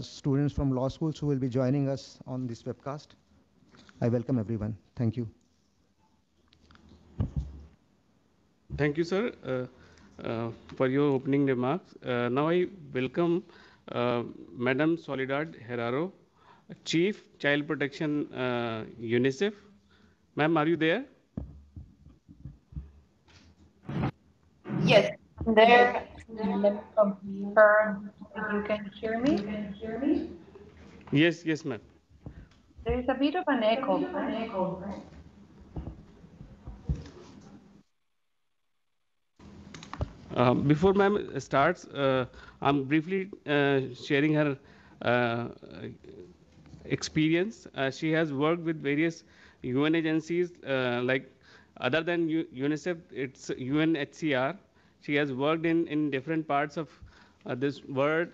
students from law schools who will be joining us on this webcast. I welcome everyone. Thank you. Thank you, sir, for your opening remarks. Now I welcome Madam Soledad Herrero, Chief Child Protection UNICEF. Ma'am, are you there? Yes, I'm there. Let me confirm if you can hear me. Yes, yes, ma'am. There is a bit of an echo. Before ma'am starts, I'm briefly sharing her experience. She has worked with various UN agencies like other than UNICEF, it's UNHCR. She has worked in different parts of this world.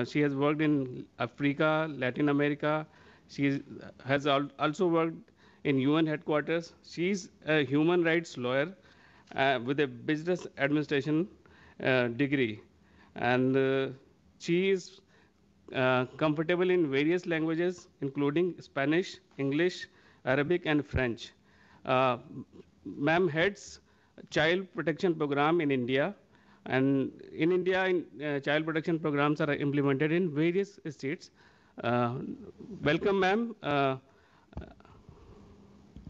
She has worked in Africa, Latin America. She has also worked in UN headquarters. She's a human rights lawyer with a business administration degree, and she is comfortable in various languages, including Spanish, English, Arabic, and French. Uh, Ma'am heads child protection program in India, and in India, child protection programs are implemented in various states. Uh, Welcome, ma'am.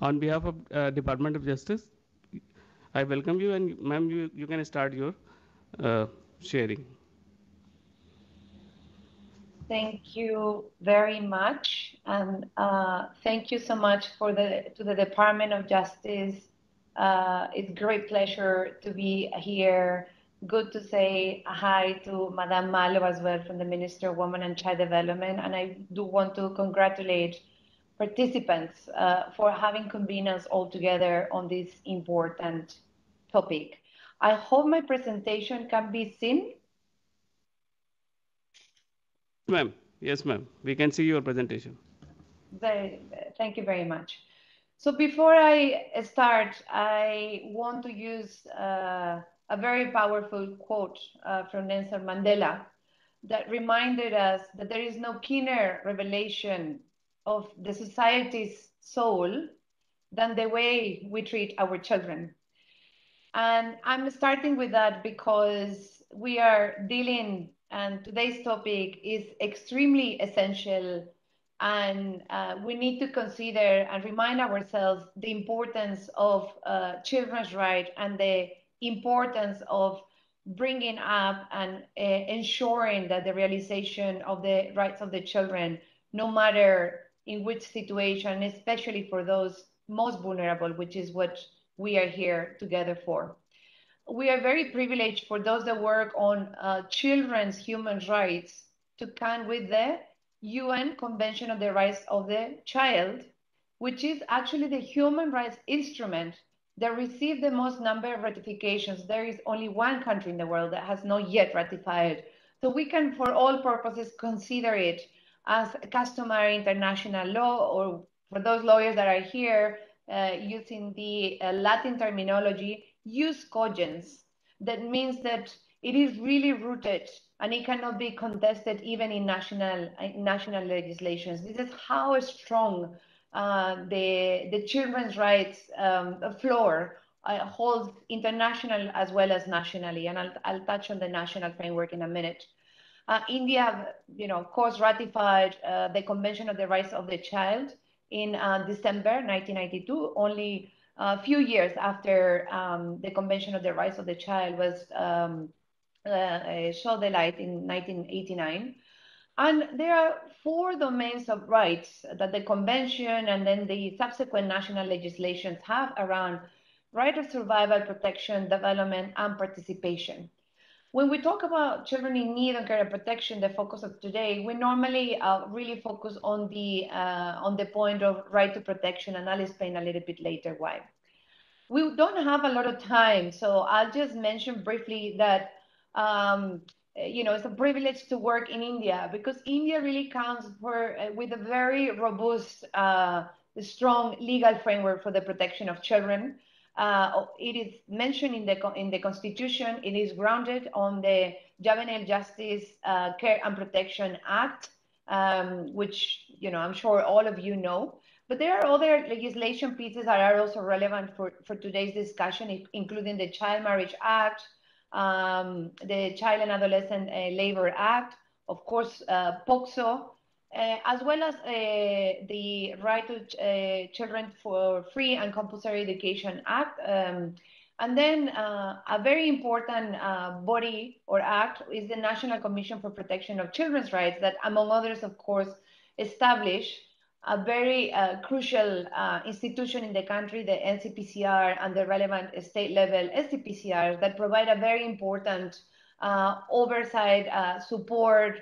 On behalf of Department of Justice, I welcome you, and ma'am, you can start your sharing. Thank you very much, and thank you so much to the Department of Justice. It's a great pleasure to be here. Good to say hi to Madame Malo as well from the Minister of Women and Child Development, and I do want to congratulate participants for having convened us all together on this important topic. I hope my presentation can be seen. Ma'am, yes, ma'am. We can see your presentation. Thank you very much. So before I start, I want to use a very powerful quote from Nelson Mandela that reminded us that there is no keener revelation of the society's soul than the way we treat our children. And I'm starting with that because we are dealing, and today's topic is extremely essential, and we need to consider and remind ourselves the importance of children's rights and the importance of bringing up and ensuring that the realization of the rights of the children, no matter in which situation, especially for those most vulnerable, which is what we are here together for. We are very privileged for those that work on children's human rights to come with the UN Convention on the Rights of the Child, which is actually the human rights instrument that received the most number of ratifications. There is only one country in the world that has not yet ratified. So we can, for all purposes, consider it as customary international law, or for those lawyers that are here, using the Latin terminology, jus cogens. That means that it is really rooted and it cannot be contested even in national legislations. This is how strong the children's rights floor holds international as well as nationally. And I'll touch on the national framework in a minute. India, of course, ratified the Convention on the Rights of the Child in December 1992, only a few years after the Convention on the Rights of the Child was showed the light in 1989. And there are 4 domains of rights that the convention and then the subsequent national legislations have around right of survival, protection, development, and participation. When we talk about children in need of care and protection, the focus of today, we normally really focus on the point of right to protection, and I'll explain a little bit later why. We don't have a lot of time, so I'll just mention briefly that it's a privilege to work in India, because India really counts with a very robust, strong legal framework for the protection of children. It is mentioned in the Constitution. It is grounded on the Juvenile Justice Care and Protection Act, which I'm sure all of you know. But there are other legislation pieces that are also relevant for today's discussion, including the Child Marriage Act, the Child and Adolescent Labor Act, of course, POCSO, as well as the Right to Children for Free and Compulsory Education Act. And then a very important body or act is the National Commission for Protection of Children's Rights that, among others, of course, establish a very crucial institution in the country, the NCPCR, and the relevant state level SCPCRs that provide a very important oversight support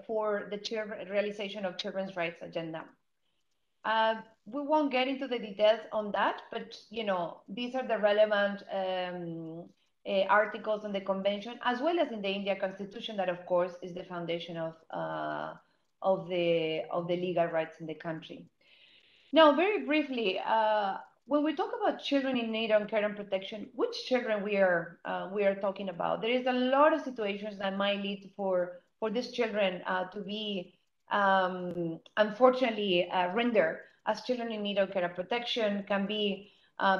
for the realization of children's rights agenda. We won't get into the details on that, but these are the relevant articles on the convention, as well as in the India Constitution, that of course is the foundation of the legal rights in the country. Now, very briefly, when we talk about children in need of care and protection, which children we are talking about? There is a lot of situations that might lead for these children to be unfortunately rendered as children in need of care and protection. Can be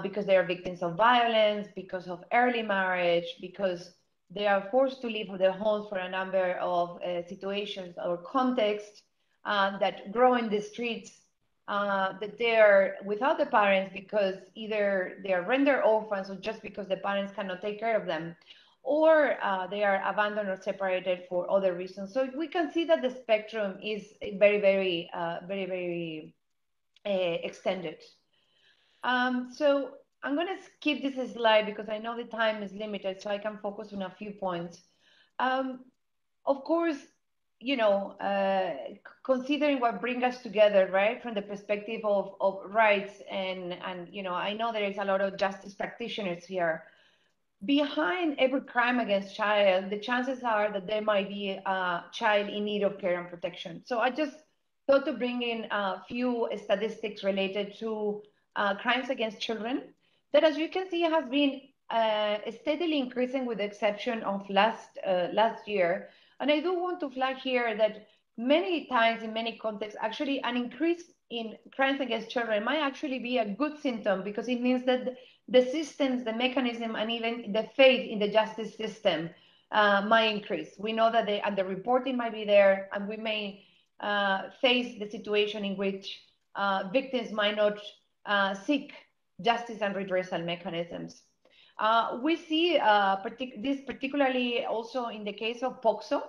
because they are victims of violence, because of early marriage, because they are forced to leave their homes for a number of situations or contexts that grow in the streets, that they are without the parents because either they are rendered orphans or just because the parents cannot take care of them, or they are abandoned or separated for other reasons. So we can see that the spectrum is very, very, very, very extended. So I'm going to skip this slide because I know the time is limited, so I can focus on a few points. Of course, considering what brings us together, right, from the perspective of rights, and I know there is a lot of justice practitioners here. Behind every crime against child, the chances are that there might be a child in need of care and protection. So I just thought to bring in a few statistics related to crimes against children that, as you can see, has been steadily increasing with the exception of last year. And I do want to flag here that many times in many contexts, actually an increase in crimes against children might actually be a good symptom, because it means that the systems, the mechanism, and even the faith in the justice system might increase. We know that the reporting might be there, and we may face the situation in which victims might not seek justice and redressal mechanisms. We see this particularly also in the case of POCSO.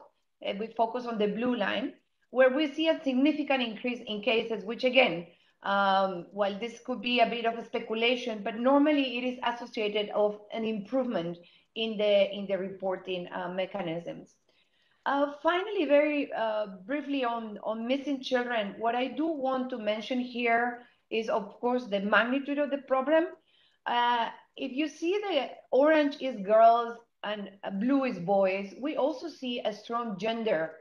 We focus on the blue line, where we see a significant increase in cases, which again, while this could be a bit of a speculation, but normally it is associated of an improvement in the reporting mechanisms. Finally, very briefly on missing children, what I do want to mention here is, of course, the magnitude of the problem. If you see the orange is girls and blue is boys, we also see a strong gender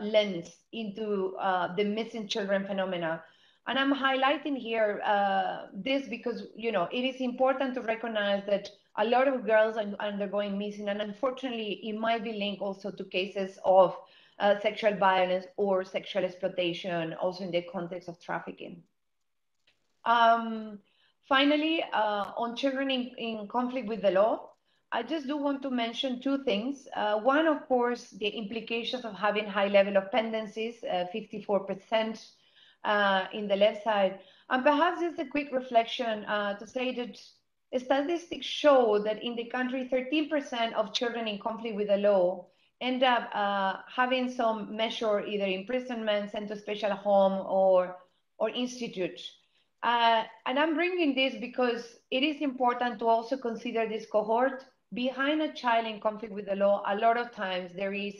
lens into the missing children phenomena. And I'm highlighting here this because, it is important to recognize that a lot of girls are undergoing missing, and unfortunately, it might be linked also to cases of sexual violence or sexual exploitation, also in the context of trafficking. Finally, on children in conflict with the law, I just do want to mention two things. One, of course, the implications of having high level of pendencies, 54% in the left side. And perhaps just a quick reflection to say that statistics show that in the country, 13% of children in conflict with the law end up having some measure, either imprisonment, sent to special home, or institute. And I'm bringing this because it is important to also consider this cohort. Behind a child in conflict with the law, a lot of times there is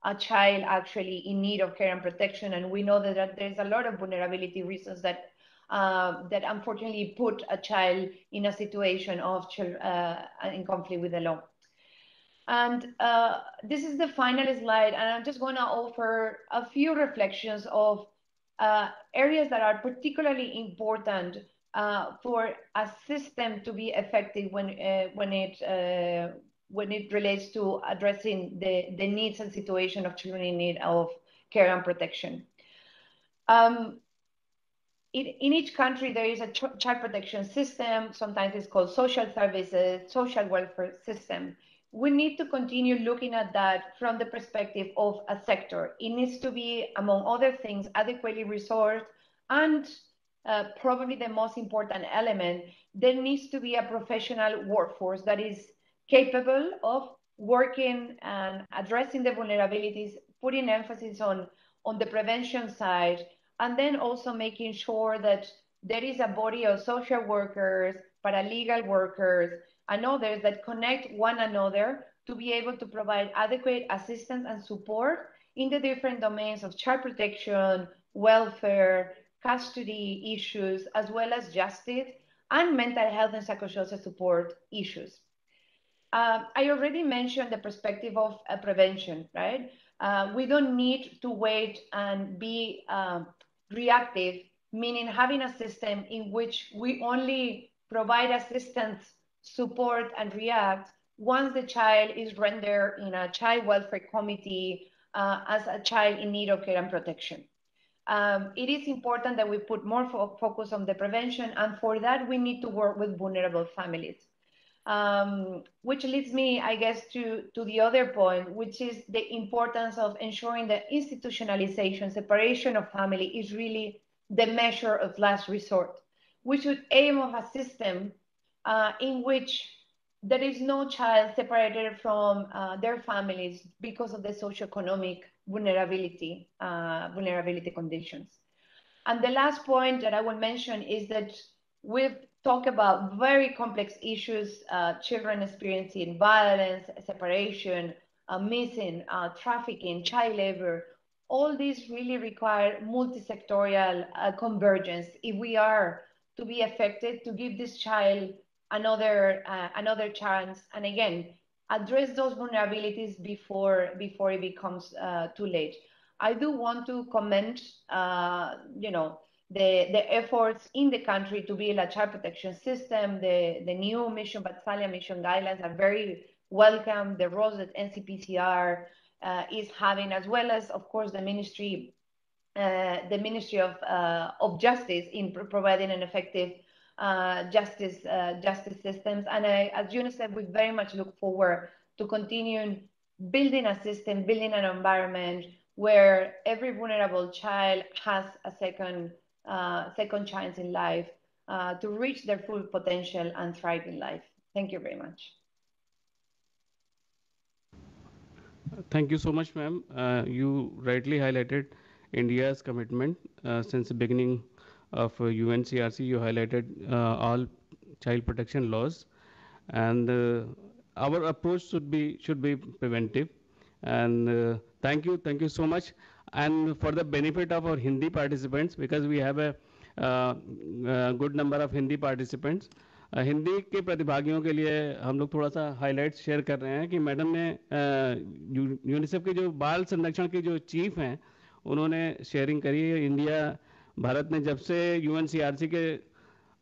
a child actually in need of care and protection, and we know that there's a lot of vulnerability reasons that unfortunately put a child in a situation of in conflict with the law. And this is the final slide, and I'm just going to offer a few reflections of areas that are particularly important for a system to be effective when it relates to addressing the needs and situation of children in need of care and protection. In each country, there is a child protection system. Sometimes it's called social services, social welfare system. We need to continue looking at that from the perspective of a sector. It needs to be, among other things, adequately resourced, and probably the most important element, there needs to be a professional workforce that is capable of working and addressing the vulnerabilities, putting emphasis on the prevention side, and then also making sure that there is a body of social workers, paralegal workers, and others that connect one another to be able to provide adequate assistance and support in the different domains of child protection, welfare, custody issues, as well as justice and mental health and psychosocial support issues. I already mentioned the perspective of prevention, right? We don't need to wait and be reactive, meaning having a system in which we only provide assistance, support, and react once the child is rendered in a child welfare committee as a child in need of care and protection. It is important that we put more focus on the prevention, and for that, we need to work with vulnerable families. Which leads me, I guess, to the other point, which is the importance of ensuring that institutionalization, separation of family is really the measure of last resort. We should aim of a system in which there is no child separated from their families because of the socioeconomic vulnerability conditions. And the last point that I will mention is that we've talked about very complex issues, children experiencing violence, separation, missing, trafficking, child labor. All these really require multi-sectorial convergence if we are to be effective, to give this child another chance, and again, address those vulnerabilities before it becomes too late. I do want to commend, the efforts in the country to build a child protection system. The new Mission Vatsalya mission guidelines are very welcome. The roles that NCPCR is having, as well as, of course, the Ministry of Justice in providing an effective justice systems. And as UNICEF, we very much look forward to continuing building a system, building an environment where every vulnerable child has a second chance in life to reach their full potential and thrive in life. Thank you very much. Thank you so much, ma'am. You rightly highlighted India's commitment since the beginning of UNCRC. You highlighted all child protection laws, and our approach should be preventive. And thank you so much. And for the benefit of our Hindi participants, because we have a good number of Hindi participants, Hindi के प्रतिभागियों के लिए हम लोग थोड़ा सा highlights share कर रहे हैं कि मैडम ने यूनिसेफ के जो बाल संरक्षण के जो चीफ हैं उन्होंने शेयरिंग करी है। इंडिया भारत ने जब से यूएनसीआरसी के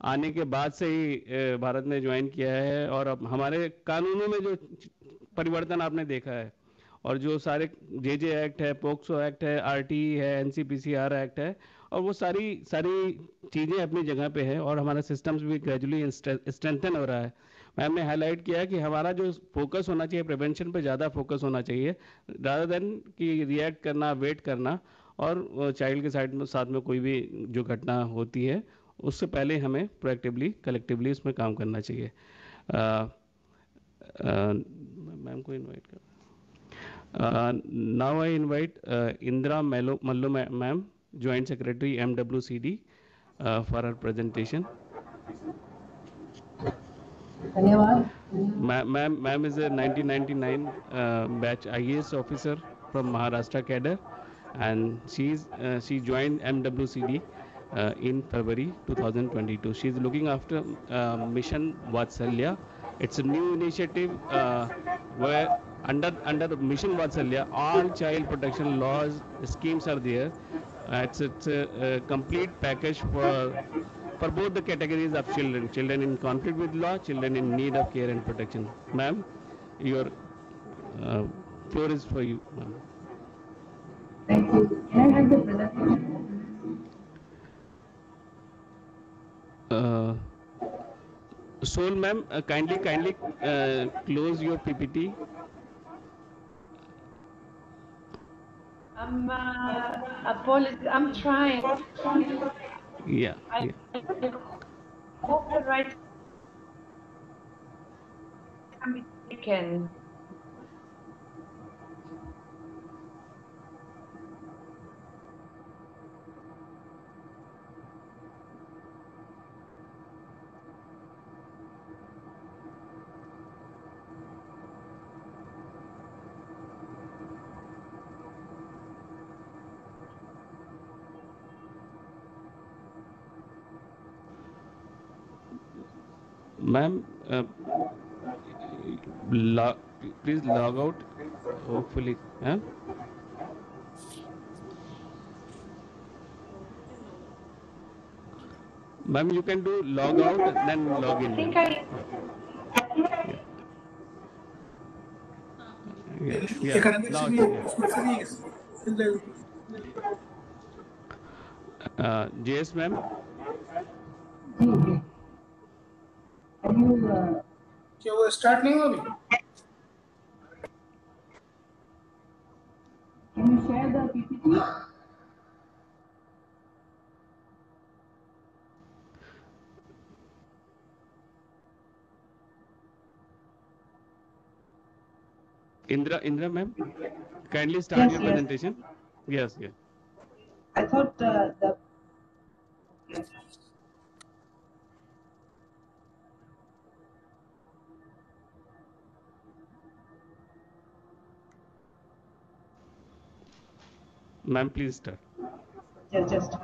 आने के बाद से ही भारत ने ज्वाइन किया है, और अब हमारे कानूनों में जो परिवर्तन आपने देखा है, और जो सारे जे एक्ट है, पोक्सो एक्ट है, आरटी है, एनसीपीसीआर एक्ट है, और वो सारी चीज़ें अपनी जगह पे है, और हमारा सिस्टम्स भी ग्रेजुअली स्ट्रेंथन हो रहा है। मैम ने हाईलाइट किया कि हमारा जो फोकस होना चाहिए प्रिवेंशन पे ज़्यादा फोकस होना चाहिए, रादर देन कि रिएक्ट करना, वेट करना, और चाइल्ड के साथ में कोई भी जो घटना होती है उससे पहले हमें प्रोएक्टिवली कलेक्टिवली उसमें काम करना चाहिए। मैम को इनवाइट कर। Now I invite Indra Mallo ma'am, Joint Secretary MWCD, for her presentation. Ma'am is a 1999 batch IAS officer from Maharashtra cadre, and she joined MWCD in February 2022. She is looking after Mission Vatsalya. It's a new initiative where under Mission Vatsalya, all child protection laws, schemes are there. It's a complete package for for both the categories of children, children in conflict with law, children in need of care and protection. Ma'am, your floor is for you, ma'am. Thank you. Can I have the presentation? Soul, ma'am, kindly close your PPT. I'm I'm trying. Yeah. I hope the right can be taken. Ma'am, please log out, hopefully. Huh? Ma'am, you can do log out, then log in. I think JS, ma'am. क्या वो start नहीं हुआ अभी? Can you share the PPT? Indra, ma'am, kindly start your Yes. presentation. Yes. I thought the Ma'am, please start. just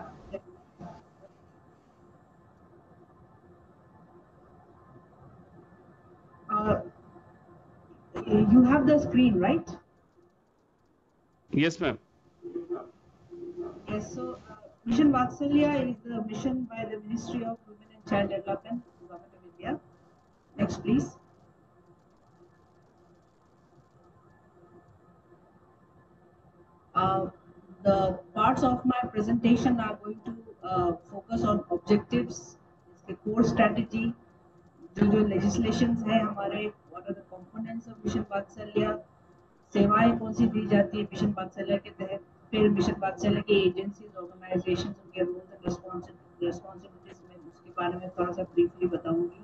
you have the screen, right? Yes, ma'am. Yes, so Mission Vatsalya is the mission by the Ministry of Women and Child Development, Government of India. Next, please. The parts of my presentation are going to focus on objectives, the core strategy, जो legislations है हमारे, what are the components of Mission Vatsalya, सेवाएं कौन सी दी जाती है mission वात्सल्य के तहत, फिर मिशन वात्सल्य के एजेंसीज ऑर्गेनाइजेशंस उनके रोल्स एंड रिस्पांसिबिलिटीज में उसके बारे में थोड़ा सा ब्रीफली बताऊंगी,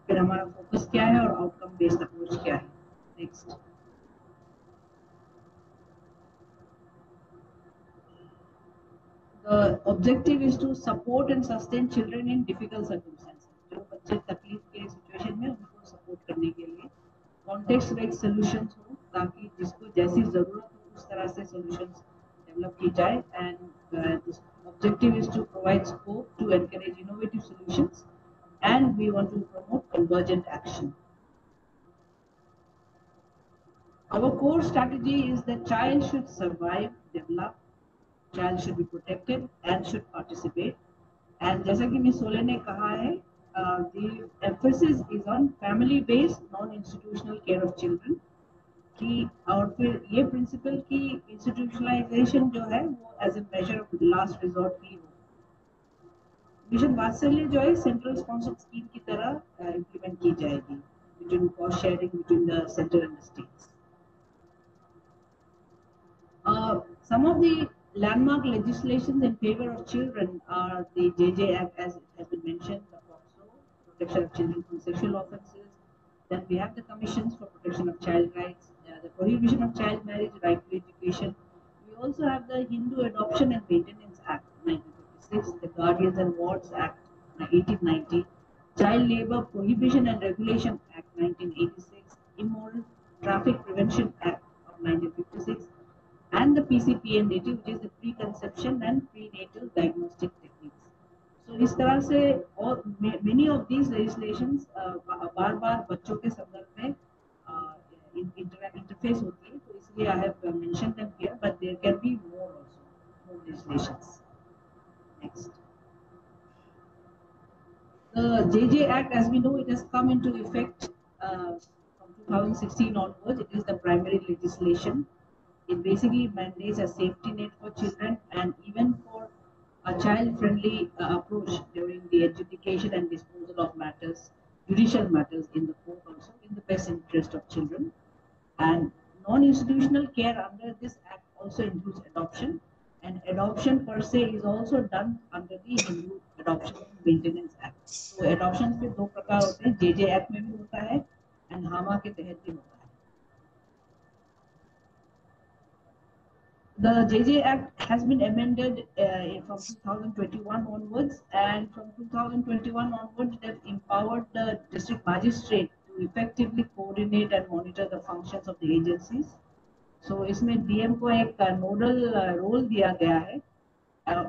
फिर हमारा फोकस क्या है और आउटकम बेस्ड अप्रोच क्या है. Next. The objective is to support and sustain children in difficult circumstances. जो बच्चे तकलीफ के सिचुएशन में उनको सपोर्ट करने के लिए कॉन्टेक्स्ट बेस्ड सॉल्यूशंस हो, ताकि जिसको जैसी जरूरत हो उस तरह से सॉल्यूशंस डेवलप की जाए. And objective is to provide scope to encourage innovative solutions, and we want to promote convergent action. Our core strategy is that child should survive, develop, child should be protected and should participate. And जैसा कि miss सोले ने कहा है, the emphasis is on family-based non-institutional care of children. कि और फिर ये principal की इंस्टीट्यूशनलाइजेशन जो है वो as a measure of last resort की हो. मिशन वात्सल्य जो है सेंट्रल स्पॉन्सर्ड स्कीम की तरह इम्प्लीमेंट की जाएगी between cost sharing between the centre and the states. Some of the landmark legislations in favor of children are the JJ Act, as it has been mentioned, the POCSO, Protection of Children from Sexual Offences. Then we have the Commissions for Protection of Child Rights, the Prohibition of Child Marriage, Right to Education. We also have the Hindu Adoption and Maintenance Act 1956, the Guardians and Wards Act 1890, Child Labour Prohibition and Regulation Act 1986, Immoral Traffic Prevention Act of 1956, and the PCPNDT, which is the Preconception and Prenatal Diagnostic Techniques. So इस तरह से और many of these legislations बार-बार बच्चों के संदर्भ में interface होती है, तो इसलिए I have mentioned them here, but there can be more also, more legislations. Next. The JJ Act, as we know, it has come into effect from 2016 onwards. It is the primary legislation. It basically mandates a safety net for children and even for a child-friendly approach during the adjudication and disposal of matters, judicial matters in the court, also in the best interest of children. And non-institutional care under this act also includes adoption, and adoption per se is also done under the Hindu Adoption and Maintenance Act. तो adoption के दो प्रकार होते हैं, JJ Act में भी होता है and HAMA के तहत भी होता है. The JJ Act has been amended from 2021 onwards, and from 2021 onwards, they've empowered the district magistrate to effectively coordinate and monitor the functions of the agencies. So इसमें DM को एक nodal role दिया गया है.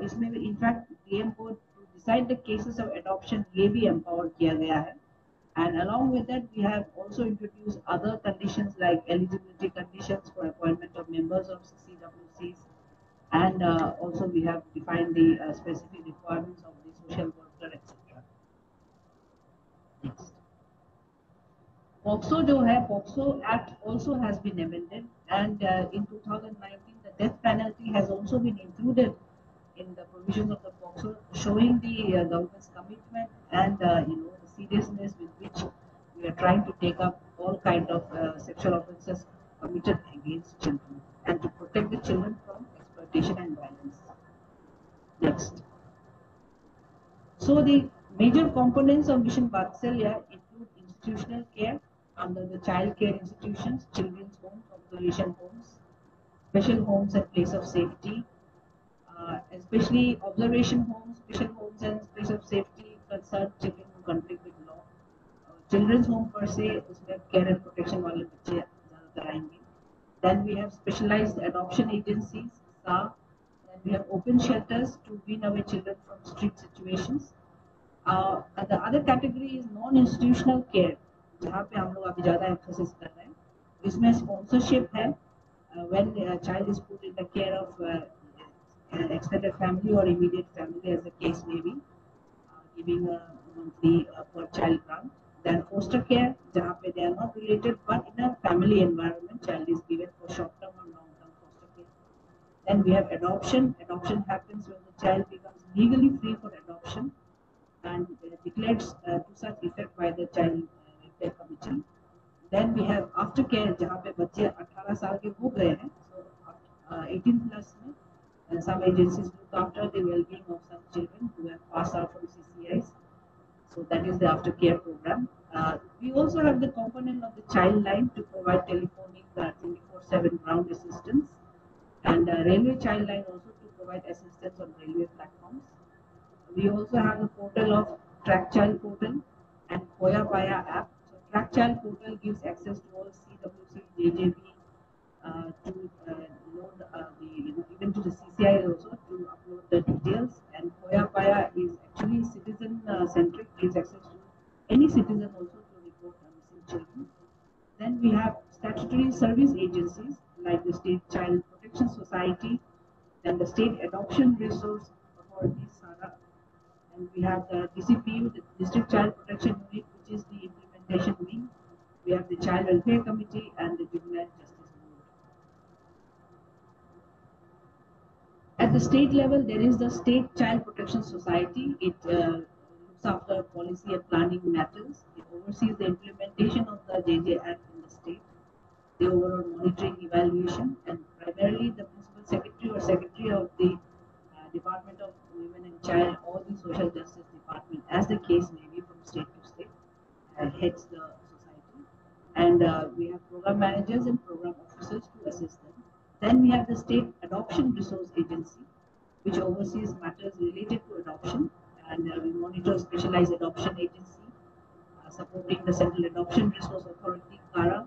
इसमें in fact DM को to decide the cases of adoption ये भी empowered किया गया है. And along with that, we have also introduced other conditions like eligibility conditions for appointment of members of CWCs, and also we have defined the specific requirements of the social worker, etc. Next. POCSO जो है, POCSO Act also has been amended, and in 2019 the death penalty has also been included in the provisions of the POCSO, showing the government's commitment and the seriousness with which we are trying to take up all kind of sexual offences committed against children and to protect the children from exploitation and violence. Next. So the major components of Mission Vatsalya include institutional care under the child care institutions, children's homes, observation homes, special homes and place of safety, especially observation homes, special homes and place of safety concern children who conflict with law. Children's home per se, उसमें care and protection वाले बच्चे ज़्यादातर आएंगे. Then we have specialized adoption agencies, SA. Then we have open shelters to wean away children from street situations. And the other category is non-institutional care, जहाँ पे हम लोग अभी ज़्यादा emphasis कर रहे हैं. इसमें sponsorship है when a child is put in the care of extended family or immediate family, as the case may be, giving a monthly per child grant. Then foster care, जहाँ पे they are not related but in a family environment, child is given for short-term or long-term foster care. Then we have adoption. Adoption happens when the child becomes legally free for adoption and declared to such effect by the child welfare committee. Then we have aftercare, जहाँ पे बच्चे 18 साल के हो गए हैं, so 18 plus में, and some agencies look after the well-being of some children who have passed out from CCIs. So that is the aftercare program. We also have the component of the child line to provide telephonic 24/7 ground assistance, and railway child line also to provide assistance on railway platforms. We also have the portal of Track Child portal and Koya Paya app. So Track Child portal gives access to all CWC, JJB to load even to the CCI also to upload the details. And Koya Paya is actually citizen centric, gives access to any citizen also to report missing children. Then we have statutory service agencies like the State Child Protection Society and the State Adoption Resource Authority, SARA. And we have the DCPU, the District Child Protection Unit, which is the implementation wing. We have the Child Welfare Committee and the Juvenile Justice Board. At the state level, there is the State Child Protection Society. It looks after policy and planning matters. It oversees the implementation of the JJ Act in the state, the overall monitoring, evaluation, and primarily the Principal Secretary or Secretary of the Department of Women and Child or the Social Justice Department, as the case may be from state to state, heads the society. And we have program managers and program officers to assist them. Then we have the State Adoption Resource Agency, which oversees matters related to adoption, and we monitor specialized adoption agency, supporting the Central Adoption Resource Authority, CARA,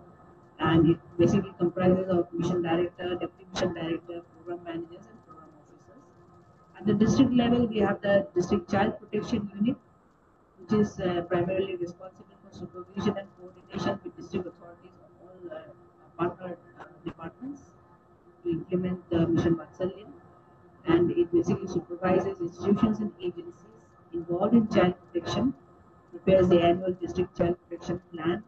and it basically comprises of mission director, deputy mission director, program managers, and program officers. At the district level, we have the District Child Protection Unit, which is primarily responsible for supervision and coordination with district authorities of all partner departments to implement the Mission Vatsalya, and it basically supervises institutions and agencies involved in child protection prepares the annual district child protection plan,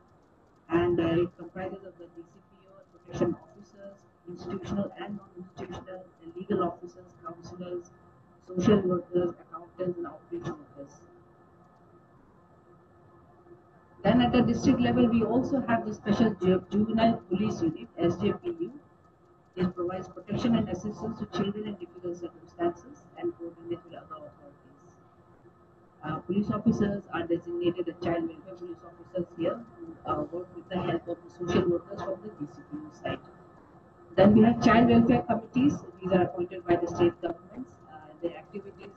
and it comprises of the DCPO, protection officers, institutional and non-institutional, legal officers, counselors, social workers, accountants, and outreach workers. Then at the district level, we also have the special juvenile police unit, SJPU. It provides protection and assistance to children in difficult circumstances and coordinates with other authorities. Police officers are designated as child welfare police officers here who work with the help of the social workers from the DCPU side. Then we have child welfare committees. These are appointed by the state governments. Their activities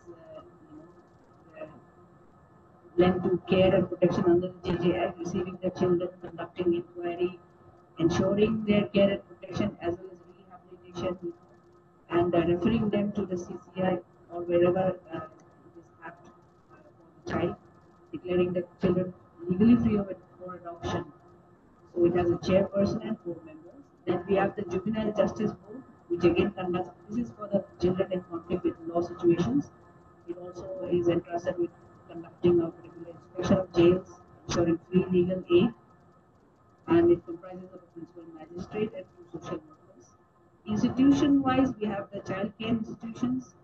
lend to care and protection under the JJ Act, receiving the children, conducting inquiry, ensuring their care and protection as well as rehabilitation, and referring them to the CCI or wherever it is apt for the child, declaring the children legally free of it for adoption. So it has a chairperson and 4 members. Then we have the Juvenile Justice Board, which again conducts, this is for the children in conflict with law situations. It also is entrusted with conducting a regular inspection of jails, ensuring free legal aid, and it comprises of a principal magistrate and 2 social workers. Institution-wise, we have the child care institutions,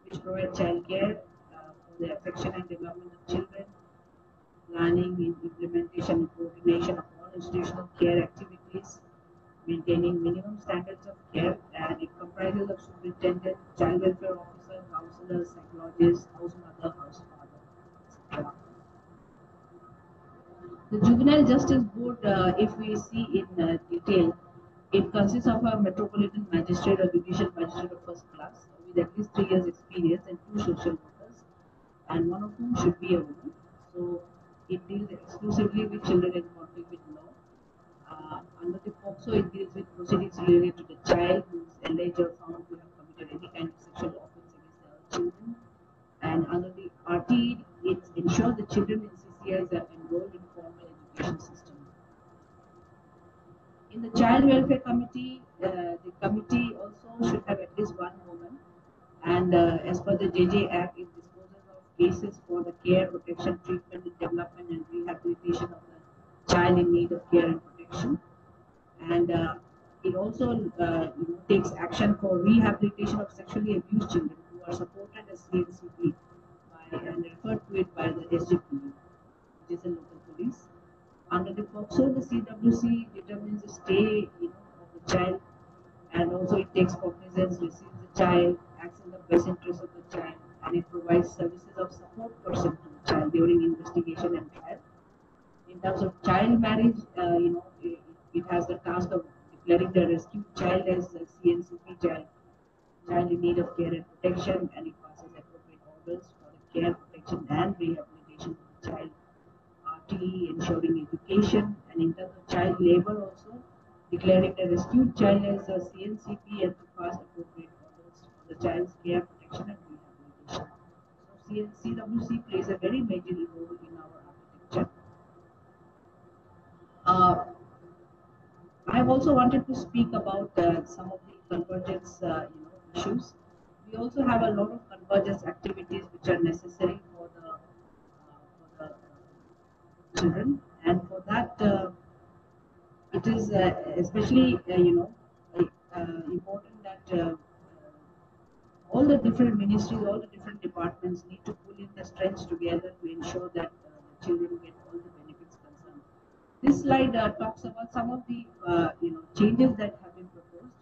which provide child care for the affection and development of children, planning, implementation, and coordination of all institutional care activities, maintaining minimum standards of care, and it comprises of superintendent, child welfare officer, counselors, psychologists, house mother, house father, etc. The Juvenile Justice Board, if we see in detail, it consists of a metropolitan magistrate or judicial magistrate of first class with at least 3 years experience and 2 social workers, and one of whom should be a woman. So it deals exclusively with children in conflict with law. Under the POCSO, it deals with proceedings related to the child who is alleged or found to have committed any kind of sexual offense against the children. And under the RT, it ensures the children in CCIs are enrolled in formal education system. In the Child Welfare Committee, the committee also should have at least 1 woman. And as per the JJ Act, it disposes of cases for the care, protection, treatment, development, and rehabilitation of the child in need of care and protection. And it also takes action for rehabilitation of sexually abused children who are supported as CNCP and referred to it by the SJPU, which is a local police. Under the POCSO, the CWC determines the stay of the child, and also it takes cognizance, receives the child, acts in the best interest of the child, and it provides services of support person to the child during investigation and trial. In terms of child marriage, it has the task of declaring the rescued child as a CNCP child in need of care and protection, and it passes appropriate orders for the care, protection, and rehabilitation of the child. RT, ensuring education, and in terms of child labor also, declaring the rescued child as a CNCP and to pass appropriate orders for the child's care, protection, and rehabilitation. So CWC plays a very major role in our architecture. I have also wanted to speak about some of the convergence issues. We also have a lot of convergence activities which are necessary for the children, and for that it is especially important that all the different ministries, all the different departments need to pull in the strengths together to ensure that the children get all the benefits concerned. This slide talks about some of the changes that have been proposed.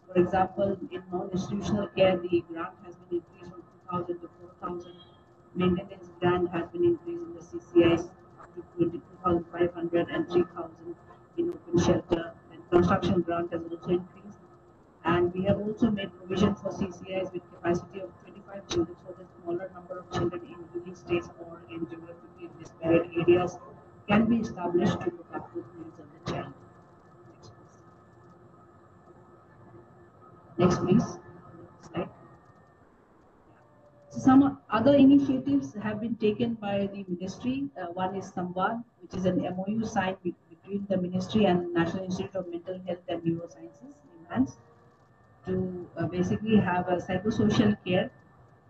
For example, in non-institutional care, the grant has been increased from 2,000 to 4,000. Maintenance grant has been increased in the CCIs up to 22,500 and 3,000 in open shelter. And construction grant has also increased. And we have also made provision for CCIs with capacity of 25 children, so the smaller number of children in village states or in geographically disparate areas can be established to look after the needs of the child. Next, please. Slide. So some other initiatives have been taken by the ministry. One is Samvad, which is an MOU signed between the ministry and National Institute of Mental Health and Neurosciences, NIMHANS, to basically have a psychosocial care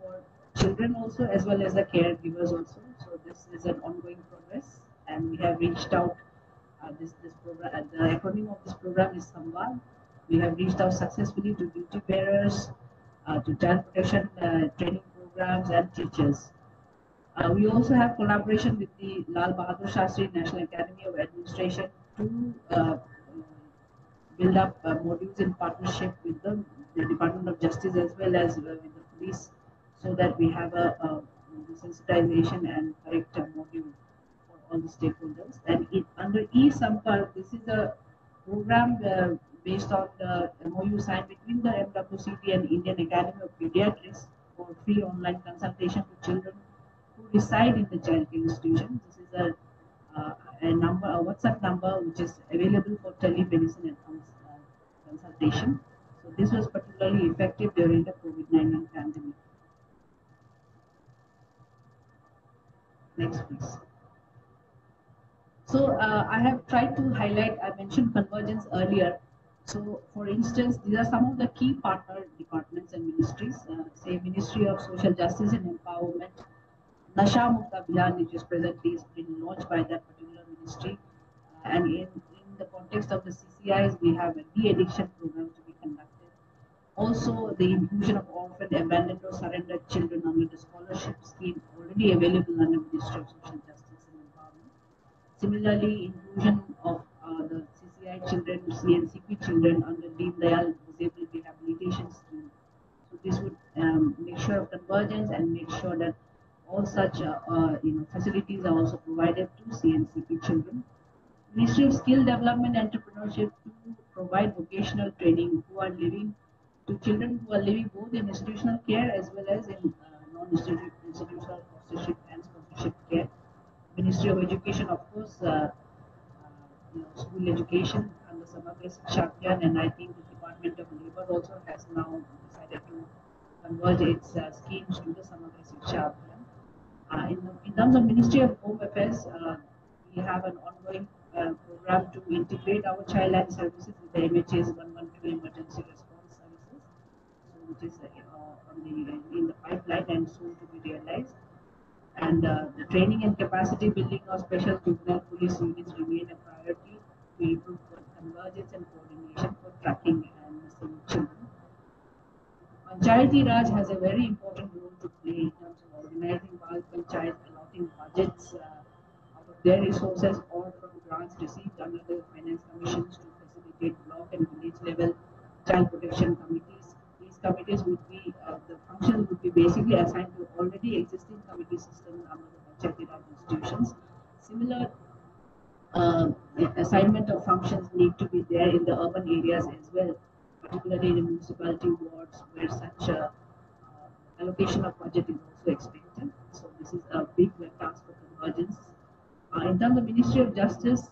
for children also, as well as the caregivers also. So this is an ongoing progress, and we have reached out. This program, the acronym of this program is SAMVAD. We have reached out successfully to duty bearers, to child protection training programs and teachers. We also have collaboration with the Lal Bahadur Shastri National Academy of Administration to build up modules in partnership with the Department of Justice as well as with the police, so that we have a sensitization and correct module for all the stakeholders. And under eSampal, this is a program based on the MOU signed between the MWCT and Indian Academy of Pediatrics for free online consultation to children who reside in the childcare institution. This is a number, a WhatsApp number, which is available for telemedicine and consultation. So this was particularly effective during the COVID-19 pandemic. Next, please. So I have tried to highlight, I mentioned convergence earlier. So for instance, these are some of the key partner departments and ministries, say Ministry of Social Justice and Empowerment, Nasha Mukta Abhiyan, which is presently been launched by that particular ministry. And in the context of the CCIs, we have a de-addiction program to be conducted. Also, the inclusion of orphan, abandoned or surrendered children under the scholarship scheme already available under Ministry of Social Justice and Empowerment. Similarly, inclusion of the CCI children, CNCP children under Deen Dayal Disabled Rehabilitation Scheme. So this would make sure of convergence and make sure that all such facilities are also provided to CNCP children. Ministry of Skill Development and Entrepreneurship to provide vocational training who are living to children who are living both in institutional care as well as in non-institutional fostership and sponsorship care. Ministry of Education, of course, school education under Samagra Shiksha Abhiyan, and I think the Department of Labour also has now decided to converge its schemes to the Samagra Shiksha Abhiyan. In terms of Ministry of Home Affairs, we have an ongoing program to integrate our child line services with the MHA's 112 emergency response services, so which is in the pipeline and soon to be realized. And the training and capacity building of special juvenile police units remain a priority to improve convergence and coordination for tracking and missing children. Panchayati Raj has a very important role to play in terms of organizing Bal Panchayat, allotting budgets out of their resources or from grants received under the finance commissions to facilitate block and village level child protection committees. These committees would be, the functions would be basically assigned to already existing committee systems under the Panchayati Raj institutions. Similar assignment of functions need to be there in the urban areas as well, particularly in the municipality wards where such allocation of budget is also expected. So this is a big task for convergence. In terms of Ministry of Justice,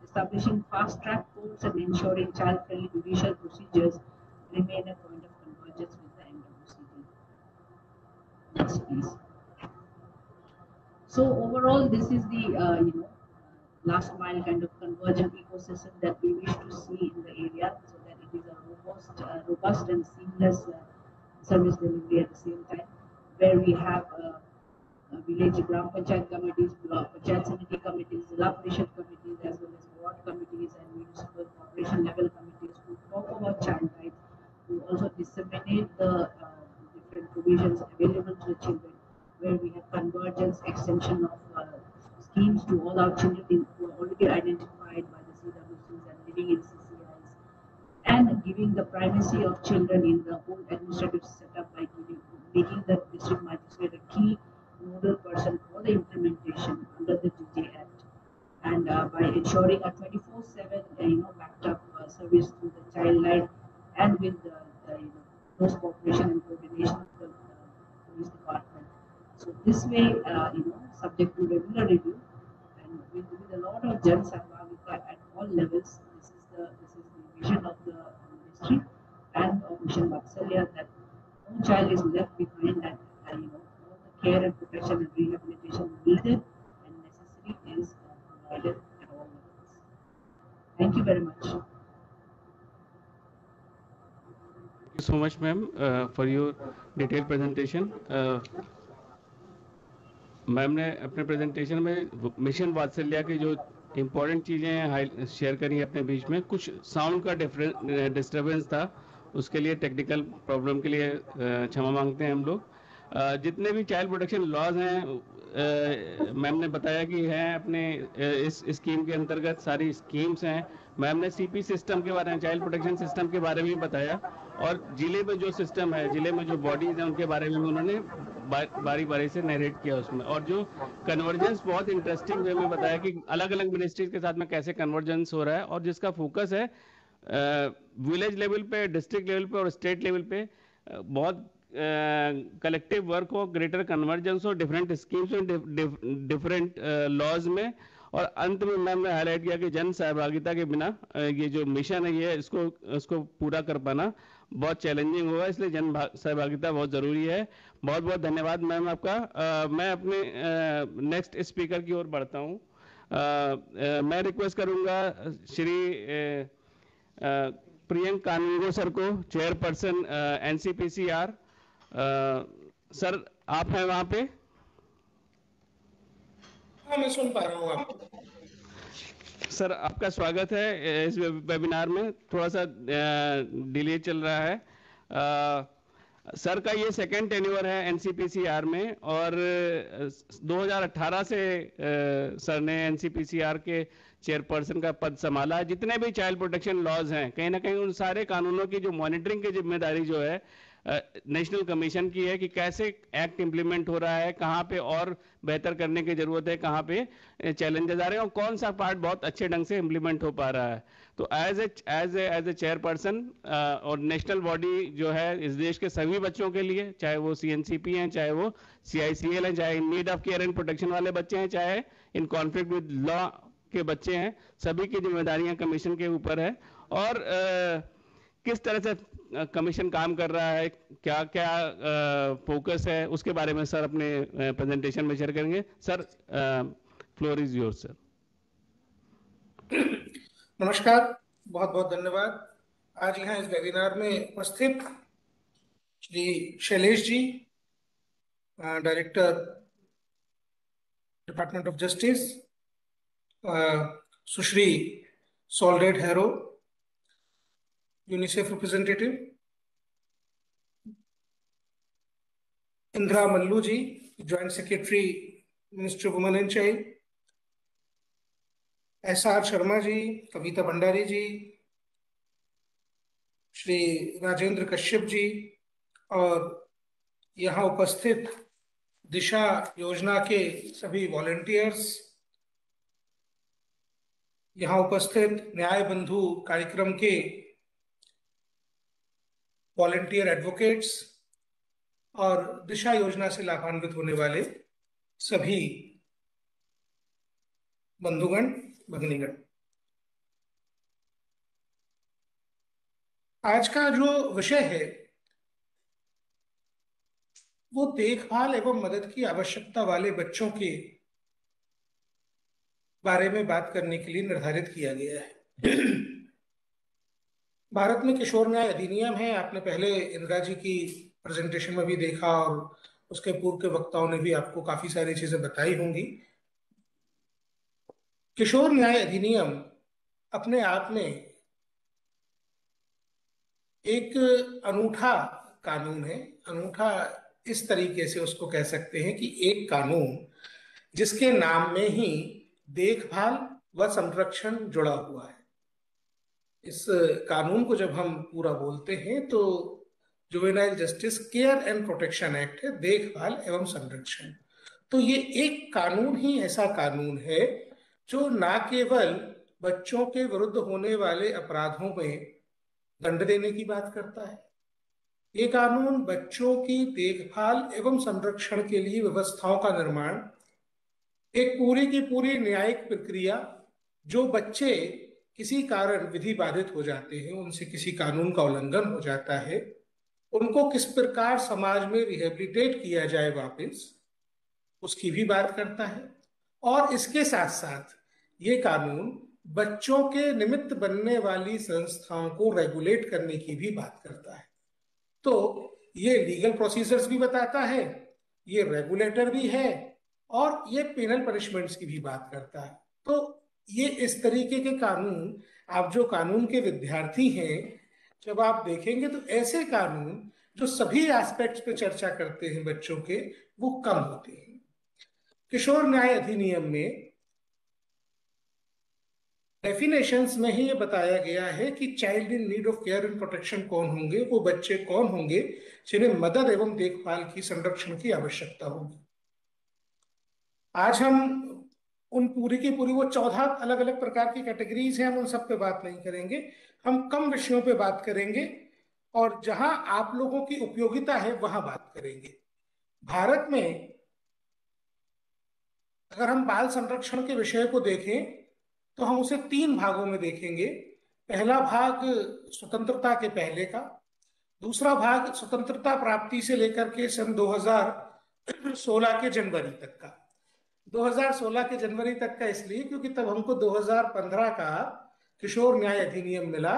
establishing fast-track courts and ensuring child-friendly judicial procedures remain a point of convergence with the MWCT. Next, please. So overall, this is the last mile kind of convergent ecosystem that we wish to see in the area, so that it is a robust and seamless service delivery at the same time, where we have village Gram Panchayat committees, Panchayat Samiti committees, Zilla Parishad committees, as well as ward committees and municipal corporation level committees who talk about child rights, who also disseminate the different provisions available to the children, where we have convergence, extension of schemes to all our children who are already identified by the CWCs and living in CCIs, and giving the primacy of children in the whole administrative setup by making the district magistrate a key nodal person for the implementation under the DJ Act, and by ensuring a 24/7 backed up service to the child line and with close cooperation and coordination of the police department. So this way, subject to regular review and with a lot of Jan Sambhavika at all levels, this is the vision of the ministry and of Mission Vatsalya, that no child is left behind, and all the care and protection and rehabilitation needed and necessary is provided at all levels. Thank you very much. Thank you so much, ma'am, for your detailed presentation. Ma'am ने अपने presentation में mission वात्सल्य की जो important चीज़ें share करी अपने बीच में। कुछ साउंड का डिस्टरबेंस था, उसके लिए टेक्निकल प्रॉब्लम के लिए क्षमा मांगते हैं हम लोग। जितने भी चाइल्ड प्रोटेक्शन लॉज हैं मैम ने बताया कि हैं अपने इस स्कीम के अंतर्गत सारी स्कीम्स हैं। मैम ने सीपी सिस्टम के बारे में, चाइल्ड प्रोटेक्शन सिस्टम के बारे में भी बताया, और जिले में जो सिस्टम है, जिले में जो बॉडीज हैं उनके बारे में भी उन्होंने बारी बारी से नरेट किया उसमें। और जो कन्वर्जेंस बहुत इंटरेस्टिंग वे में बताया कि अलग अलग मिनिस्ट्रीज के साथ में कैसे कन्वर्जेंस हो रहा है, और जिसका फोकस है विलेज लेवल पे, डिस्ट्रिक्ट लेवल पे और स्टेट लेवल पे बहुत कलेक्टिव वर्क हो, ग्रेटर कन्वर्जेंस हो डिफरेंट स्कीम्स और डिफरेंट लॉज में। और अंत में मैम ने हाईलाइट किया कि जन सहभागिता के बिना ये जो मिशन है ये इसको पूरा कर पाना बहुत चैलेंजिंग होगा, इसलिए जन सहभागिता बहुत ज़रूरी है। बहुत बहुत धन्यवाद मैम आपका। मैं अपने नेक्स्ट स्पीकर की ओर बढ़ता हूँ। मैं रिक्वेस्ट करूँगा श्री प्रियंक कानूनगो सर को, चेयरपर्सन NCPCR। सर आप हैं वहाँ पे? हाँ, मैं सुन पा रहा हूँ आपको। सर आपका स्वागत है इस वेबिनार में। थोड़ा सा डिले चल रहा है। सर का ये सेकेंड टेन्योर है NCPCR में, और 2018 से सर ने NCPCR के चेयरपर्सन का पद संभाला। जितने भी चाइल्ड प्रोटेक्शन लॉज हैं, कहीं ना कहीं उन सारे कानूनों की जो मॉनिटरिंग की जिम्मेदारी जो है नेशनल कमीशन की है, कि कैसे एक्ट इंप्लीमेंट हो रहा है, कहाँ पे और बेहतर करने की जरूरत है, कहाँ पे चैलेंजेस आ रहे हैं, और कौन सा पार्ट बहुत अच्छे ढंग से इंप्लीमेंट हो पा रहा है। तो एज ए चेयरपर्सन और नेशनल बॉडी जो है इस देश के सभी बच्चों के लिए, चाहे वो CNCP हैं, चाहे वो CICL हैं, चाहे in need of care and protection वाले बच्चे हैं, चाहे इन कॉन्फ्लिक्ट विद लॉ के बच्चे हैं, सभी की जिम्मेदारियां कमीशन के ऊपर है। और किस तरह से कमीशन काम कर रहा है, क्या क्या फोकस है, उसके बारे में सर अपने प्रेजेंटेशन में शेयर करेंगे। Sir floor is your sir. नमस्कार, बहुत बहुत धन्यवाद। आज यहाँ इस वेबिनार में उपस्थित Shri Shailesh ji, director department of justice, Sushri Soledad Herrero, UNICEF representative, Indira Mallu ji, joint secretary ministry of women and child, SR Sharma ji, Kavita Bhandari ji, Shri Rajendra Kashyap ji, और यहाँ उपस्थित दिशा योजना के सभी वॉलंटियर्स, यहाँ उपस्थित न्याय बंधु कार्यक्रम के वॉलंटियर एडवोकेट्स, और दिशा योजना से लाभान्वित होने वाले सभी बंधुगण, भगिनीगण। आज का जो विषय है वो देखभाल एवं मदद की आवश्यकता वाले बच्चों के बारे में बात करने के लिए निर्धारित किया गया है। भारत में किशोर न्याय अधिनियम है। आपने पहले इंदिरा जी की प्रेजेंटेशन में भी देखा, और उसके पूर्व के वक्ताओं ने भी आपको काफी सारी चीजें बताई होंगी। किशोर न्याय अधिनियम अपने आप में एक अनूठा कानून है। अनूठा इस तरीके से उसको कह सकते हैं कि एक कानून जिसके नाम में ही देखभाल व संरक्षण जुड़ा हुआ है। इस कानून को जब हम पूरा बोलते हैं तो juvenile justice care and protection act है, देखभाल एवं संरक्षण। तो ये एक कानून ही ऐसा कानून है जो ना केवल बच्चों के विरुद्ध होने वाले अपराधों में दंड देने की बात करता है, ये कानून बच्चों की देखभाल एवं संरक्षण के लिए व्यवस्थाओं का निर्माण, एक पूरी की पूरी न्यायिक प्रक्रिया, जो बच्चे किसी कारण विधि बाधित हो जाते हैं, उनसे किसी कानून का उल्लंघन हो जाता है, उनको किस प्रकार समाज में रिहेबिलिटेट किया जाए वापस, उसकी भी बात करता है। और इसके साथ साथ ये कानून बच्चों के निमित्त बनने वाली संस्थाओं को रेगुलेट करने की भी बात करता है। तो ये लीगल प्रोसीजर्स भी बताता है, ये रेगुलेटर भी है, और ये पेनल पनिशमेंट्स की भी बात करता है। तो ये इस तरीके के कानून, आप जो कानून के विद्यार्थी हैं, जब आप देखेंगे तो ऐसे कानून जो सभी एस्पेक्ट्स पे चर्चा करते हैं बच्चों के, वो कम होते हैं। किशोर न्याय अधिनियम में डेफिनेशंस में ही ये बताया गया है कि child in need of care and protection कौन होंगे, वो बच्चे कौन होंगे जिन्हें मदद एवं देखभाल की, संरक्षण की आवश्यकता होगी। आज हम उन पूरी की पूरी वो 14 अलग अलग प्रकार की कैटेगरीज हैं, हम उन सब पे बात नहीं करेंगे, हम कम विषयों पे बात करेंगे और जहां आप लोगों की उपयोगिता है वहां बात करेंगे। भारत में अगर हम बाल संरक्षण के विषय को देखें तो हम उसे 3 भागों में देखेंगे। पहला भाग स्वतंत्रता के पहले का, दूसरा भाग स्वतंत्रता प्राप्ति से लेकर के सन 2016 के जनवरी तक का। 2016 के जनवरी तक का इसलिए क्योंकि तब हमको 2015 का किशोर न्याय अधिनियम मिला,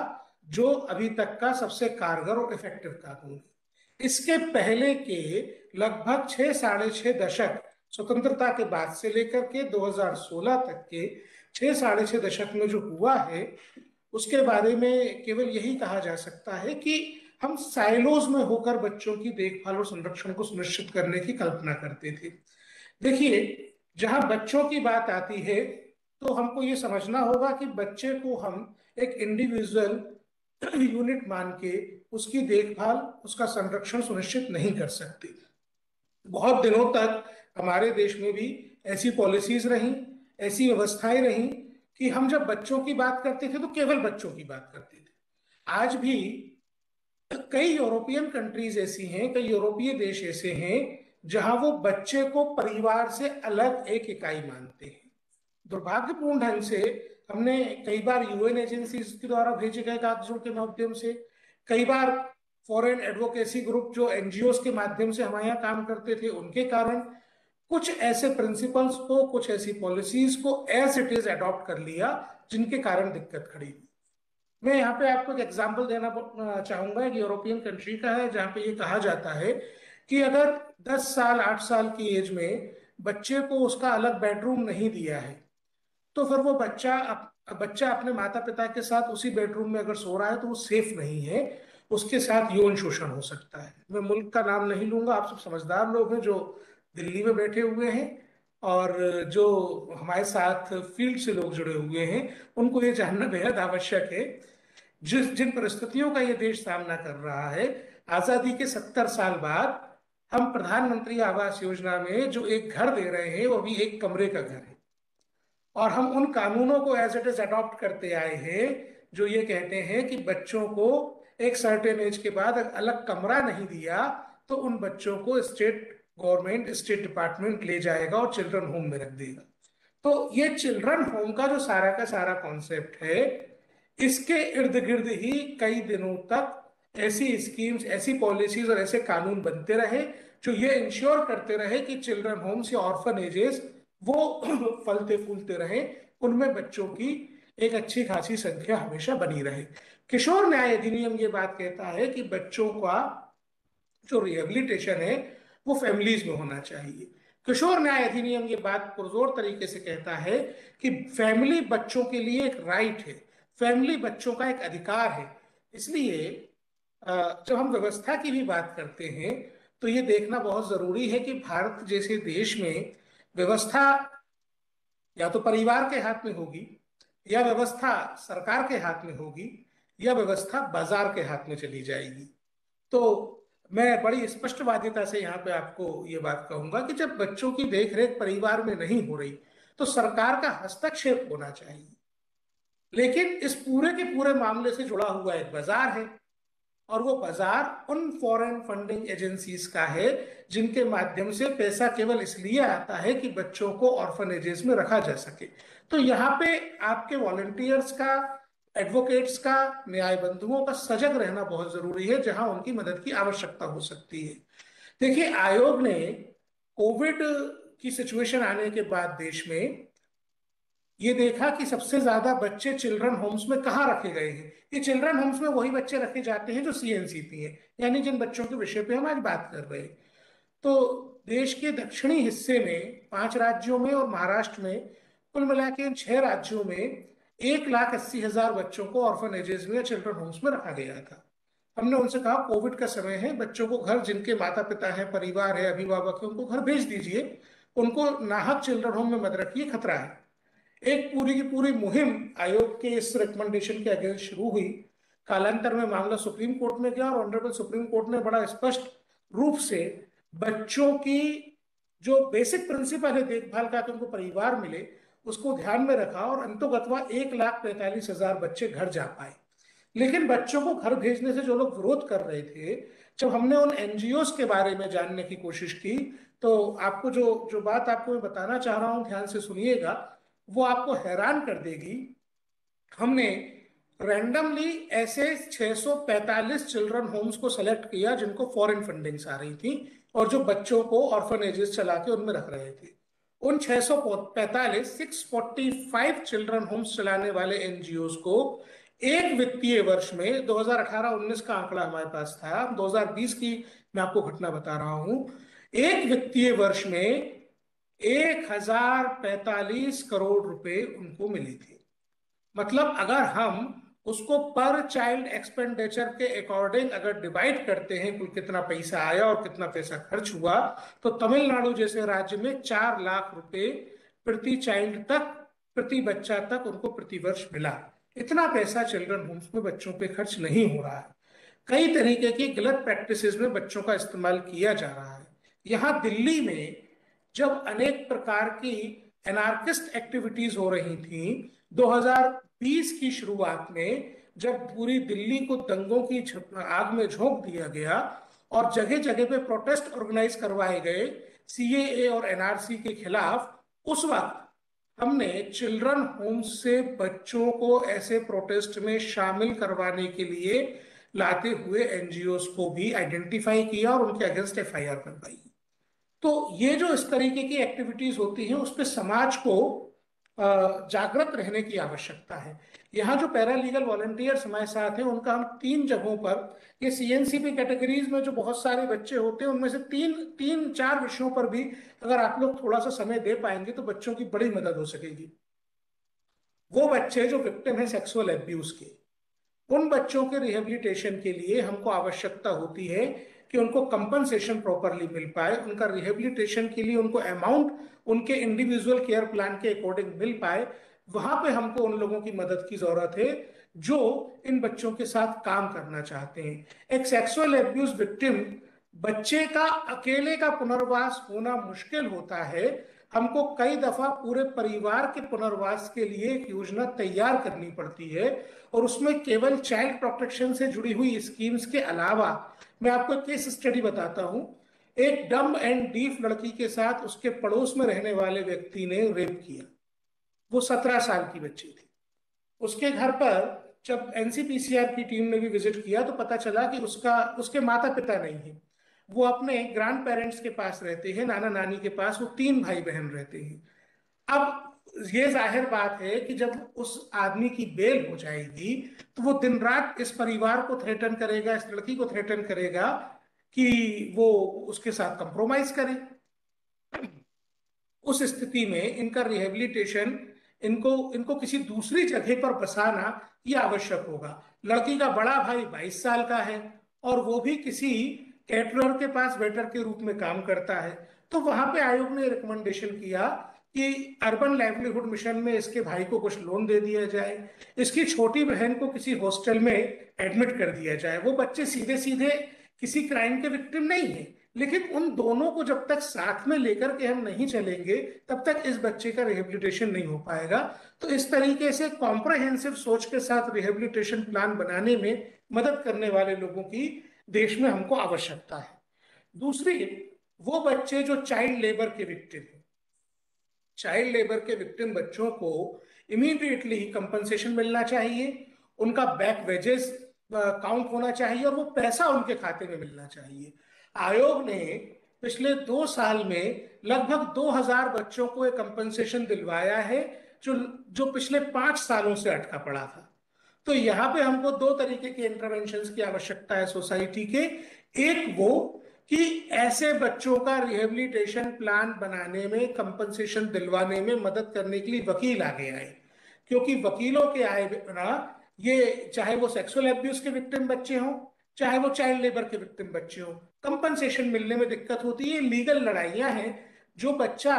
जो अभी तक का सबसे कारगर और इफेक्टिव कानून है। इसके पहले के लगभग 6 साढ़े 6 दशक, स्वतंत्रता के बाद से लेकर के 2016 तक के 6 साढ़े 6 दशक में जो हुआ है, उसके बारे में केवल यही कहा जा सकता है कि हम साइलोज में होकर बच्चों की देखभाल और संरक्षण को सुनिश्चित करने की कल्पना करते थे। देखिए, जहां बच्चों की बात आती है तो हमको ये समझना होगा कि बच्चे को हम एक इंडिविजुअल यूनिट मान के उसकी देखभाल, उसका संरक्षण सुनिश्चित नहीं कर सकते। बहुत दिनों तक हमारे देश में भी ऐसी पॉलिसीज रही, ऐसी व्यवस्थाएं रही कि हम जब बच्चों की बात करते थे तो केवल बच्चों की बात करते थे। आज भी कई यूरोपियन कंट्रीज ऐसी हैं, कई यूरोपीय देश ऐसे हैं जहां वो बच्चे को परिवार से अलग एक इकाई मानते हैं। दुर्भाग्यपूर्ण ढंग से हमने कई बार यूएन एजेंसीज के द्वारा भेजे गए कागजों के माध्यम से, कई बार फॉरेन एडवोकेसी ग्रुप जो एनजीओ के माध्यम से हमारे यहाँ काम करते थे, उनके कारण कुछ ऐसे प्रिंसिपल्स को, कुछ ऐसी पॉलिसीज को एज इट इज अडॉप्ट कर लिया, जिनके कारण दिक्कत खड़ी हुई। मैं यहाँ पे आपको एक एग्जांपल देना चाहूंगा, एक यूरोपियन कंट्री का है, जहाँ पे ये कहा जाता है कि अगर 10 साल 8 साल की एज में बच्चे को उसका अलग बेडरूम नहीं दिया है, तो फिर वो बच्चा अपने माता पिता के साथ उसी बेडरूम में अगर सो रहा है तो वो सेफ नहीं है, उसके साथ यौन शोषण हो सकता है। मैं मुल्क का नाम नहीं लूंगा, आप सब समझदार लोग हैं जो दिल्ली में बैठे हुए हैं और जो हमारे साथ फील्ड से लोग जुड़े हुए हैं, उनको ये जानना बेहद आवश्यक है। जिन परिस्थितियों का ये देश सामना कर रहा है, आजादी के 70 साल बाद हम प्रधानमंत्री आवास योजना में जो एक घर दे रहे हैं, वो भी एक कमरे का घर है, और हम उन कानूनों को एज इट इज अडॉप्ट करते आए हैं जो ये कहते हैं कि बच्चों को एक सर्टेन एज के बाद अगर अलग कमरा नहीं दिया तो उन बच्चों को स्टेट गवर्नमेंट, स्टेट डिपार्टमेंट ले जाएगा और चिल्ड्रन होम में रख देगा। तो ये चिल्ड्रन होम का जो सारा का सारा कॉन्सेप्ट है, इसके इर्द गिर्द ही कई दिनों तक ऐसी स्कीम्स, ऐसी पॉलिसीज और ऐसे कानून बनते रहे जो ये इंश्योर करते रहे कि चिल्ड्रन होम्स या ऑर्फनेजेस वो फलते फूलते रहे, उनमें बच्चों की एक अच्छी खासी संख्या हमेशा बनी रहे। किशोर न्याय अधिनियम ये बात कहता है कि बच्चों का जो रिहेबिलिटेशन है वो फैमिलीज में होना चाहिए। किशोर न्याय अधिनियम ये बात पुरजोर तरीके से कहता है कि फैमिली बच्चों के लिए एक राइट है, फैमिली बच्चों का एक अधिकार है। इसलिए जब हम व्यवस्था की भी बात करते हैं तो ये देखना बहुत जरूरी है कि भारत जैसे देश में व्यवस्था या तो परिवार के हाथ में होगी, या व्यवस्था सरकार के हाथ में होगी, या व्यवस्था बाजार के हाथ में चली जाएगी। तो मैं बड़ी स्पष्टवादिता से यहाँ पे आपको ये बात कहूंगा कि जब बच्चों की देखरेख परिवार में नहीं हो रही तो सरकार का हस्तक्षेप होना चाहिए। लेकिन इस पूरे के पूरे मामले से जुड़ा हुआ एक बाजार है, और वो बाजार उन फॉरेन फंडिंग एजेंसीज का है जिनके माध्यम से पैसा केवल इसलिए आता है कि बच्चों को ऑर्फनेजेस में रखा जा सके। तो यहाँ पे आपके वॉलंटियर्स का, एडवोकेट्स का, न्याय बंधुओं का सजग रहना बहुत जरूरी है जहां उनकी मदद की आवश्यकता हो सकती है। देखिए, आयोग ने कोविड की सिचुएशन आने के बाद देश में ये देखा कि सबसे ज्यादा बच्चे चिल्ड्रन होम्स में कहाँ रखे गए हैं। ये चिल्ड्रन होम्स में वही बच्चे रखे जाते हैं जो सीएनसीपी हैं, यानी जिन बच्चों के विषय पे हम आज बात कर रहे हैं। तो देश के दक्षिणी हिस्से में 5 राज्यों में और महाराष्ट्र में, कुल मिला के इन 6 राज्यों में 1,80,000 बच्चों को ऑर्फनेजेस में या चिल्ड्रन होम्स में रखा गया था। हमने उनसे कहा कोविड का समय है, बच्चों को घर, जिनके माता पिता हैं, परिवार है, अभिभावक है, उनको घर भेज दीजिए, उनको नाहक चिल्ड्रन होम में मत रखिए, खतरा है। एक पूरी की पूरी मुहिम आयोग के इस रिकमेंडेशन के अगेंस्ट शुरू हुई। कालांतर में मामला सुप्रीम कोर्ट में गया और ऑनरेबल सुप्रीम कोर्ट ने बड़ा स्पष्ट रूप से बच्चों की जो बेसिक प्रिंसिपल है देखभाल का कि उनको परिवार मिले, उसको ध्यान में रखा और अंतोगत्वा 1,45,000 बच्चे घर जा पाए। लेकिन बच्चों को घर भेजने से जो लोग विरोध कर रहे थे, जब हमने उन एनजीओस के बारे में जानने की कोशिश की, तो आपको जो बात आपको मैं बताना चाह रहा हूं, ध्यान से सुनिएगा, वो आपको हैरान कर देगी। हमने रैंडमली ऐसे 645 चिल्ड्रन होम्स को सेलेक्ट किया जिनको फॉरेन फंडिंग्स आ रही थी और जो बच्चों को ऑर्फनेजेस चला के उनमें रख रहे थे। उन 645 चिल्ड्रन होम्स चलाने वाले एनजीओस को एक वित्तीय वर्ष में, 2018-19 का आंकड़ा हमारे पास था, 2020 की मैं आपको घटना बता रहा हूं, एक वित्तीय वर्ष में 1,045 करोड़ रुपए उनको मिली थी। मतलब अगर हम उसको पर चाइल्ड एक्सपेंडिचर के अकॉर्डिंग अगर डिवाइड करते हैं, कुल कितना पैसा आया और कितना पैसा खर्च हुआ, तो तमिलनाडु जैसे राज्य में 4 लाख रुपए प्रति चाइल्ड तक, प्रति बच्चा तक उनको प्रतिवर्ष मिला। इतना पैसा चिल्ड्रन होम्स में बच्चों पे खर्च नहीं हो रहा है। कई तरीके की गलत प्रैक्टिसेस में बच्चों का इस्तेमाल किया जा रहा है। यहाँ दिल्ली में जब अनेक प्रकार की एनार्किस्ट एक्टिविटीज हो रही थी, 2020 की शुरुआत में जब पूरी दिल्ली को दंगों की आग में झोंक दिया गया और जगह जगह पे प्रोटेस्ट ऑर्गेनाइज करवाए गए सीएए और एनआरसी के खिलाफ, उस वक्त हमने चिल्ड्रन होम से बच्चों को ऐसे प्रोटेस्ट में शामिल करवाने के लिए लाते हुए एनजीओस को भी आइडेंटिफाई किया और उनके अगेंस्ट एफआईआर करवाई। तो ये जो इस तरीके की एक्टिविटीज होती हैं, उस पर समाज को जागृत रहने की आवश्यकता है। यहाँ जो पैरालीगल वॉलंटियर्स हमारे साथ हैं, उनका हम 3 जगहों पर, ये सीएनसीपी कैटेगरीज में जो बहुत सारे बच्चे होते हैं, उनमें से 3-4 विषयों पर भी अगर आप लोग थोड़ा सा समय दे पाएंगे तो बच्चों की बड़ी मदद हो सकेगी। वो बच्चे जो विक्टिम है सेक्सुअल एब्यूज के, उन बच्चों के रिहेबिलिटेशन के लिए हमको आवश्यकता होती है कि उनको कंपनसेशन प्रॉपरली मिल पाए, उनका रिहेबिलिटेशन के लिए उनको अमाउंट उनके इंडिविजुअल केयर प्लान के अकॉर्डिंग मिल पाए। वहां पे हमको उन लोगों की मदद की जरूरत है जो इन बच्चों के साथ काम करना चाहते हैं। एक सेक्सुअल एब्यूज विक्टिम बच्चे का अकेले का पुनर्वास होना मुश्किल होता है। हमको कई दफा पूरे परिवार के पुनर्वास के लिए एक योजना तैयार करनी पड़ती है और उसमें केवल चाइल्ड प्रोटेक्शन से जुड़ी हुई स्कीम्स के अलावा मैं आपको एक केस स्टडी बताता हूं। एक डम एंड डीफ लड़की के साथ उसके पड़ोस में रहने वाले व्यक्ति ने रेप किया। वो 17 साल की बच्ची थी। उसके घर पर जब एनसीपीसीआर की टीम ने भी विजिट किया तो पता चला कि उसके माता पिता नहीं है, वो अपने ग्रैंड पेरेंट्स के पास रहते हैं, नाना नानी के पास। वो 3 भाई बहन रहते हैं। अब ये जाहिर बात है कि जब उस आदमी की बेल हो जाएगी तो वो दिन रात इस परिवार को थ्रेटन करेगा, इस लड़की को थ्रेटन करेगा कि वो उसके साथ कंप्रोमाइज करे। उस स्थिति में इनका रिहेबिलिटेशन, इनको किसी दूसरी जगह पर बसाना ये आवश्यक होगा। लड़की का बड़ा भाई 22 साल का है और वो भी किसी कैटरर के पास वेटर के रूप में काम करता है। तो वहां पे आयोग ने रिकमेंडेशन किया कि अर्बन लाइवलीहुड मिशन में इसके भाई को कुछ लोन दे दिया जाए, इसकी छोटी बहन को किसी हॉस्टल में एडमिट कर दिया जाए। वो बच्चे सीधे सीधे किसी क्राइम के विक्टिम नहीं है, लेकिन उन दोनों को जब तक साथ में लेकर के हम नहीं चलेंगे तब तक इस बच्चे का रिहेबिलिटेशन नहीं हो पाएगा। तो इस तरीके से कॉम्प्रहेंसिव सोच के साथ रिहेबिलिटेशन प्लान बनाने में मदद करने वाले लोगों की देश में हमको आवश्यकता है। दूसरी, वो बच्चे जो चाइल्ड लेबर के विक्टिम हैं, चाइल्ड लेबर के विक्टिम बच्चों को इमीडिएटली कंपनसेशन मिलना चाहिए, उनका बैक वेजेस काउंट होना चाहिए और वो पैसा उनके खाते में मिलना चाहिए। आयोग ने पिछले 2 साल में लगभग 2000 बच्चों को एक कंपनसेशन दिलवाया है जो पिछले 5 सालों से अटका पड़ा था। तो यहाँ पे हमको 2 तरीके के इंटरवेंशंस की आवश्यकता है सोसाइटी के। एक वो कि ऐसे बच्चों का रिहेबिलिटेशन प्लान बनाने में, कंपनसेशन दिलवाने में मदद करने के लिए वकील आगे आए, क्योंकि वकीलों के आए बिना ये, चाहे वो सेक्सुअल एब्यूज के विक्टिम बच्चे हों, चाहे वो चाइल्ड लेबर के विक्टिम बच्चे हों, कंपनसेशन मिलने में दिक्कत होती है। लीगल लड़ाइयां हैं। जो बच्चा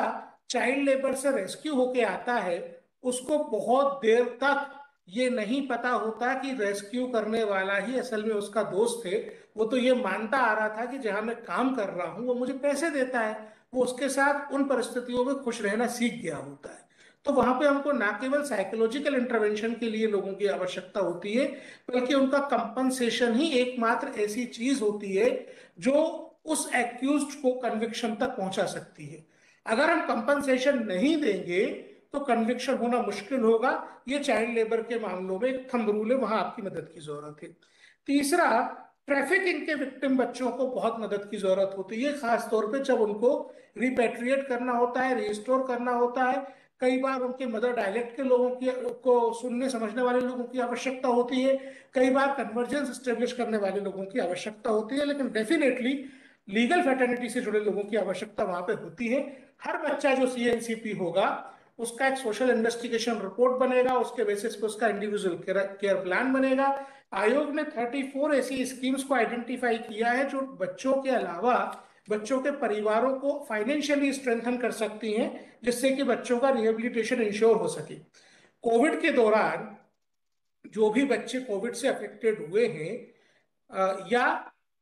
चाइल्ड लेबर से रेस्क्यू होके आता है, उसको बहुत देर तक ये नहीं पता होता कि रेस्क्यू करने वाला ही असल में उसका दोस्त है। वो तो ये मानता आ रहा था कि जहां मैं काम कर रहा हूं वो मुझे पैसे देता है, वो उसके साथ उन परिस्थितियों में खुश रहना सीख गया होता है। तो वहां पे हमको ना केवल साइकोलॉजिकल इंटरवेंशन के लिए लोगों की आवश्यकता होती है, बल्कि उनका कंपनसेशन ही एकमात्र ऐसी चीज होती है जो उस एक्यूज्ड को कन्विक्शन तक पहुंचा सकती है। अगर हम कंपनसेशन नहीं देंगे तो कन्विक्शन होना मुश्किल होगा। ये चाइल्ड लेबर के मामलों में एक थंब रूल है, वहां आपकी मदद की जरूरत है। तीसरा, ट्रैफिकिंग के विक्टिम बच्चों को बहुत मदद की जरूरत होती है, खासतौर पे जब उनको रिपेट्रिएट करना होता है, रिस्टोर करना होता है। कई बार उनके मदर डायलेक्ट के लोगों की को सुनने समझने वाले लोगों की आवश्यकता होती है, कई बार कन्वर्जेंस स्टेब्लिश करने वाले लोगों की आवश्यकता होती है, लेकिन डेफिनेटली लीगल फैटर्निटी से जुड़े लोगों की आवश्यकता वहां पे होती है। हर बच्चा जो सीएनसीपी होगा उसका एक सोशल इन्वेस्टिगेशन रिपोर्ट बनेगा, उसके बेसिस पे उसका इंडिविजुअल केयर प्लान बनेगा। आयोग ने 34 ऐसी स्कीम्स को आइडेंटिफाई किया है जो बच्चों के अलावा बच्चों के परिवारों को फाइनेंशियली स्ट्रेंथन कर सकती हैं, जिससे कि बच्चों का रिहेबिलिटेशन इंश्योर हो सके। कोविड के दौरान जो भी बच्चे कोविड से अफेक्टेड हुए हैं या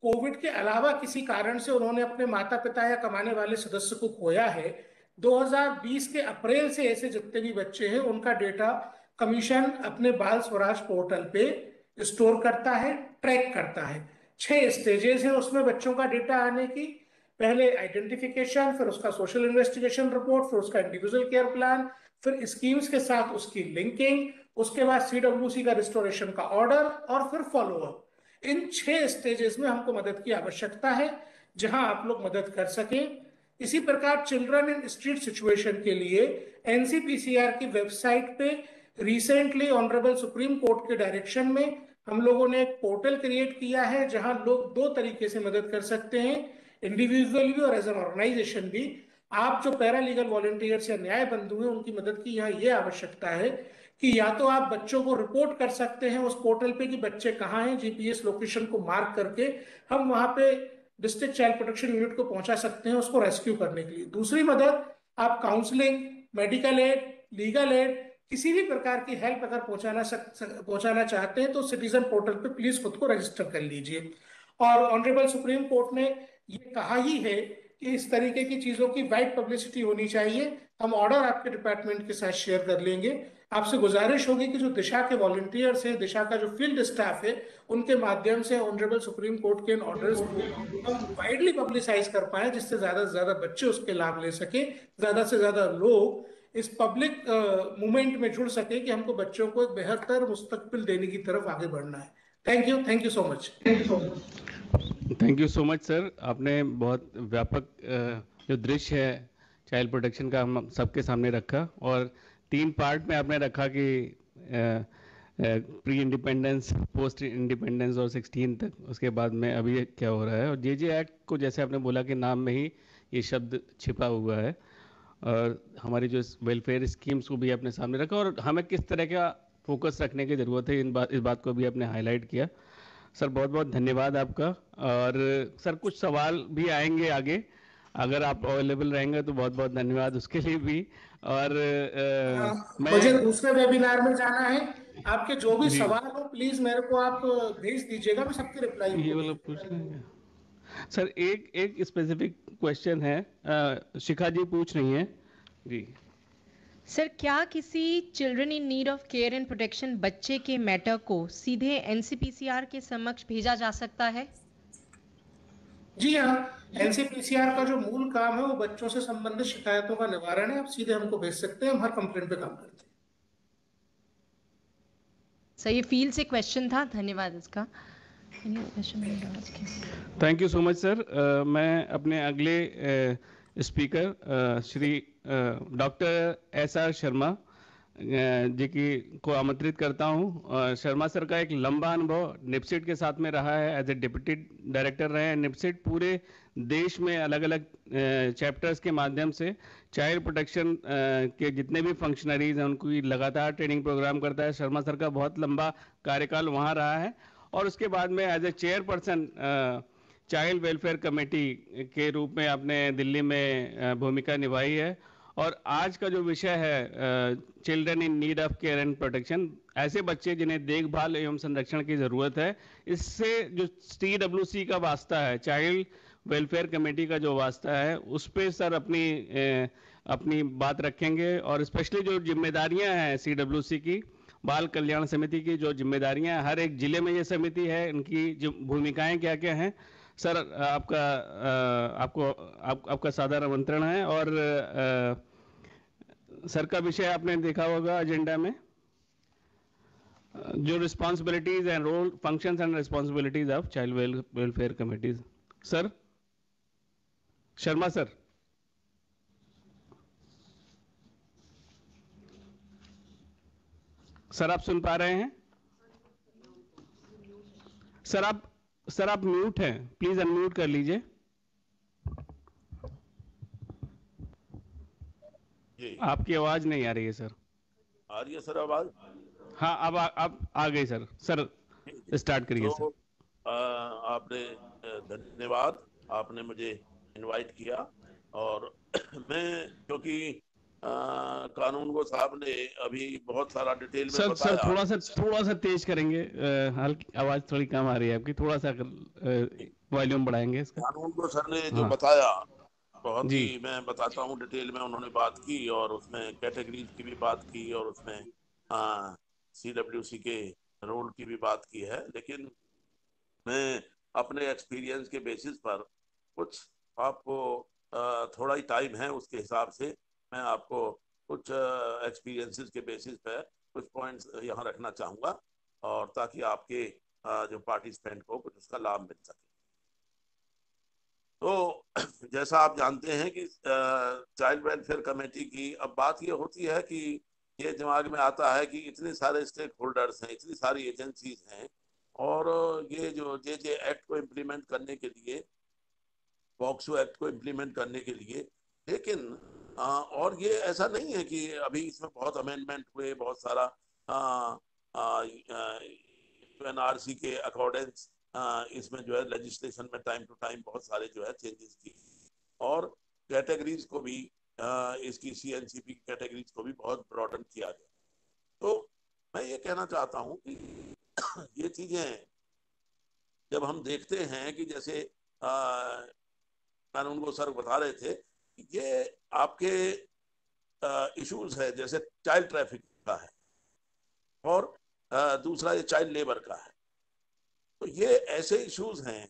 कोविड के अलावा किसी कारण से उन्होंने अपने माता पिता या कमाने वाले सदस्य को खोया है, 2020 के अप्रैल से ऐसे जितने भी बच्चे हैं उनका डेटा कमीशन अपने बाल स्वराज पोर्टल पे स्टोर करता है, ट्रैक करता है। 6 स्टेजेस हैं उसमें बच्चों का डेटा आने की। पहले आइडेंटिफिकेशन, फिर उसका सोशल इन्वेस्टिगेशन रिपोर्ट, फिर उसका इंडिविजुअल केयर प्लान, फिर स्कीम्स के साथ उसकी लिंकिंग, उसके बाद सीडब्ल्यूसी का रिस्टोरेशन का ऑर्डर और फिर फॉलोअप। इन 6 स्टेजेस में हमको मदद की आवश्यकता है जहां आप लोग मदद कर सकें। इसी प्रकार चिल्ड्रन इन स्ट्रीट सिचुएशन के लिए एनसीपीसीआर की वेबसाइट पे रिसेंटली ऑनरेबल सुप्रीम कोर्ट के डायरेक्शन में हम लोगों ने एक पोर्टल क्रिएट किया है जहां लोग 2 तरीके से मदद कर सकते हैं, इंडिविजुअली भी और एज एन ऑर्गेनाइजेशन भी। आप जो पैरालीगल वॉलंटियर्स या न्याय बंधु हैं उनकी मदद की यहाँ ये आवश्यकता है कि या तो आप बच्चों को रिपोर्ट कर सकते हैं उस पोर्टल पे कि बच्चे कहाँ हैं, जीपीएस लोकेशन को मार्क करके हम वहां पे डिस्ट्रिक्ट चाइल्ड प्रोटेक्शन यूनिट को पहुंचा सकते हैं उसको रेस्क्यू करने के लिए। दूसरी मदद, आप counselling, medical aid, legal aid, किसी भी प्रकार की हेल्प अगर पहुंचाना चाहते हैं तो सिटीजन पोर्टल पे प्लीज खुद को रजिस्टर कर लीजिए। और ऑनरेबल सुप्रीम कोर्ट ने ये कहा ही है कि इस तरीके की चीजों की वाइड पब्लिसिटी होनी चाहिए। हम ऑर्डर आपके डिपार्टमेंट के साथ शेयर कर लेंगे। आपसे गुजारिश होगी कि जो दिशा के वॉलंटियर्स हैं, दिशा का जो फील्ड स्टाफ है, उनके माध्यम से ऑनरेबल सुप्रीम कोर्ट के ऑर्डर्स को हम वाइडली पब्लिसाइज कर पाए, जिससे ज्यादा से ज्यादा बच्चे उसके लाभ ले सके, ज्यादा से ज्यादा लोग इस पब्लिक मूवमेंट में जुड़ सके कि हमको बच्चों को एक बेहतर मुस्तकबिल देने की तरफ आगे बढ़ना है। Thank you so much. Thank you so much sir. आपने बहुत व्यापक जो दृश्य है चाइल्ड प्रोटेक्शन का हम सबके सामने रखा, और 3 पार्ट में आपने रखा कि प्री इंडिपेंडेंस, पोस्ट इंडिपेंडेंस और 16 तक, उसके बाद में अभी क्या हो रहा है। और जेजे एक्ट को जैसे आपने बोला कि नाम में ही ये शब्द छिपा हुआ है, और हमारी जो वेलफेयर स्कीम्स को भी आपने सामने रखा, और हमें किस तरह का फोकस रखने की ज़रूरत है इस बात को भी आपने हाईलाइट किया। सर बहुत बहुत धन्यवाद आपका। और सर कुछ सवाल भी आएंगे आगे, अगर आप अवेलेबल रहेंगे तो बहुत बहुत धन्यवाद उसके लिए भी। और मुझे दूसरे वेबिनार में जाना है। आपके जो भी सवाल हो प्लीज मेरे को आप भेज दीजिएगा, मैं सबके रिप्लाई ये वाला पूछ लेंगे। सर एक स्पेसिफिक क्वेश्चन है, शिखा जी पूछ रही हैं जी। सर क्या किसी children in need of care and protection बच्चे के मैटर को सीधे एनसीपीसीआर के समक्ष भेजा जा सकता है? जी हाँ, एनसीपीसीआर का जो मूल काम है वो बच्चों से संबंधित शिकायतों का निवारण है। आप सीधे हमको भेज सकते हैं, हम हर कंप्लेंट पे काम करते हैं। सर ये फील्ड से क्वेश्चन था, धन्यवाद इसका। Thank you so much sir. मैं अपने अगले speaker Shri doctor SR Sharma ji को आमंत्रित करता हूं। शर्मा सर का एक लंबा अनुभव निपसिट के साथ में रहा है, एज ए डिप्टी डायरेक्टर रहे हैं। निपसिट पूरे देश में अलग अलग चैप्टर्स के माध्यम से चाइल्ड प्रोटेक्शन के जितने भी फंक्शनरीज हैं उनको लगातार ट्रेनिंग प्रोग्राम करता है। शर्मा सर का बहुत लंबा कार्यकाल वहाँ रहा है और उसके बाद में as a chairperson child welfare committee के रूप में आपने दिल्ली में भूमिका निभाई है। और आज का जो विषय है children in need of care and protection, ऐसे बच्चे जिन्हें देखभाल एवं संरक्षण की जरूरत है, इससे जो CWC का वास्ता है, चाइल्ड वेलफेयर कमेटी का जो वास्ता है, उस पे सर अपनी बात रखेंगे। और स्पेशली जो जिम्मेदारियां हैं CWC की, बाल कल्याण समिति की जो जिम्मेदारियां, हर एक जिले में ये समिति है, इनकी जो भूमिकाएं क्या क्या हैं, सर आपका सादर आमंत्रण है। और सर का विषय आपने देखा होगा एजेंडा में, जो responsibilities and role, functions and responsibilities of child welfare committees. Sir Sharma sir. Sir आप सुन पा रहे हैं? सर आप म्यूट हैं, प्लीज अनम्यूट कर लीजिए। आपकी आवाज नहीं आ रही है सर। आ रही है सर आवाज? हाँ अब आ गई सर। सर स्टार्ट करिए सर। आपने धन्यवाद, आपने मुझे इनवाइट किया। और मैं क्योंकि कानून को साहब ने अभी बहुत सारा डिटेल में सर बताया। सर थोड़ा सा तेज करेंगे, हल्की आवाज थोड़ी कम आ रही है आपकी, थोड़ा सा वॉल्यूम बढ़ाएंगे इसका। कानून को सर ने जो बताया बहुत जी। ही, मैं बताता हूँ डिटेल में उन्होंने बात की, और उसमें कैटेगरीज की भी बात की, और उसमें CWC के रोल की भी बात की है। लेकिन मैं अपने एक्सपीरियंस के बेसिस पर कुछ आपको, थोड़ा ही टाइम है उसके हिसाब से मैं आपको कुछ एक्सपीरियंसेस के बेसिस पर कुछ पॉइंट्स यहाँ रखना चाहूँगा, और ताकि आपके जो पार्टिसिपेंट को कुछ उसका लाभ मिल सके। तो जैसा आप जानते हैं कि चाइल्ड वेलफेयर कमेटी की अब बात ये होती है कि ये दिमाग में आता है कि इतने सारे स्टेक होल्डर्स हैं, इतनी सारी एजेंसीज हैं, और ये जो जे एक्ट को इम्प्लीमेंट करने के लिए, पॉक्सो एक्ट को इम्प्लीमेंट करने के लिए, लेकिन और ये ऐसा नहीं है कि अभी इसमें बहुत अमेंडमेंट हुए, बहुत सारा UNRC के अकॉर्डेंस इसमें जो है लेजिस्लेशन में टाइम टू टाइम बहुत सारे जो है चेंजेस की, और कैटेगरीज को भी इसकी CNCP की कैटेगरीज को भी बहुत ब्रॉडन किया गया। तो मैं ये कहना चाहता हूँ कि ये चीजें जब हम देखते हैं कि जैसे कानून को सर बता रहे थे, ये आपके इश्यूज है, जैसे चाइल्ड ट्रैफिक का है, और दूसरा ये चाइल्ड लेबर का है। तो ये ऐसे इश्यूज हैं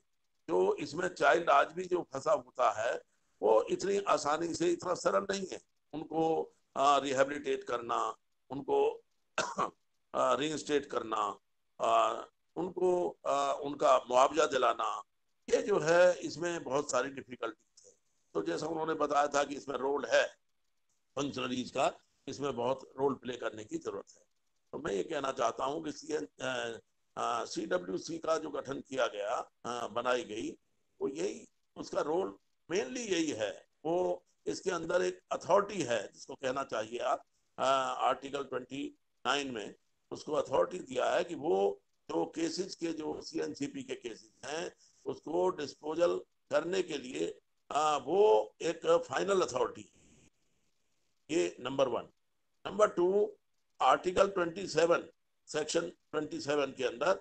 जो इसमें चाइल्ड आज भी जो फंसा होता है वो इतनी आसानी से, इतना सरल नहीं है। उनको रिहेबिलिटेट करना, उनको रीइंस्टेट करना, उनको उनका मुआवजा दिलाना, ये जो है इसमें बहुत सारी डिफिकल्टीज है। तो जैसा उन्होंने बताया था कि इसमें रोल है फंक्शनरीज का, इसमें बहुत रोल प्ले करने की जरूरत है। तो मैं ये कहना चाहता हूँ कि CWC का जो गठन किया गया, बनाई गई, वो यही उसका रोल मेनली यही है। वो इसके अंदर एक अथॉरिटी है जिसको कहना चाहिए आप, आर्टिकल 29 में उसको अथॉरिटी दिया है कि वो जो केसेस के, जो CNCP के केसेस हैं, उसको डिस्पोजल करने के लिए वो एक फाइनल अथॉरिटी, ये नंबर 1। नंबर 2, आर्टिकल 27 सेक्शन 27 के अंदर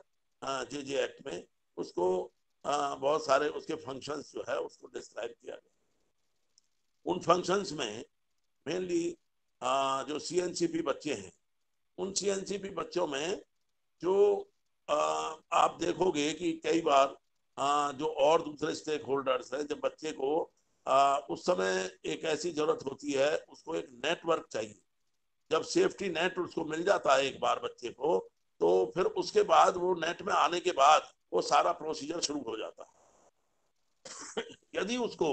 जे एक्ट में उसको बहुत सारे उसके फंक्शंस जो है उसको डिस्क्राइब किया गया। उन फंक्शंस में मेनली जो CNCP बच्चे हैं, उन CNCP बच्चों में जो आप देखोगे कि कई बार जो और दूसरे स्टेक होल्डर्स हैं, जब बच्चे को उस समय एक ऐसी जरूरत होती है, उसको एक नेटवर्क चाहिए। जब सेफ्टी नेट उसको मिल जाता है एक बार बच्चे को, तो फिर उसके बाद वो नेट में आने के बाद वो सारा प्रोसीजर शुरू हो जाता है। यदि उसको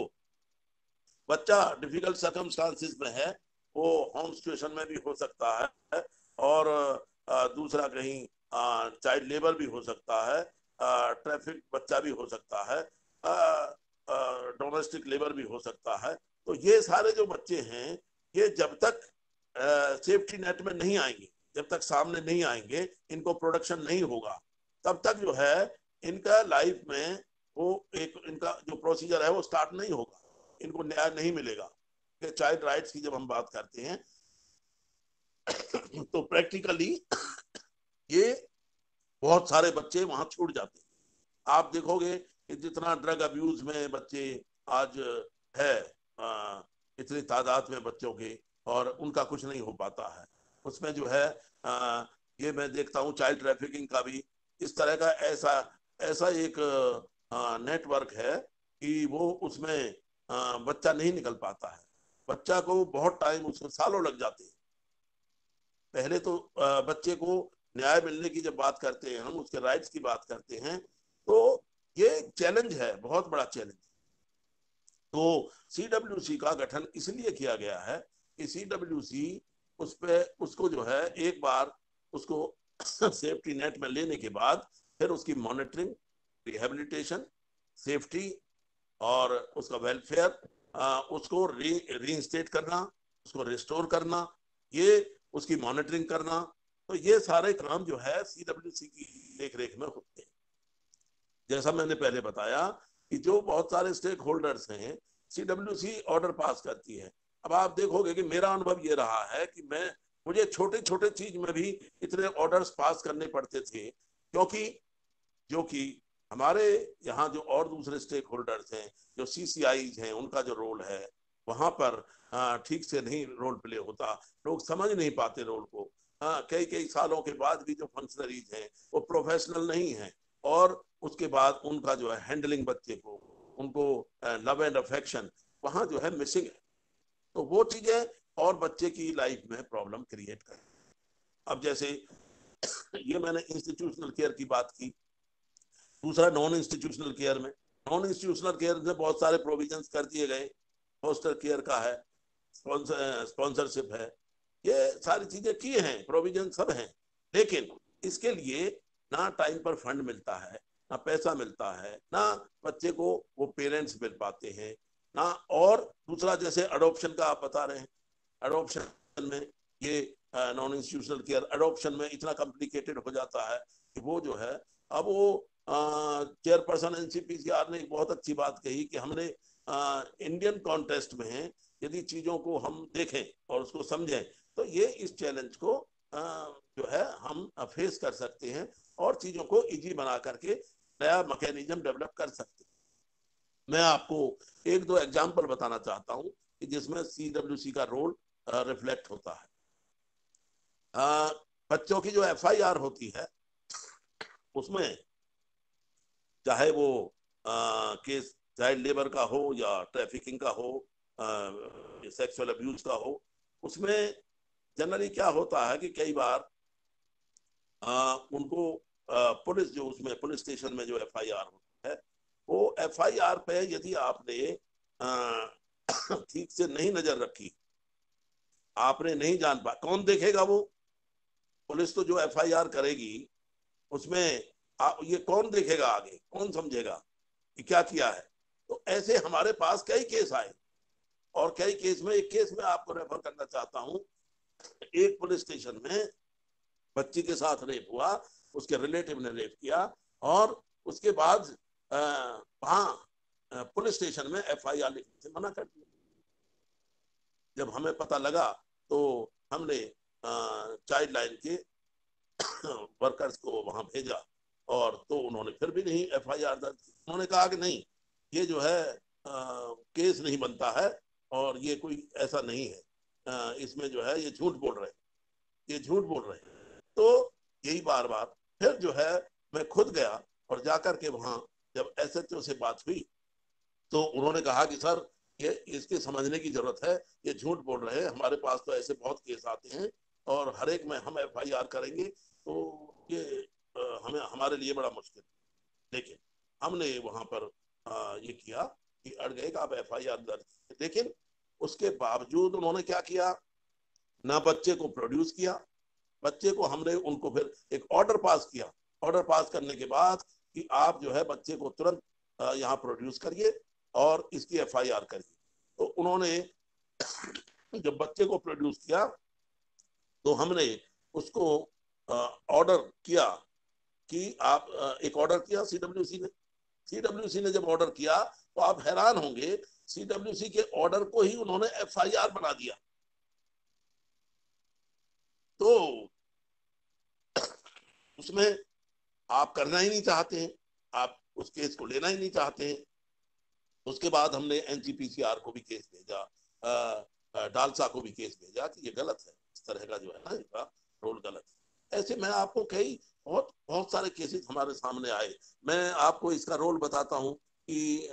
बच्चा डिफिकल्ट सर्कमस्टांसिस में है वो होम सिचुएशन में भी हो सकता है, और दूसरा कहीं चाइल्ड लेबर भी हो सकता है, ट्रैफिक बच्चा भी हो सकता है, डोमेस्टिक लेबर भी हो सकता है। तो ये सारे जो बच्चे हैं, ये जब तक सेफ्टी नेट में नहीं आएंगे, जब तक सामने नहीं आएंगे, इनको प्रोडक्शन नहीं होगा, तब तक जो है इनका लाइफ में वो एक इनका जो प्रोसीजर है वो स्टार्ट नहीं होगा, इनको न्याय नहीं मिलेगा। चाइल्ड राइट्स की जब हम बात करते हैं तो प्रैक्टिकली ये बहुत सारे बच्चे वहां छूट जाते हैं। आप देखोगे कि जितना ड्रग अब्यूज में बच्चे आज है, इतनी तादाद में बच्चों के, और उनका कुछ नहीं हो पाता है। उसमें जो है ये मैं देखता हूँ चाइल्ड ट्रैफिकिंग का भी इस तरह का ऐसा एक नेटवर्क है कि वो उसमें बच्चा नहीं निकल पाता है। बच्चा को बहुत टाइम, उसमें सालों लग जाते हैं। पहले तो बच्चे को न्याय मिलने की जब बात करते हैं, हम उसके राइट्स की बात करते हैं, तो ये चैलेंज है, बहुत बड़ा चैलेंज। तो CWC का गठन इसलिए किया गया है कि CWC उसको जो है एक बार उसको सेफ्टी नेट में लेने के बाद फिर उसकी मॉनिटरिंग, रिहेबिलिटेशन, सेफ्टी और उसका वेलफेयर, उसको रीइंस्टेट करना, उसको रिस्टोर करना, ये उसकी मॉनिटरिंग करना, तो ये सारे काम जो है CWC की देखरेख में होते हैं। जैसा मैंने पहले बताया कि जो बहुत सारे स्टेक होल्डर्स हैं, CWC ऑर्डर पास करती है। अब आप देखोगे कि मेरा अनुभव ये रहा है कि मुझे छोटे छोटे चीज में भी इतने ऑर्डर्स पास करने पड़ते थे, क्योंकि हमारे यहाँ जो और दूसरे स्टेक होल्डर्स हैं, जो CCIs हैं, उनका जो रोल है वहां पर ठीक से नहीं रोल प्ले होता, लोग समझ नहीं पाते रोल को। कई सालों के बाद भी जो फंक्शनरीज हैं वो प्रोफेशनल नहीं हैं, और उसके बाद उनका जो है हैंडलिंग बच्चे को, उनको लव एंड अफेक्शन वहां जो है मिसिंग है। तो वो चीजें और बच्चे की लाइफ में प्रॉब्लम क्रिएट कर। अब जैसे ये मैंने इंस्टीट्यूशनल केयर की बात की, दूसरा नॉन इंस्टीट्यूशनल केयर में, नॉन इंस्टीट्यूशनल केयर में बहुत सारे प्रोविजंस कर दिए गए, फोस्टर केयर का है, स्पॉन्सरशिप है, ये सारी चीजें की हैं, प्रोविजन सब हैं, लेकिन इसके लिए ना टाइम पर फंड मिलता है, ना पैसा मिलता है, ना बच्चे को वो पेरेंट्स मिल पाते हैं, ना। और दूसरा जैसे अडॉप्शन का आप बता रहे हैं, अडॉप्शन में ये नॉन इंस्टीट्यूशनल केयर अडॉप्शन में इतना कॉम्प्लिकेटेड हो जाता है कि वो जो है, अब वो चेयरपर्सन NCPCR ने एक बहुत अच्छी बात कही कि हमने इंडियन कॉन्टेस्ट में यदि चीजों को हम देखें और उसको समझें, तो ये इस चैलेंज को जो है हम फेस कर सकते हैं और चीजों को इजी बना करके नया मैकेनिज्म डेवलप कर सकते हैं। मैं आपको एक दो एग्जांपल बताना चाहता हूं कि जिसमें CWC का रोल रिफ्लेक्ट होता है। बच्चों की जो FIR होती है, उसमें चाहे वो केस चाइल्ड लेबर का हो या ट्रैफिकिंग का हो, सेक्सुअल अब्यूज का हो, उसमें जनरली क्या होता है कि कई बार उनको पुलिस जो उसमें पुलिस स्टेशन में जो FIR होती है, वो FIR पे यदि आपने ठीक से नहीं नजर रखी, आपने नहीं जान पा, कौन देखेगा वो? पुलिस तो जो FIR करेगी उसमें ये कौन देखेगा आगे, कौन समझेगा कि क्या किया है? तो ऐसे हमारे पास कई केस आए, और कई केस में, एक केस में आपको रेफर करना चाहता हूं। एक पुलिस स्टेशन में बच्ची के साथ रेप हुआ, उसके रिलेटिव ने रेप किया, और उसके बाद वहां पुलिस स्टेशन में FIR लिखने से मना कर दिया। जब हमें पता लगा तो हमने चाइल्ड लाइन के वर्कर्स को वहां भेजा, और तो उन्होंने फिर भी नहीं FIR दर्ज की। उन्होंने कहा कि नहीं, ये जो है केस नहीं बनता है, और ये कोई ऐसा नहीं है, इसमें जो है ये झूठ बोल रहे हैं, ये झूठ बोल रहे हैं। तो यही बार बार फिर जो है मैं खुद गया और जाकर के वहां जब SHO से बात हुई, तो उन्होंने कहा कि सर ये इसके समझने की जरूरत है, ये झूठ बोल रहे हैं, हमारे पास तो ऐसे बहुत केस आते हैं और हर एक में हम FIR करेंगे, तो ये हमें हमारे लिए बड़ा मुश्किल। लेकिन हमने वहां पर ये किया कि अड़ गए कि आप FIR दर्ज, लेकिन उसके बावजूद उन्होंने क्या किया, ना बच्चे को प्रोड्यूस किया। बच्चे को हमने उनको फिर एक ऑर्डर पास किया। ऑर्डर पास करने के बाद कि आप जो है बच्चे को तुरंत यहाँ प्रोड्यूस करिए और इसकी FIR करिए। तो उन्होंने जब बच्चे को प्रोड्यूस किया तो हमने उसको ऑर्डर किया कि आप एक ऑर्डर किया CWC ने जब ऑर्डर किया तो आप हैरान होंगे, CWC के ऑर्डर को ही उन्होंने FIR बना दिया। तो उसमें आप करना ही नहीं चाहते हैं, आप उस केस को लेना ही नहीं चाहते हैं। उसके बाद हमने NCPCR को भी केस भेजा, डालसा को भी केस भेजा कि ये गलत है, इस तरह का जो है ना इनका रोल गलत है। ऐसे मैं आपको कई बहुत सारे केसेस हमारे सामने आए। मैं आपको इसका रोल बताता हूँ कि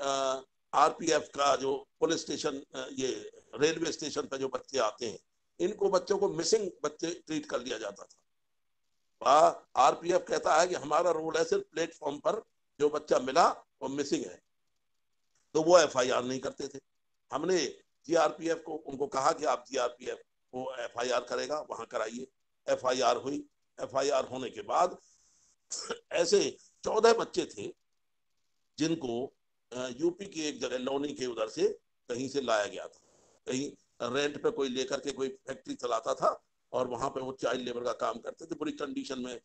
RPF का जो पुलिस स्टेशन, ये रेलवे स्टेशन पर जो बच्चे आते हैं, इनको बच्चों को मिसिंग बच्चे ट्रीट कर लिया जाता था। RPF कहता है कि हमारा रोल है सिर्फ प्लेटफॉर्म पर जो बच्चा मिला वो मिसिंग है, तो वो FIR नहीं करते थे। हमने GRPF को उनको कहा कि आप GRPF को FIR करेगा, वहां कराइए। FIR हुई। FIR होने के बाद ऐसे 14 बच्चे थे जिनको यूपी की एक जगह लौनी के उधर से कहीं से लाया गया था। कहीं रेंट पे कोई लेकर के कोई फैक्ट्री चलाता था और वहां पे वो चाइल्ड लेबर का काम करते थे। बुरी कंडीशन में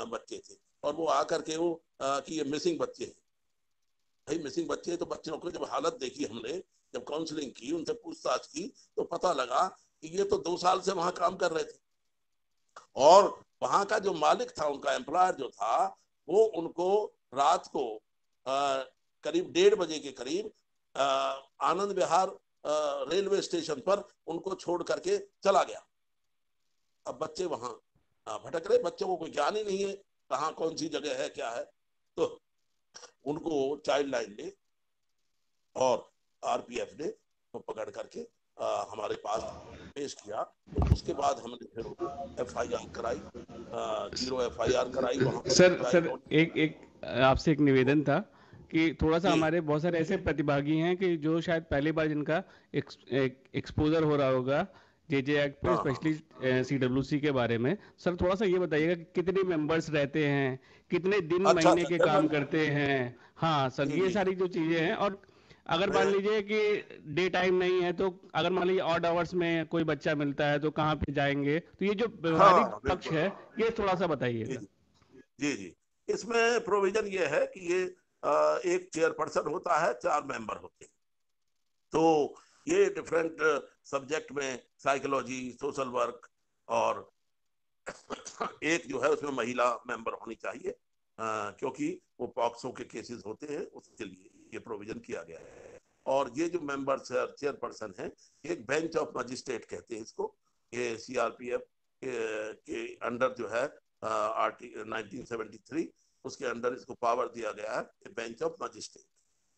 बच्चे थे और वो आकर के वो कि ये मिसिंग बच्चे हैं। भाई मिसिंग बच्चे, तो बच्चों को जब हालत देखी हमने, जब काउंसलिंग की, उनसे पूछताछ की, तो पता लगा कि ये तो 2 साल से वहां काम कर रहे थे और वहां का जो मालिक था, उनका एम्प्लॉयर जो था, वो उनको रात को करीब 1:30 बजे के करीब आनंद विहार रेलवे स्टेशन पर उनको छोड़ करके चला गया। अब बच्चे वहां भटक रहे, बच्चों को कोई ज्ञान ही नहीं है कहाँ कौन सी जगह है क्या है। तो उनको चाइल्ड लाइन ने और RPF ने तो पकड़ करके हमारे पास पेश किया। तो उसके बाद हमने फिर FIR कराई, 0 FIR कराई वहां पर। सर एक आपसे एक निवेदन था कि थोड़ा सा जी। हमारे बहुत सारे ऐसे प्रतिभागी हैं कि जो शायद पहली बार जिनका एक्सपोजर हो रहा होगा JJ एक्ट पे, हाँ, स्पेशली CWC के बारे में। सर थोड़ा सा ये बताइएगा कि कितने मेंबर्स रहते हैं, कितने दिन अच्छा महीने के अच्छा, काम फिर करते हैं। हाँ सर, जी ये जी सारी जो चीजें हैं। और अगर मान मैं लीजिए कि डे टाइम नहीं है, तो अगर मान लीजिए ऑड आवर्स में कोई बच्चा मिलता है तो कहाँ पे जाएंगे, तो ये जो व्यवहारिक हाँ पक्ष बिल्कुल, है ये थोड़ा सा जी बताइएगा। जी जी। इसमें प्रोविजन ये है कि ये एक चेयरपर्सन होता है, 4 मेंबर होते हैं। तो ये डिफरेंट सब्जेक्ट में साइकोलॉजी, सोशल वर्क और एक जो है उसमें महिला मेंबर होनी चाहिए, क्योंकि वो पॉक्सो के केसेस होते हैं, उसके लिए ये प्रोविजन किया गया है। और ये जो मेंबर्स चेयरपर्सन है, एक बेंच ऑफ मजिस्ट्रेट कहते हैं इसको। ये CRPF के अंडर जो है आर्टिकल 1973, उसके अंडर इसको पावर दिया गया है, बेंच ऑफ मजिस्ट्रेट।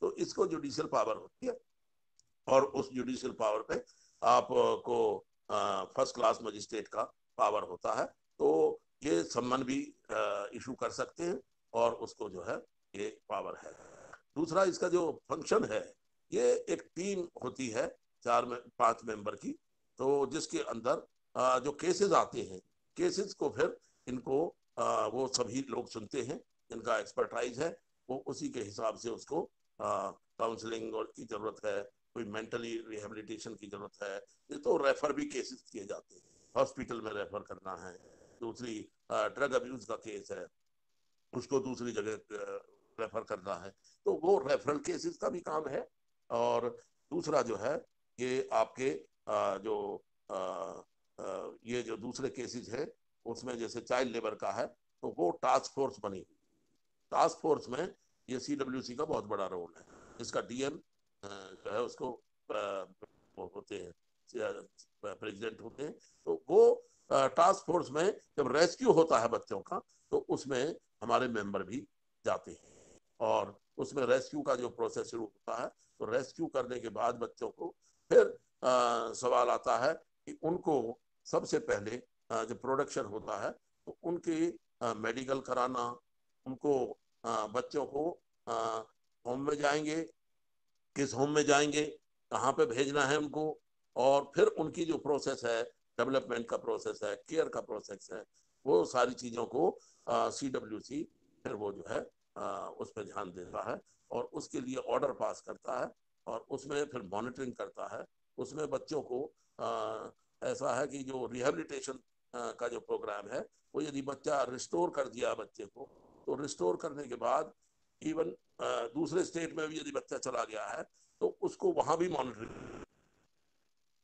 तो इसको जुडिशियल पावर होती है और उस जुडिशियल पावर पे आपको फर्स्ट क्लास मजिस्ट्रेट का पावर होता है। तो ये सम्मन भी इशू कर सकते हैं और उसको जो है ये पावर है। दूसरा इसका जो फंक्शन है, ये एक टीम होती है 4-5 मेंबर की, तो जिसके अंदर जो केसेस आते हैं, केसेस को फिर इनको वो सभी लोग सुनते हैं, इनका एक्सपर्टाइज है, वो उसी के हिसाब से उसको काउंसलिंग और की जरूरत है, कोई मेंटली रिहेबिलिटेशन की जरूरत है, ये तो रेफर भी केसेस किए जाते हैं, हॉस्पिटल में रेफर करना है। दूसरी ड्रग अब्यूज का केस है, उसको दूसरी जगह रेफर करना है, तो वो रेफरल केसेस का भी काम है। और दूसरा जो है ये आपके जो ये जो दूसरे केसेस है, उसमें जैसे चाइल्ड लेबर का है, तो वो टास्क फोर्स बनी हुई। टास्क फोर्स में ये CWC का बहुत बड़ा रोल है, जिसका DM जो है उसको वो होते हैं, प्रेसिडेंट होते हैं। तो वो टास्क फोर्स में जब रेस्क्यू होता है बच्चों का, तो उसमें हमारे मेंबर भी जाते हैं और उसमें रेस्क्यू का जो प्रोसेस शुरू होता है, तो रेस्क्यू करने के बाद बच्चों को फिर सवाल आता है कि उनको सबसे पहले जब प्रोडक्शन होता है तो उनकी मेडिकल कराना, उनको बच्चों को होम में जाएंगे, किस होम में जाएंगे, कहाँ पे भेजना है उनको, और फिर उनकी जो प्रोसेस है डेवलपमेंट का प्रोसेस है, केयर का प्रोसेस है, वो सारी चीज़ों को CWC फिर वो जो है उस पर ध्यान देता है और उसके लिए ऑर्डर पास करता है और उसमें फिर मॉनिटरिंग करता है। उसमें बच्चों को ऐसा है कि जो रिहेबिलिटेशन का जो प्रोग्राम है, वो यदि बच्चा रिस्टोर कर दिया बच्चे को, तो रिस्टोर करने के बाद इवन दूसरे स्टेट में भी यदि बच्चा चला गया है तो उसको वहां भी मॉनिटरिंग,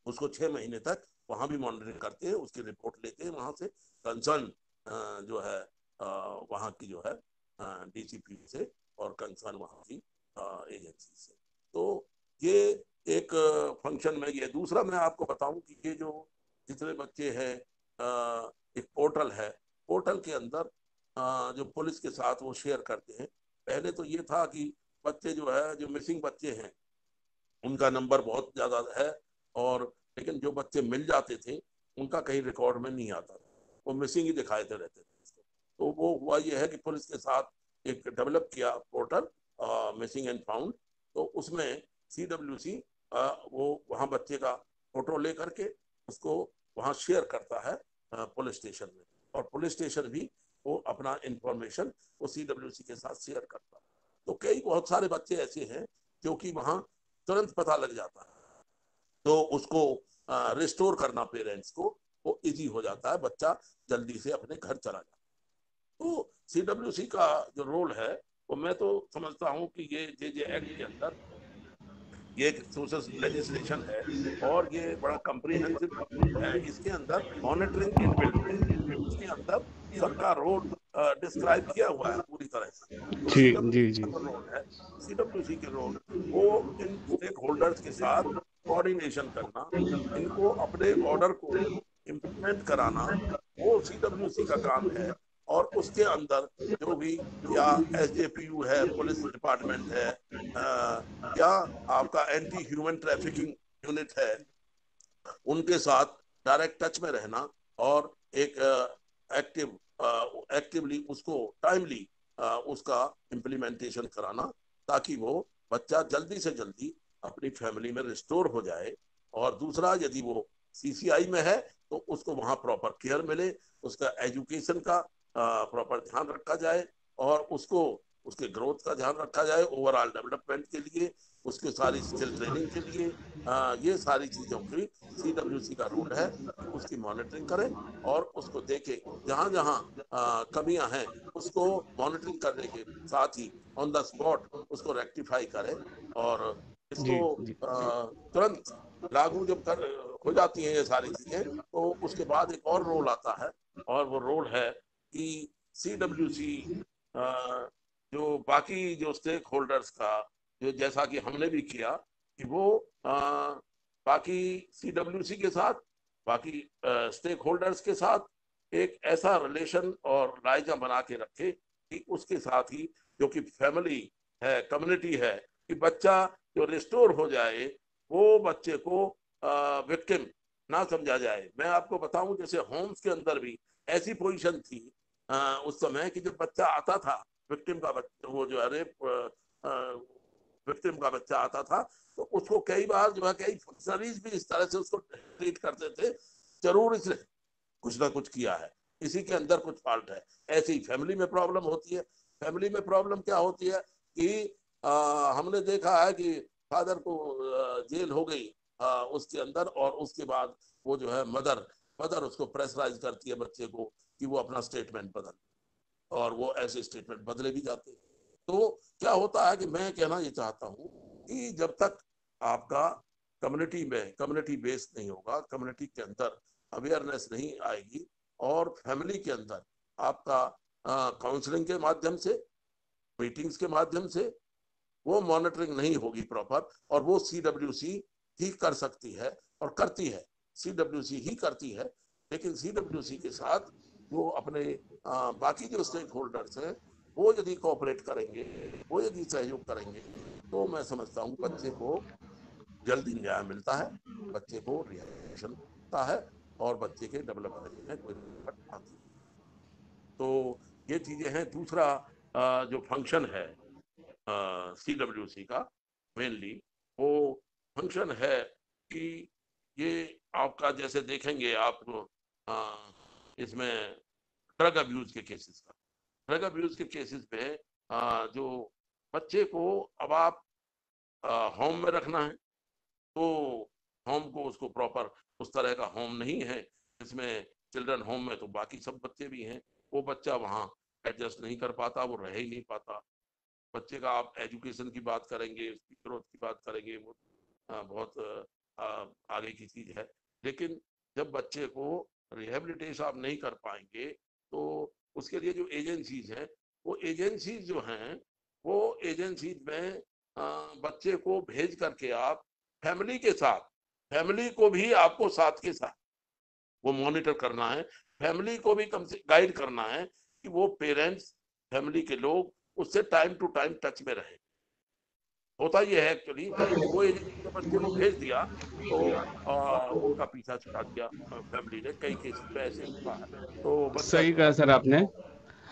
उसको 6 महीने तक वहां भी मॉनिटरिंग करते हैं, उसकी रिपोर्ट लेते हैं वहां से कंसर्न जो है वहां की जो है DCP से और कंसर्न वहां की एजेंसी से। तो ये एक फंक्शन में ये। दूसरा मैं आपको बताऊं कि ये जो जितने बच्चे हैं एक पोर्टल है, पोर्टल के अंदर जो पुलिस के साथ वो शेयर करते हैं। पहले तो ये था कि बच्चे जो है, जो मिसिंग बच्चे हैं उनका नंबर बहुत ज्यादा है, और लेकिन जो बच्चे मिल जाते थे उनका कहीं रिकॉर्ड में नहीं आता था, वो मिसिंग ही दिखाते रहते थे। तो वो हुआ ये है कि पुलिस के साथ एक डेवलप किया पोर्टल मिसिंग एंड फाउंड। तो उसमें CWC वो वहाँ बच्चे का फोटो ले करके उसको वहाँ शेयर करता है पुलिस स्टेशन में, और पुलिस स्टेशन भी वो अपना इंफॉर्मेशन वो CWC के साथ शेयर करता है। तो कई बहुत सारे बच्चे ऐसे हैं जो कि वहाँ तुरंत पता लग जाता है, तो उसको रिस्टोर करना पेरेंट्स को वो इजी हो जाता है, बच्चा जल्दी से अपने घर चला जाता है। तो CWC का जो रोल है वो मैं तो समझता हूँ कि ये JJ एक्ट के अंदर ये एक सोशल लेजिस्लेशन है और ये बड़ा कंप्रिहेंसिव है। इसके अंदर मॉनिटरिंग इनबिल्ट है, इसके अंदर सबका रोल डिस्क्राइब किया हुआ है पूरी तरह से। तो जी जी CWC जी का रोल है, CWC के रोल वो इन स्टेक होल्डर्स के साथ कोऑर्डिनेशन करना, इनको अपने ऑर्डर को इम्प्लीमेंट कराना, वो CWC का काम है। और उसके अंदर जो भी या SJPU है, पुलिस डिपार्टमेंट है, या आपका एंटी ह्यूमन ट्रैफिकिंग यूनिट है, उनके साथ डायरेक्ट टच में रहना और एक एक्टिवली उसको टाइमली उसका इम्प्लीमेंटेशन कराना, ताकि वो बच्चा जल्दी से जल्दी अपनी फैमिली में रिस्टोर हो जाए। और दूसरा, यदि वो CCI में है तो उसको वहाँ प्रॉपर केयर मिले, उसका एजुकेशन का प्रॉपर ध्यान रखा जाए और उसको उसके ग्रोथ का ध्यान रखा जाए, ओवरऑल डेवलपमेंट के लिए, उसके सारी स्किल ट्रेनिंग के लिए। ये सारी चीजों की CWC का रोल है कि उसकी मॉनिटरिंग करे और उसको देखे, जहां जहां कमियां हैं उसको मॉनिटरिंग करने के साथ ही ऑन द स्पॉट उसको रेक्टिफाई करे और जी इसको जी तुरंत लागू जब कर हो जाती हैं ये सारी चीजें, तो उसके बाद एक और रोल आता है, और वो रोल है कि CWC जो बाकी जो स्टेक होल्डर्स का, जो जैसा कि हमने भी किया कि वो बाकी CWC के साथ, बाकी स्टेक होल्डर्स के साथ एक ऐसा रिलेशन और रायजा बना के रखे कि उसके साथ ही जो कि फैमिली है, कम्युनिटी है, कि बच्चा जो रिस्टोर हो जाए वो बच्चे को विक्टिम ना समझा जाए। मैं आपको बताऊं, जैसे होम्स के अंदर भी ऐसी पोजीशन थी उस समय कि जब बच्चा आता था, विक्टिम का बच्चा, वो जो है रेप विक्टिम का बच्चा आता था, तो उसको कई बार जो है कई फंक्शनरीज भी इस तरह से उसको ट्रीट करते थे, जरूर इसने कुछ ना कुछ किया है, इसी के अंदर कुछ फॉल्ट है। ऐसे ही फैमिली में प्रॉब्लम होती है। फैमिली में प्रॉब्लम क्या होती है कि हमने देखा है कि फादर को जेल हो गई उसके अंदर, और उसके बाद वो जो है मदर उसको प्रेशराइज करती है बच्चे को कि वो अपना स्टेटमेंट बदल, और वो ऐसे स्टेटमेंट बदले भी जाते हैं। तो क्या होता है कि मैं कहना ये चाहता हूँ कि जब तक आपका कम्युनिटी में कम्युनिटी बेस्ड नहीं होगा, कम्युनिटी के अंदर अवेयरनेस नहीं आएगी, और फैमिली के अंदर आपका काउंसलिंग के माध्यम से, मीटिंग्स के माध्यम से वो मॉनिटरिंग नहीं होगी प्रॉपर, और वो CWC ही कर सकती है और करती है, CWC ही करती है। लेकिन CWC के साथ वो अपने बाकी जो स्टेक होल्डर्स हैं वो यदि कोऑपरेट करेंगे, वो यदि सहयोग करेंगे, तो मैं समझता हूँ बच्चे को जल्दी न्याय मिलता है, बच्चे को रिहैबिलिटेशन मिलता है और बच्चे के डेवलपमेंट में कोई दिक्कत आती है। तो ये चीजें हैं। दूसरा जो फंक्शन है CWC का मेनली वो फंक्शन है कि ये आपका जैसे देखेंगे आप इसमें ड्रग अब्यूज के केसेस का, ड्रग अब्यूज के केसेस में जो बच्चे को अब आप होम में रखना है, तो होम को उसको प्रॉपर उस तरह का होम नहीं है जिसमें चिल्ड्रन होम में तो बाकी सब बच्चे भी हैं, वो बच्चा वहाँ एडजस्ट नहीं कर पाता, वो रह ही नहीं पाता। बच्चे का आप एजुकेशन की बात करेंगे, उसकी ग्रोथ की बात करेंगे, वो बहुत आगे की चीज है। लेकिन जब बच्चे को रिहेबिलिटेशन आप नहीं कर पाएंगे तो उसके लिए जो एजेंसीज हैं, वो एजेंसीज जो हैं, वो एजेंसीज में बच्चे को भेज करके आप फैमिली के साथ, फैमिली को भी आपको साथ के साथ वो मॉनिटर करना है, फैमिली को भी कम से गाइड करना है कि वो पेरेंट्स, फैमिली के लोग उससे टाइम टू टाइम टच में रहे। होता ये है एक्चुअली, वो एजेंसी के बच्चे को भेज दिया तो उनका पीछा छुड़ा दिया फैमिली ने, कई केस में ऐसे हुआ है। तो बच्चा सही कहा सर आपने,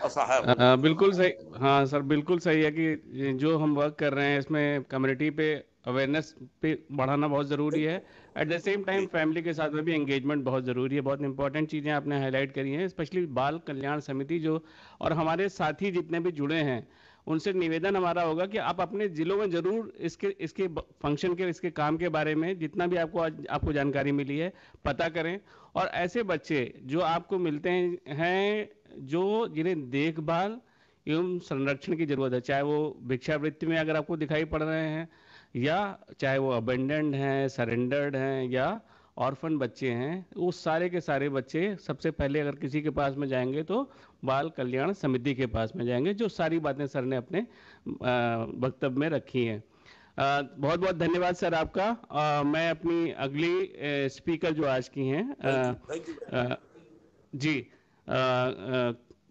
असहाय हो जाता है। बिल्कुल सही। हाँ सर, बिल्कुल सही है कि जो हम वर्क कर रहे हैं इसमें कम्युनिटी पे अवेयरनेस पे बढ़ाना बहुत ज़रूरी है। At the same time family के साथ में भी एंगेजमेंट बहुत ज़रूरी है। बहुत इंपॉर्टेंट चीज़ें आपने हाईलाइट करी हैं, स्पेशली बाल कल्याण समिति जो, और हमारे साथी जितने भी जुड़े हैं उनसे निवेदन हमारा होगा कि आप अपने जिलों में जरूर इसके इसके फंक्शन के, इसके काम के बारे में जितना भी आपको जानकारी मिली है पता करें। और ऐसे बच्चे जो आपको मिलते हैं जो जिन्हें देखभाल एवं संरक्षण की जरूरत है, चाहे वो भिक्षावृत्ति में अगर आपको दिखाई पड़ रहे हैं, या चाहे वो अबेंडेंड हैं, सरेंडर्ड हैं, या ऑर्फन बच्चे हैं, वो सारे के सारे बच्चे सबसे पहले अगर किसी के पास में जाएंगे तो बाल कल्याण समिति के पास में जाएंगे, जो सारी बातें सर ने अपने वक्तव्य में रखी हैं। बहुत बहुत धन्यवाद सर आपका। मैं अपनी अगली स्पीकर जो आज की हैं जी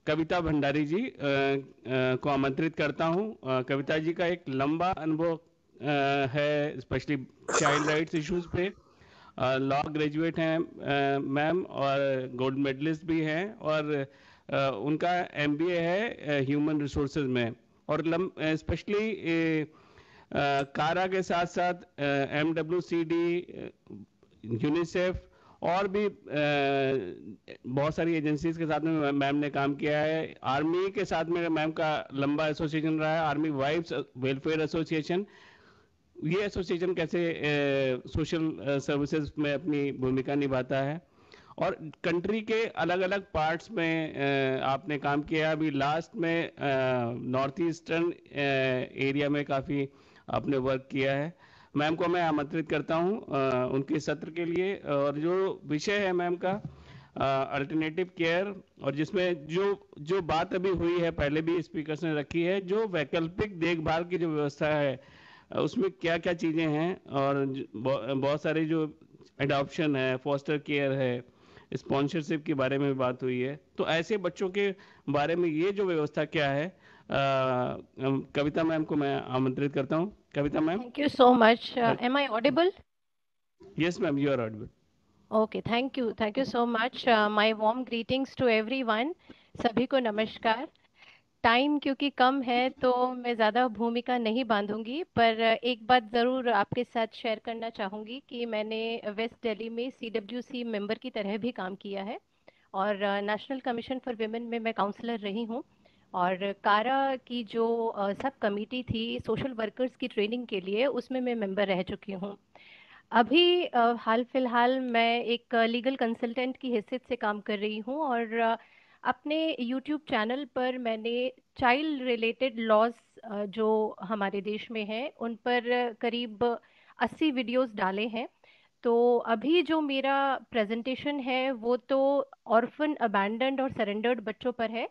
कविता भंडारी जी को आमंत्रित करता हूं। कविता जी का एक लंबा अनुभव है, स्पेशली चाइल्ड राइट्स इश्यूज पे। लॉ ग्रेजुएट हैं मैम, और गोल्ड मेडलिस्ट भी हैं, और उनका एमबीए है ह्यूमन रिसोर्सेज में, और स्पेशली कारा के साथ साथ एमडब्ल्यूसीडी, यूनिसेफ और भी बहुत सारी एजेंसीज के साथ में मैम ने काम किया है। आर्मी के साथ में मैम का लंबा एसोसिएशन रहा है, आर्मी वाइफ्स वेलफेयर एसोसिएशन। ये एसोसिएशन कैसे सोशल सर्विसेज में अपनी भूमिका निभाता है, और कंट्री के अलग अलग पार्ट्स में आपने काम किया। अभी लास्ट में नॉर्थ ईस्टर्न एरिया में काफ़ी आपने वर्क किया है। मैम को मैं आमंत्रित करता हूं उनके सत्र के लिए, और जो विषय है मैम का अल्टरनेटिव केयर, और जिसमें जो बात अभी हुई है, पहले भी स्पीकर्स ने रखी है, जो वैकल्पिक देखभाल की जो व्यवस्था है उसमें क्या क्या चीज़ें हैं, और बहुत सारे जो एडॉप्शन है, फॉस्टर केयर है, स्पॉन्सरशिप के बारे में बात हुई है। तो ऐसे बच्चों के बारे में ये जो व्यवस्था क्या है, कविता मैम को मैं आमंत्रित करता हूँ। कविता ma'am. Thank you so much. Am I audible? Yes ma'am, you are audible. Okay, thank you. Thank you so much. My warm greetings to everyone. सभी को नमस्कार। टाइम क्योंकि कम है तो मैं ज़्यादा भूमिका नहीं बांधूंगी, पर एक बात ज़रूर आपके साथ शेयर करना चाहूँगी कि मैंने वेस्ट दिल्ली में CWC मेंबर की तरह भी काम किया है, और नेशनल कमीशन फॉर विमेन में मैं काउंसलर रही हूँ, और कारा की जो सब कमेटी थी सोशल वर्कर्स की ट्रेनिंग के लिए, उसमें मैं मेंबर रह चुकी हूँ। अभी हाल फिलहाल मैं एक लीगल कंसल्टेंट की हैसियत से काम कर रही हूँ, और अपने यूट्यूब चैनल पर मैंने चाइल्ड रिलेटेड लॉज जो हमारे देश में हैं उन पर करीब 80 वीडियोस डाले हैं। तो अभी जो मेरा प्रेजेंटेशन है वो तो ऑर्फन, अबैंडन्ड और सरेंडर्ड बच्चों पर है,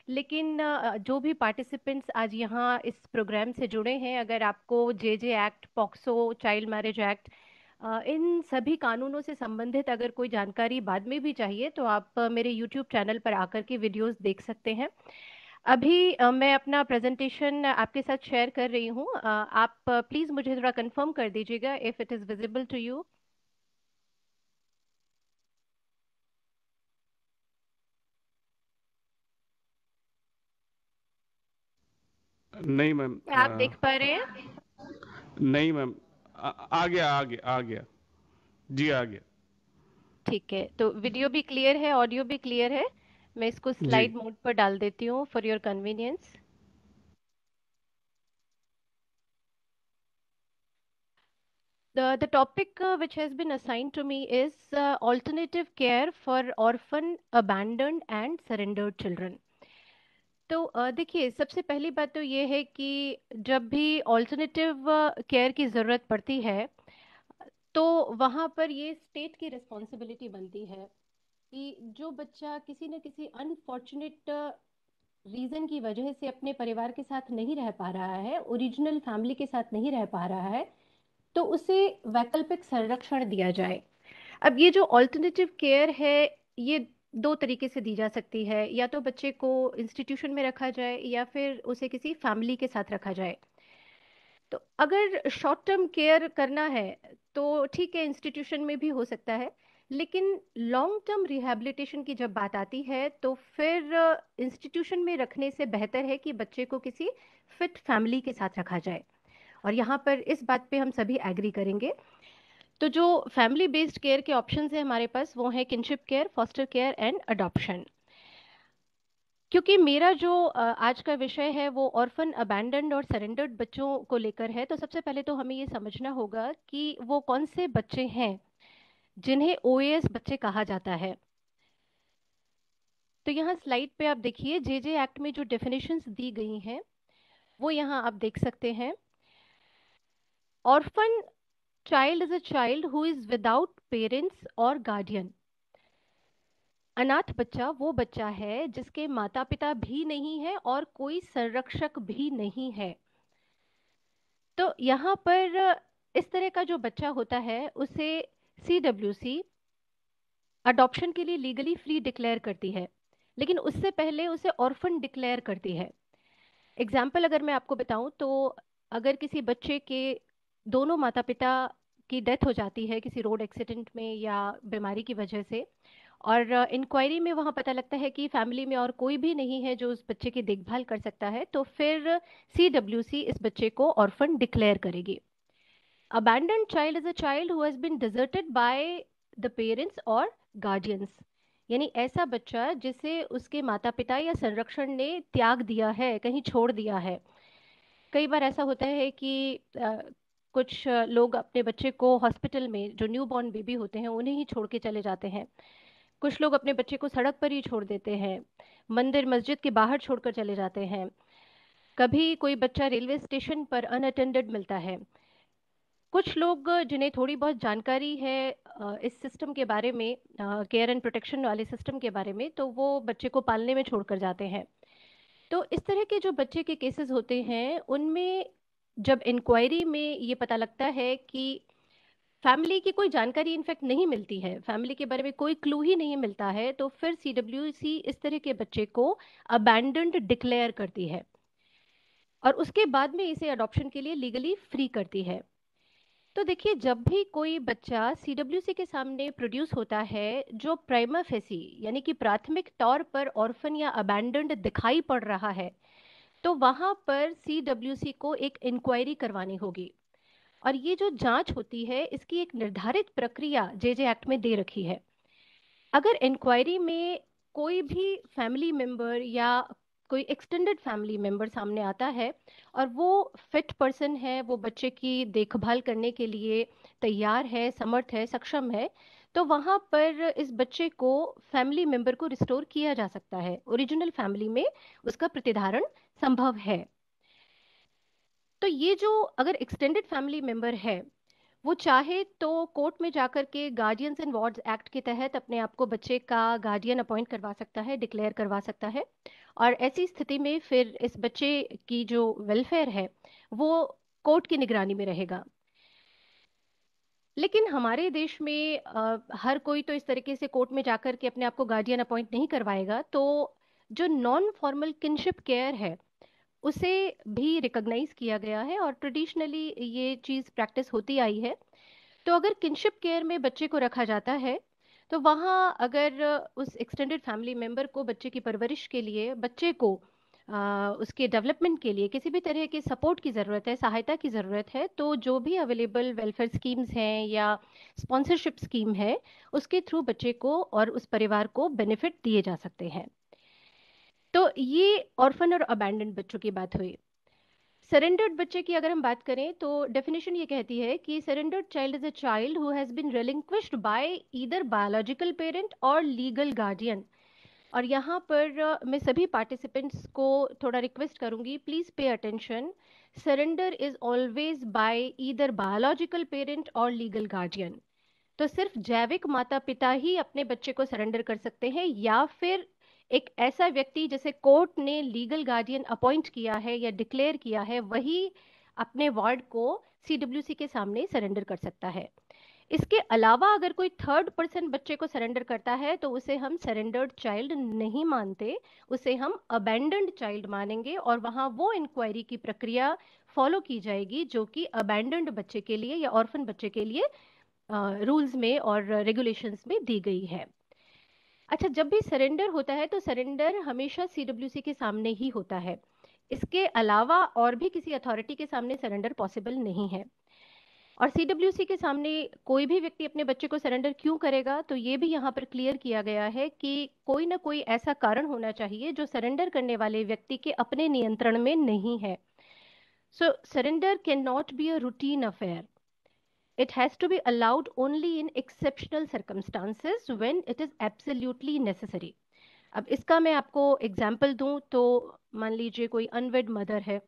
लेकिन जो भी पार्टिसिपेंट्स आज यहाँ इस प्रोग्राम से जुड़े हैं, अगर आपको JJ act, POCSO, child marriage act, इन सभी कानूनों से संबंधित अगर कोई जानकारी बाद में भी चाहिए तो आप मेरे YouTube चैनल पर आकर के वीडियोस देख सकते हैं। अभी मैं अपना प्रेजेंटेशन आपके साथ शेयर कर रही हूँ। आप प्लीज़ मुझे थोड़ा कंफर्म कर दीजिएगा if it is visible to you. नहीं मैम, आप देख पा रहे हैं? नहीं मैम, आ गया जी, आ गया। ठीक है, तो वीडियो भी क्लियर है, ऑडियो भी क्लियर है। मैं इसको जी स्लाइड मोड पर डाल देती हूँ for your convenience. The topic which has been assigned to me is alternative care for orphan, abandoned and surrendered children. तो देखिए, सबसे पहली बात तो ये है कि जब भी ऑल्टरनेटिव केयर की ज़रूरत पड़ती है, तो वहाँ पर ये स्टेट की रिस्पॉन्सिबिलिटी बनती है कि जो बच्चा किसी न किसी अनफॉर्चुनेट रीज़न की वजह से अपने परिवार के साथ नहीं रह पा रहा है, ओरिजिनल फैमिली के साथ नहीं रह पा रहा है, तो उसे वैकल्पिक संरक्षण दिया जाए। अब ये जो ऑल्टरनेटिव केयर है, ये दो तरीके से दी जा सकती है। या तो बच्चे को इंस्टीट्यूशन में रखा जाए या फिर उसे किसी फैमिली के साथ रखा जाए। तो अगर शॉर्ट टर्म केयर करना है तो ठीक है, इंस्टीट्यूशन में भी हो सकता है, लेकिन लॉन्ग टर्म रिहैबिलिटेशन की जब बात आती है तो फिर इंस्टीट्यूशन में रखने से बेहतर है कि बच्चे को किसी फिट फैमिली के साथ रखा जाए। और यहाँ पर इस बात पे हम सभी एग्री करेंगे। तो जो फैमिली बेस्ड केयर के ऑप्शंस हैं हमारे पास, वो है kinship care, foster care and adoption. क्योंकि मेरा जो आज का विषय है वो ऑर्फन, अबैंडन्ड और सरेंडर्ड बच्चों को लेकर है, तो सबसे पहले तो हमें ये समझना होगा कि वो कौन से बच्चे हैं जिन्हें ओएएस बच्चे कहा जाता है। तो यहाँ स्लाइड पे आप देखिए, जेजे एक्ट में जो डेफिनेशंस दी गई हैं वो यहाँ आप देख सकते हैं। Orphan child is a child who is without parents और गार्डियन। अनाथ बच्चा वो बच्चा है जिसके माता पिता भी नहीं है और कोई संरक्षक भी नहीं है। तो यहाँ पर इस तरह का जो बच्चा होता है उसे CWC अडॉप्शन के लिए लीगली फ्री डिक्लेयर करती है, लेकिन उससे पहले उसे ऑर्फन डिक्लेयर करती है। एग्जाम्पल अगर मैं आपको बताऊं तो अगर किसी बच्चे के दोनों माता पिता की डेथ हो जाती है किसी रोड एक्सीडेंट में या बीमारी की वजह से, और इंक्वायरी में वहाँ पता लगता है कि फैमिली में और कोई भी नहीं है जो उस बच्चे की देखभाल कर सकता है, तो फिर CWC इस बच्चे को ऑर्फन डिक्लेयर करेगी। Abandoned child is a child who has been deserted by the parents or guardians, यानी ऐसा बच्चा जिसे उसके माता पिता या संरक्षण ने त्याग दिया है, कहीं छोड़ दिया है। कई बार ऐसा होता है कि कुछ लोग अपने बच्चे को हॉस्पिटल में, जो न्यू बॉर्न बेबी होते हैं, उन्हें ही छोड़ के चले जाते हैं। कुछ लोग अपने बच्चे को सड़क पर ही छोड़ देते हैं, मंदिर मस्जिद के बाहर छोड़कर चले जाते हैं। कभी कोई बच्चा रेलवे स्टेशन पर अनअटेंडेड मिलता है। कुछ लोग जिन्हें थोड़ी बहुत जानकारी है इस सिस्टम के बारे में, केयर एंड प्रोटेक्शन वाले सिस्टम के बारे में, तो वो बच्चे को पालने में छोड़कर जाते हैं। तो इस तरह के जो बच्चे के केसेस होते हैं उनमें जब इंक्वायरी में ये पता लगता है कि फैमिली की कोई जानकारी इनफैक्ट नहीं मिलती है, फैमिली के बारे में कोई क्लू ही नहीं मिलता है, तो फिर CWC इस तरह के बच्चे को अबैंडन्ड डिक्लेयर करती है और उसके बाद में इसे अडॉप्शन के लिए लीगली फ्री करती है। तो देखिए, जब भी कोई बच्चा CWC के सामने प्रोड्यूस होता है जो प्राइमा फेसी यानी कि प्राथमिक तौर पर ऑर्फन या अबैंडन्ड दिखाई पड़ रहा है, तो वहाँ पर CWC को एक इंक्वायरी करवानी होगी। और ये जो जांच होती है इसकी एक निर्धारित प्रक्रिया जेजे एक्ट में दे रखी है। अगर इंक्वायरी में कोई भी फैमिली मेंबर या कोई एक्सटेंडेड फैमिली मेंबर सामने आता है और वो फिट पर्सन है, वो बच्चे की देखभाल करने के लिए तैयार है, समर्थ है, सक्षम है, तो वहाँ पर इस बच्चे को फैमिली मेंबर को रिस्टोर किया जा सकता है, ओरिजिनल फैमिली में उसका प्रतिधारण संभव है। तो ये जो अगर एक्सटेंडेड फैमिली मेंबर है वो चाहे तो कोर्ट में जाकर के गार्डियंस एंड वार्ड्स एक्ट के तहत अपने आप को बच्चे का गार्डियन अपॉइंट करवा सकता है, डिक्लेयर करवा सकता है, और ऐसी स्थिति में फिर इस बच्चे की जो वेलफेयर है वो कोर्ट की निगरानी में रहेगा। लेकिन हमारे देश में हर कोई तो इस तरीके से कोर्ट में जाकर के अपने आप को गार्डियन अपॉइंट नहीं करवाएगा, तो जो नॉन फॉर्मल किनशिप केयर है उसे भी रिकॉग्नाइज किया गया है और ट्रेडिशनली ये चीज़ प्रैक्टिस होती आई है। तो अगर किनशिप केयर में बच्चे को रखा जाता है तो वहाँ अगर उस एक्सटेंडेड फैमिली मेंबर को बच्चे की परवरिश के लिए बच्चे को उसके डेवलपमेंट के लिए किसी भी तरह के सपोर्ट की ज़रूरत है, सहायता की ज़रूरत है, तो जो भी अवेलेबल वेलफेयर स्कीम्स हैं या स्पॉन्सरशिप स्कीम है, उसके थ्रू बच्चे को और उस परिवार को बेनिफिट दिए जा सकते हैं। तो ये ऑर्फन और अबैंडन बच्चों की बात हुई। सरेंडर्ड बच्चे की अगर हम बात करें तो डेफिनेशन ये कहती है कि surrendered child is a child who has been relinquished by either biological parent और लीगल गार्डियन। और यहाँ पर मैं सभी पार्टिसिपेंट्स को थोड़ा रिक्वेस्ट करूंगी, please pay attention. Surrender is always by either biological parent और लीगल गार्डियन। तो सिर्फ जैविक माता पिता ही अपने बच्चे को सरेंडर कर सकते हैं, या फिर एक ऐसा व्यक्ति जैसे कोर्ट ने लीगल गार्डियन अपॉइंट किया है या डिक्लेयर किया है, वही अपने वार्ड को सीडब्ल्यूसी के सामने सरेंडर कर सकता है। इसके अलावा अगर कोई थर्ड पर्सन बच्चे को सरेंडर करता है तो उसे हम सरेंडर्ड चाइल्ड नहीं मानते, उसे हम अबैंडन्ड चाइल्ड मानेंगे, और वहाँ वो इंक्वायरी की प्रक्रिया फॉलो की जाएगी जो कि अबैंडन्ड बच्चे के लिए या ऑर्फन बच्चे के लिए रूल्स में और रेगुलेशंस में दी गई है। अच्छा, जब भी सरेंडर होता है तो सरेंडर हमेशा सीडब्ल्यूसी के सामने ही होता है। इसके अलावा और भी किसी अथॉरिटी के सामने सरेंडर पॉसिबल नहीं है। और सीडब्ल्यूसी के सामने कोई भी व्यक्ति अपने बच्चे को सरेंडर क्यों करेगा, तो ये भी यहाँ पर क्लियर किया गया है कि कोई ना कोई ऐसा कारण होना चाहिए जो सरेंडर करने वाले व्यक्ति के अपने नियंत्रण में नहीं है। So surrender can not be a routine affair. It has to be allowed only in exceptional circumstances when it is absolutely necessary. अब इसका मैं आपको एग्जाम्पल दूं तो मान लीजिए कोई अनवेड मदर है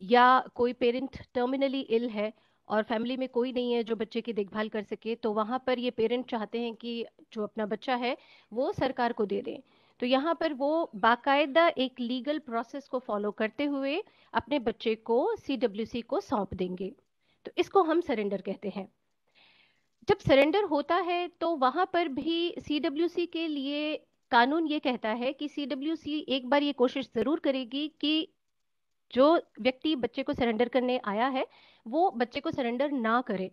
या कोई पेरेंट टर्मिनली इल है और फैमिली में कोई नहीं है जो बच्चे की देखभाल कर सके, तो वहाँ पर ये पेरेंट चाहते हैं कि जो अपना बच्चा है वो सरकार को दे दें। तो यहाँ पर वो बाकायदा एक लीगल प्रोसेस को फॉलो करते हुए अपने बच्चे को सीडब्ल्यूसी को सौंप देंगे, तो इसको हम सरेंडर कहते हैं। जब सरेंडर होता है तो वहां पर भी सीडब्ल्यूसी के लिए कानून ये कहता है कि सीडब्ल्यूसी एक बार ये कोशिश जरूर करेगी कि जो व्यक्ति बच्चे को सरेंडर करने आया है वो बच्चे को सरेंडर ना करे,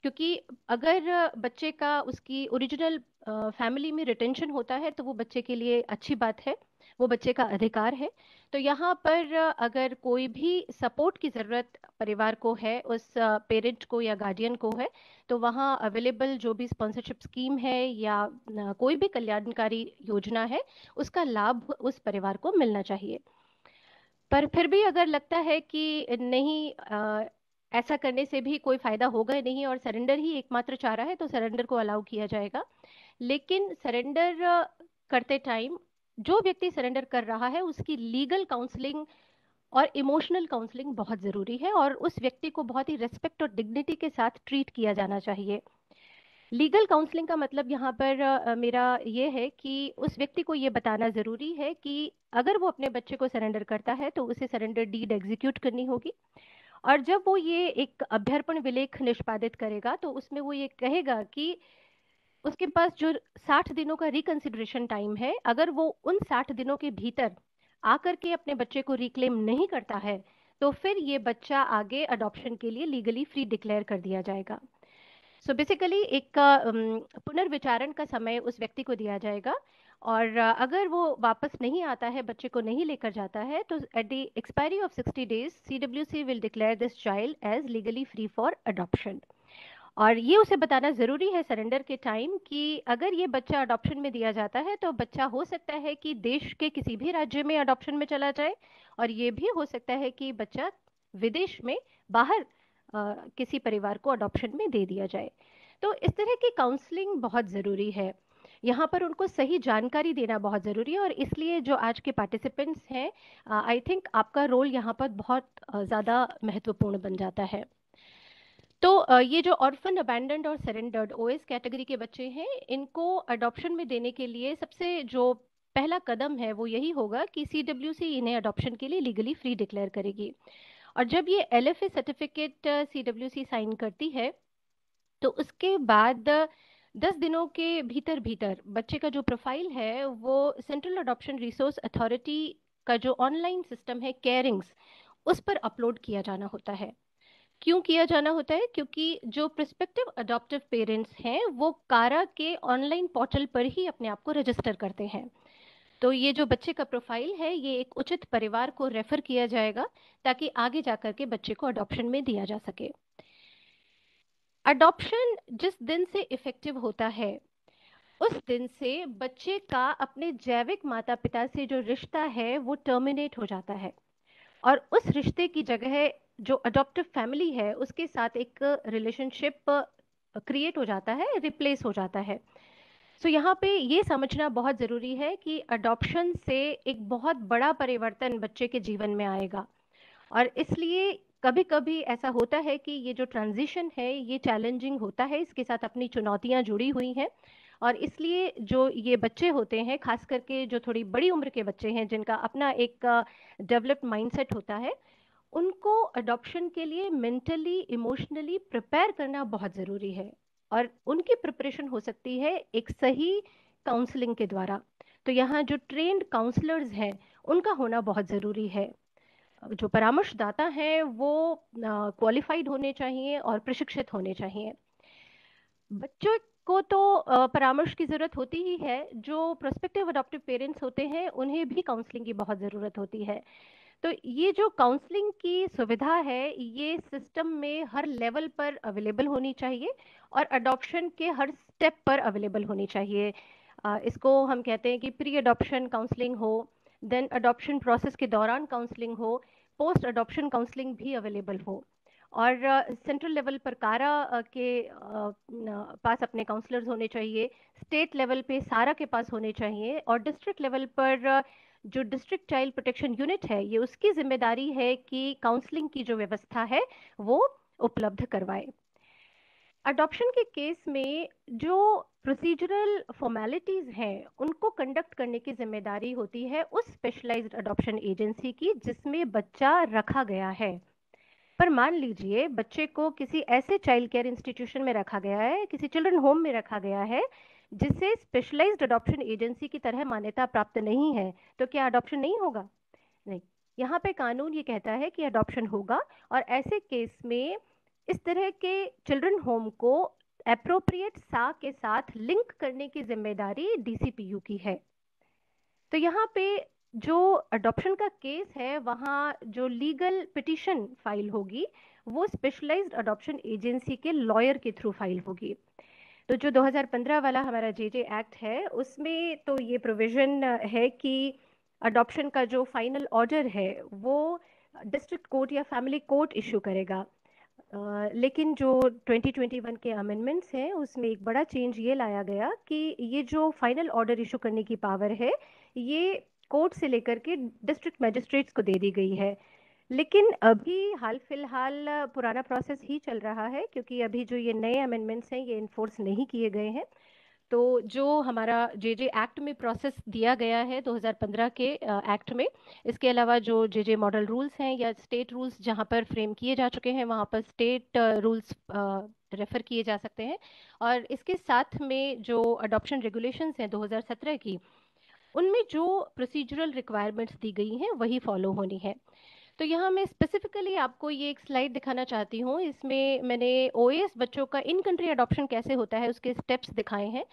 क्योंकि अगर बच्चे का उसकी ओरिजिनल फैमिली में रिटेंशन होता है तो वो बच्चे के लिए अच्छी बात है, वो बच्चे का अधिकार है। तो यहाँ पर अगर कोई भी सपोर्ट की ज़रूरत परिवार को है, उस पेरेंट को या गार्डियन को है, तो वहाँ अवेलेबल जो भी स्पॉन्सरशिप स्कीम है या कोई भी कल्याणकारी योजना है उसका लाभ उस परिवार को मिलना चाहिए। पर फिर भी अगर लगता है कि नहीं, ऐसा करने से भी कोई फायदा होगा नहीं और सरेंडर ही एकमात्र चारा है, तो सरेंडर को अलाउ किया जाएगा। लेकिन सरेंडर करते टाइम जो व्यक्ति सरेंडर कर रहा है उसकी लीगल काउंसलिंग और इमोशनल काउंसलिंग बहुत ज़रूरी है, और उस व्यक्ति को बहुत ही रेस्पेक्ट और डिग्निटी के साथ ट्रीट किया जाना चाहिए। लीगल काउंसलिंग का मतलब यहाँ पर मेरा ये है कि उस व्यक्ति को ये बताना ज़रूरी है कि अगर वो अपने बच्चे को सरेंडर करता है तो उसे सरेंडर डीड एग्जीक्यूट करनी होगी, और जब वो ये एक अभ्यर्पण विलेख निष्पादित करेगा तो उसमें वो ये कहेगा कि उसके पास जो 60 दिनों का रिकंसिडरेशन टाइम है, अगर वो उन 60 दिनों के भीतर आकर के अपने बच्चे को रिक्लेम नहीं करता है तो फिर ये बच्चा आगे अडॉप्शन के लिए लीगली फ्री डिक्लेयर कर दिया जाएगा। सो बेसिकली एक पुनर्विचारण का समय उस व्यक्ति को दिया जाएगा, और अगर वो वापस नहीं आता है, बच्चे को नहीं लेकर जाता है, तो at the expiry of 60 days CWC will declare this child as legally free for adoption. और ये उसे बताना ज़रूरी है सरेंडर के टाइम कि अगर ये बच्चा अडॉप्शन में दिया जाता है तो बच्चा हो सकता है कि देश के किसी भी राज्य में अडॉप्शन में चला जाए, और ये भी हो सकता है कि बच्चा विदेश में बाहर किसी परिवार को अडॉप्शन में दे दिया जाए। तो इस तरह की काउंसलिंग बहुत ज़रूरी है, यहाँ पर उनको सही जानकारी देना बहुत ज़रूरी है, और इसलिए जो आज के पार्टिसिपेंट्स हैं, आई थिंक आपका रोल यहाँ पर बहुत ज़्यादा महत्वपूर्ण बन जाता है। तो ये जो ऑर्फन, अबैंडन्ड और सरेंडर्ड ओएस कैटेगरी के बच्चे हैं, इनको अडॉप्शन में देने के लिए सबसे जो पहला कदम है वो यही होगा कि सीडब्ल्यूसी इन्हें अडॉप्शन के लिए लीगली फ्री डिक्लेयर करेगी। और जब ये एलएफए सर्टिफिकेट सीडब्ल्यूसी साइन करती है तो उसके बाद 10 दिनों के भीतर बच्चे का जो प्रोफाइल है वो सेंट्रल अडॉप्शन रिसोर्स अथॉरिटी का जो ऑनलाइन सिस्टम है केयरिंग्स, उस पर अपलोड किया जाना होता है। क्यों किया जाना होता है? क्योंकि जो प्रोस्पेक्टिव अडॉप्टिव पेरेंट्स हैं वो कारा के ऑनलाइन पोर्टल पर ही अपने आप को रजिस्टर करते हैं। तो ये जो बच्चे का प्रोफाइल है ये एक उचित परिवार को रेफर किया जाएगा ताकि आगे जाकर के बच्चे को अडॉप्शन में दिया जा सके। अडॉप्शन जिस दिन से इफेक्टिव होता है उस दिन से बच्चे का अपने जैविक माता पिता से जो रिश्ता है वो टर्मिनेट हो जाता है और उस रिश्ते की जगह जो अडॉप्टिव फैमिली है उसके साथ एक रिलेशनशिप क्रिएट हो जाता है, रिप्लेस हो जाता है। सो यहाँ पे ये समझना बहुत ज़रूरी है कि अडॉप्शन से एक बहुत बड़ा परिवर्तन बच्चे के जीवन में आएगा और इसलिए कभी कभी ऐसा होता है कि ये जो ट्रांजिशन है ये चैलेंजिंग होता है, इसके साथ अपनी चुनौतियाँ जुड़ी हुई हैं और इसलिए जो ये बच्चे होते हैं, खास करके जो थोड़ी बड़ी उम्र के बच्चे हैं जिनका अपना एक डेवलप्ड माइंडसेट होता है, उनको अडॉप्शन के लिए मेंटली इमोशनली प्रिपेयर करना बहुत ज़रूरी है और उनकी प्रिपरेशन हो सकती है एक सही काउंसलिंग के द्वारा। तो यहाँ जो ट्रेंड काउंसलर्स हैं उनका होना बहुत ज़रूरी है। जो परामर्शदाता हैं वो क्वालिफाइड होने चाहिए और प्रशिक्षित होने चाहिए। बच्चों को तो परामर्श की ज़रूरत होती ही है, जो प्रोस्पेक्टिव अडॉप्टिव पेरेंट्स होते हैं उन्हें भी काउंसलिंग की बहुत ज़रूरत होती है। तो ये जो काउंसलिंग की सुविधा है ये सिस्टम में हर लेवल पर अवेलेबल होनी चाहिए और अडॉप्शन के हर स्टेप पर अवेलेबल होनी चाहिए। इसको हम कहते हैं कि प्री अडॉप्शन काउंसलिंग हो, देन अडॉप्शन प्रोसेस के दौरान काउंसलिंग हो, पोस्ट अडॉप्शन काउंसलिंग भी अवेलेबल हो और सेंट्रल लेवल पर कारा के पास अपने काउंसलर्स होने चाहिए, स्टेट लेवल पे सारा के पास होने चाहिए और डिस्ट्रिक्ट लेवल पर जो डिस्ट्रिक्ट चाइल्ड प्रोटेक्शन यूनिट है ये उसकी जिम्मेदारी है कि काउंसलिंग की जो व्यवस्था है वो उपलब्ध करवाए। अडॉप्शन के केस में जो प्रोसीजरल फॉर्मेलिटीज हैं उनको कंडक्ट करने की जिम्मेदारी होती है उस स्पेशलाइज्ड अडॉप्शन एजेंसी की जिसमें बच्चा रखा गया है। पर मान लीजिए बच्चे को किसी ऐसे चाइल्ड केयर इंस्टीट्यूशन में रखा गया है, किसी चिल्ड्रन होम में रखा गया है जिसे स्पेशलाइज्ड अडॉप्शन एजेंसी की तरह मान्यता प्राप्त नहीं है, तो क्या अडॉप्शन नहीं होगा? नहीं, यहाँ पे कानून ये कहता है कि अडॉप्शन होगा और ऐसे केस में इस तरह के चिल्ड्रन होम को एप्रोप्रिएट सा के साथ लिंक करने की जिम्मेदारी डीसीपीयू की है। तो यहाँ पे जो अडॉप्शन का केस है वहाँ जो लीगल पिटीशन फाइल होगी वो स्पेशलाइज्ड अडॉप्शन एजेंसी के लॉयर के थ्रू फाइल होगी। तो जो 2015 वाला हमारा जेजे एक्ट है उसमें तो ये प्रोविजन है कि अडॉप्शन का जो फाइनल ऑर्डर है वो डिस्ट्रिक्ट कोर्ट या फैमिली कोर्ट इशू करेगा। लेकिन जो 2021 के अमेंडमेंट्स हैं उसमें एक बड़ा चेंज ये लाया गया कि ये जो फाइनल ऑर्डर इशू करने की पावर है ये कोर्ट से लेकर के डिस्ट्रिक्ट मैजिस्ट्रेट्स को दे दी गई है। लेकिन अभी हाल फिलहाल पुराना प्रोसेस ही चल रहा है क्योंकि अभी जो ये नए अमेंडमेंट्स हैं ये इन्फोर्स नहीं किए गए हैं। तो जो हमारा जेजे एक्ट में प्रोसेस दिया गया है 2015 के एक्ट में, इसके अलावा जो जेजे मॉडल रूल्स हैं या स्टेट रूल्स जहाँ पर फ्रेम किए जा चुके हैं वहाँ पर स्टेट रूल्स रेफर किए जा सकते हैं और इसके साथ में जो अडॉप्शन रेगुलेशंस हैं 2017 की, उनमें जो प्रोसीजरल रिक्वायरमेंट्स दी गई हैं वही फॉलो होनी है। तो यहाँ मैं स्पेसिफिकली आपको ये एक स्लाइड दिखाना चाहती हूँ। इसमें मैंने ओएस बच्चों का इन कंट्री अडॉप्शन कैसे होता है उसके स्टेप्स दिखाए हैं।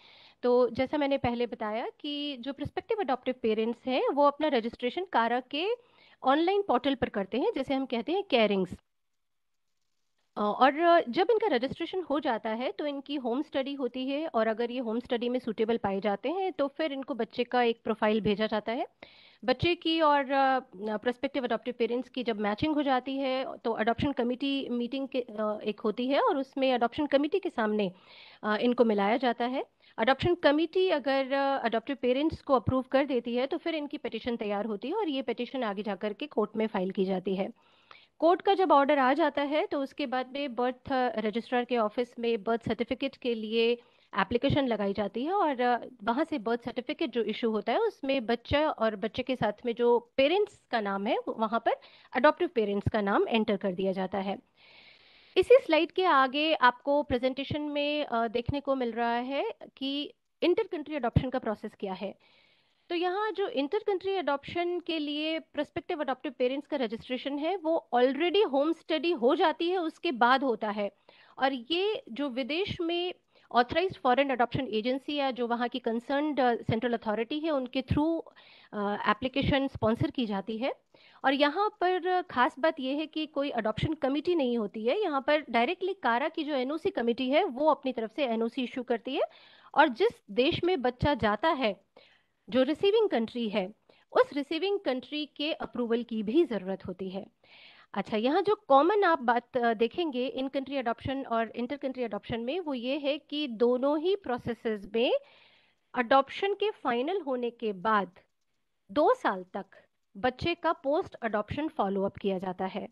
तो जैसा मैंने पहले बताया कि जो प्रोस्पेक्टिव अडॉप्टिव पेरेंट्स हैं वो अपना रजिस्ट्रेशन कारा के ऑनलाइन पोर्टल पर करते हैं, जैसे हम कहते हैं केयरिंग्स। और जब इनका रजिस्ट्रेशन हो जाता है तो इनकी होम स्टडी होती है और अगर ये होम स्टडी में सूटेबल पाए जाते हैं तो फिर इनको बच्चे का एक प्रोफाइल भेजा जाता है। बच्चे की और प्रोस्पेक्टिव अडॉप्टिव पेरेंट्स की जब मैचिंग हो जाती है तो अडॉप्शन कमेटी मीटिंग के एक होती है और उसमें अडॉप्शन कमेटी के सामने इनको मिलाया जाता है। अडॉप्शन कमेटी अगर अडॉप्टिव पेरेंट्स को अप्रूव कर देती है तो फिर इनकी पिटीशन तैयार होती है और ये पिटीशन आगे जाकर के कोर्ट में फाइल की जाती है। कोर्ट का जब ऑर्डर आ जाता है तो उसके बाद में बर्थ रजिस्ट्रार के ऑफिस में बर्थ सर्टिफिकेट के लिए एप्लीकेशन लगाई जाती है और वहाँ से बर्थ सर्टिफिकेट जो इशू होता है उसमें बच्चा और बच्चे के साथ में जो पेरेंट्स का नाम है वहाँ पर अडॉप्टिव पेरेंट्स का नाम एंटर कर दिया जाता है। इसी स्लाइड के आगे आपको प्रेजेंटेशन में देखने को मिल रहा है कि इंटर कंट्री अडॉप्शन का प्रोसेस क्या है। तो यहाँ जो इंटर कंट्री अडॉप्शन के लिए प्रोस्पेक्टिव अडॉप्टिव पेरेंट्स का रजिस्ट्रेशन है वो ऑलरेडी होम स्टडी हो जाती है उसके बाद होता है और ये जो विदेश में ऑथराइज्ड फॉरेन अडॉप्शन एजेंसी या जो वहाँ की कंसर्न्ड सेंट्रल अथॉरिटी है उनके थ्रू एप्लीकेशन स्पॉन्सर की जाती है। और यहाँ पर खास बात यह है कि कोई अडॉप्शन कमेटी नहीं होती है, यहाँ पर डायरेक्टली कारा की जो एनओसी कमेटी है वो अपनी तरफ से एनओसी इशू करती है, और जिस देश में बच्चा जाता है जो रिसीविंग कंट्री है उस रिसीविंग कंट्री के अप्रूवल की भी ज़रूरत होती है। अच्छा, यहाँ जो कॉमन आप बात देखेंगे इन कंट्री अडॉप्शन और इंटर कंट्री अडॉप्शन में, वो ये है कि दोनों ही प्रोसेसेस में अडॉप्शन के फाइनल होने के बाद 2 साल तक बच्चे का पोस्ट अडॉप्शन फॉलोअप किया जाता है।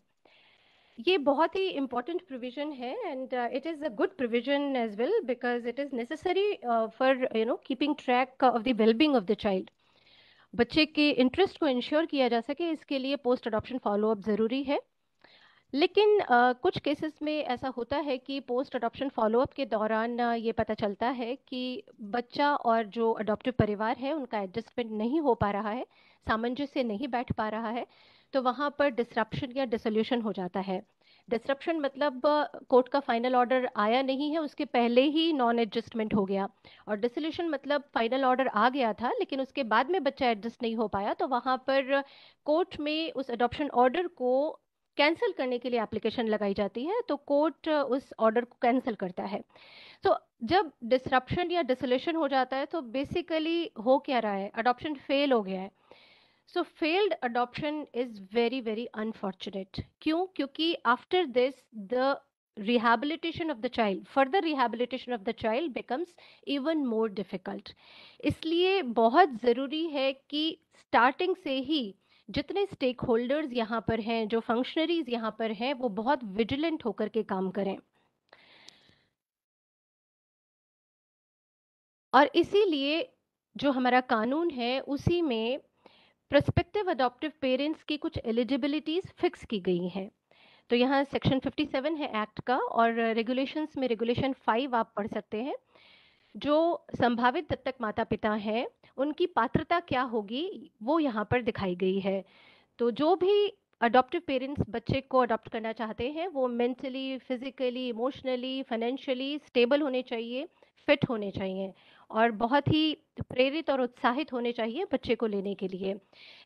ये बहुत ही इम्पॉर्टेंट प्रोविजन है and it is a good provision as well because it is necessary for keeping track of the wellbeing of the child. बच्चे के इंटरेस्ट को इंश्योर किया जा सके इसके लिए पोस्ट अडॉप्शन फॉलोअप ज़रूरी है। लेकिन कुछ केसेस में ऐसा होता है कि पोस्ट अडॉप्शन फॉलोअप के दौरान ये पता चलता है कि बच्चा और जो अडॉप्टिव परिवार है उनका एडजस्टमेंट नहीं हो पा रहा है, सामंजस्य नहीं बैठ पा रहा है, तो वहाँ पर डिसरप्शन या डिसोल्यूशन हो जाता है। डिसरप्शन मतलब कोर्ट का फाइनल ऑर्डर आया नहीं है, उसके पहले ही नॉन एडजस्टमेंट हो गया, और डिसोल्यूशन मतलब फाइनल ऑर्डर आ गया था लेकिन उसके बाद में बच्चा एडजस्ट नहीं हो पाया, तो वहाँ पर कोर्ट में उस अडॉप्शन ऑर्डर को कैंसिल करने के लिए एप्लीकेशन लगाई जाती है, तो कोर्ट उस ऑर्डर को कैंसिल करता है। तो जब डिसरप्शन या डिसोल्यूशन हो जाता है तो बेसिकली हो क्या रहा है, अडॉप्शन फेल हो गया है। So failed adoption is very very unfortunate. क्यों? क्योंकि after this the rehabilitation of the child, further rehabilitation of the child becomes even more difficult। इसलिए बहुत ज़रूरी है कि स्टार्टिंग से ही जितने स्टेक होल्डर्स यहाँ पर हैं, जो फंक्शनरीज यहाँ पर हैं, वो बहुत विजिलेंट होकर के काम करें। और इसीलिए जो हमारा कानून है उसी में प्रोस्पेक्टिव अडॉप्टिव पेरेंट्स की कुछ एलिजिबिलिटीज फिक्स की गई हैं। तो यहाँ सेक्शन 57 है एक्ट का, और रेगुलेशंस में रेगुलेशन 5 आप पढ़ सकते हैं। जो संभावित दत्तक माता पिता हैं उनकी पात्रता क्या होगी वो यहाँ पर दिखाई गई है। तो जो भी अडॉप्टिव पेरेंट्स बच्चे को अडॉप्ट करना चाहते हैं वो mentally, physically, emotionally, financially stable होने चाहिए, फिट होने चाहिए, और बहुत ही प्रेरित और उत्साहित होने चाहिए बच्चे को लेने के लिए।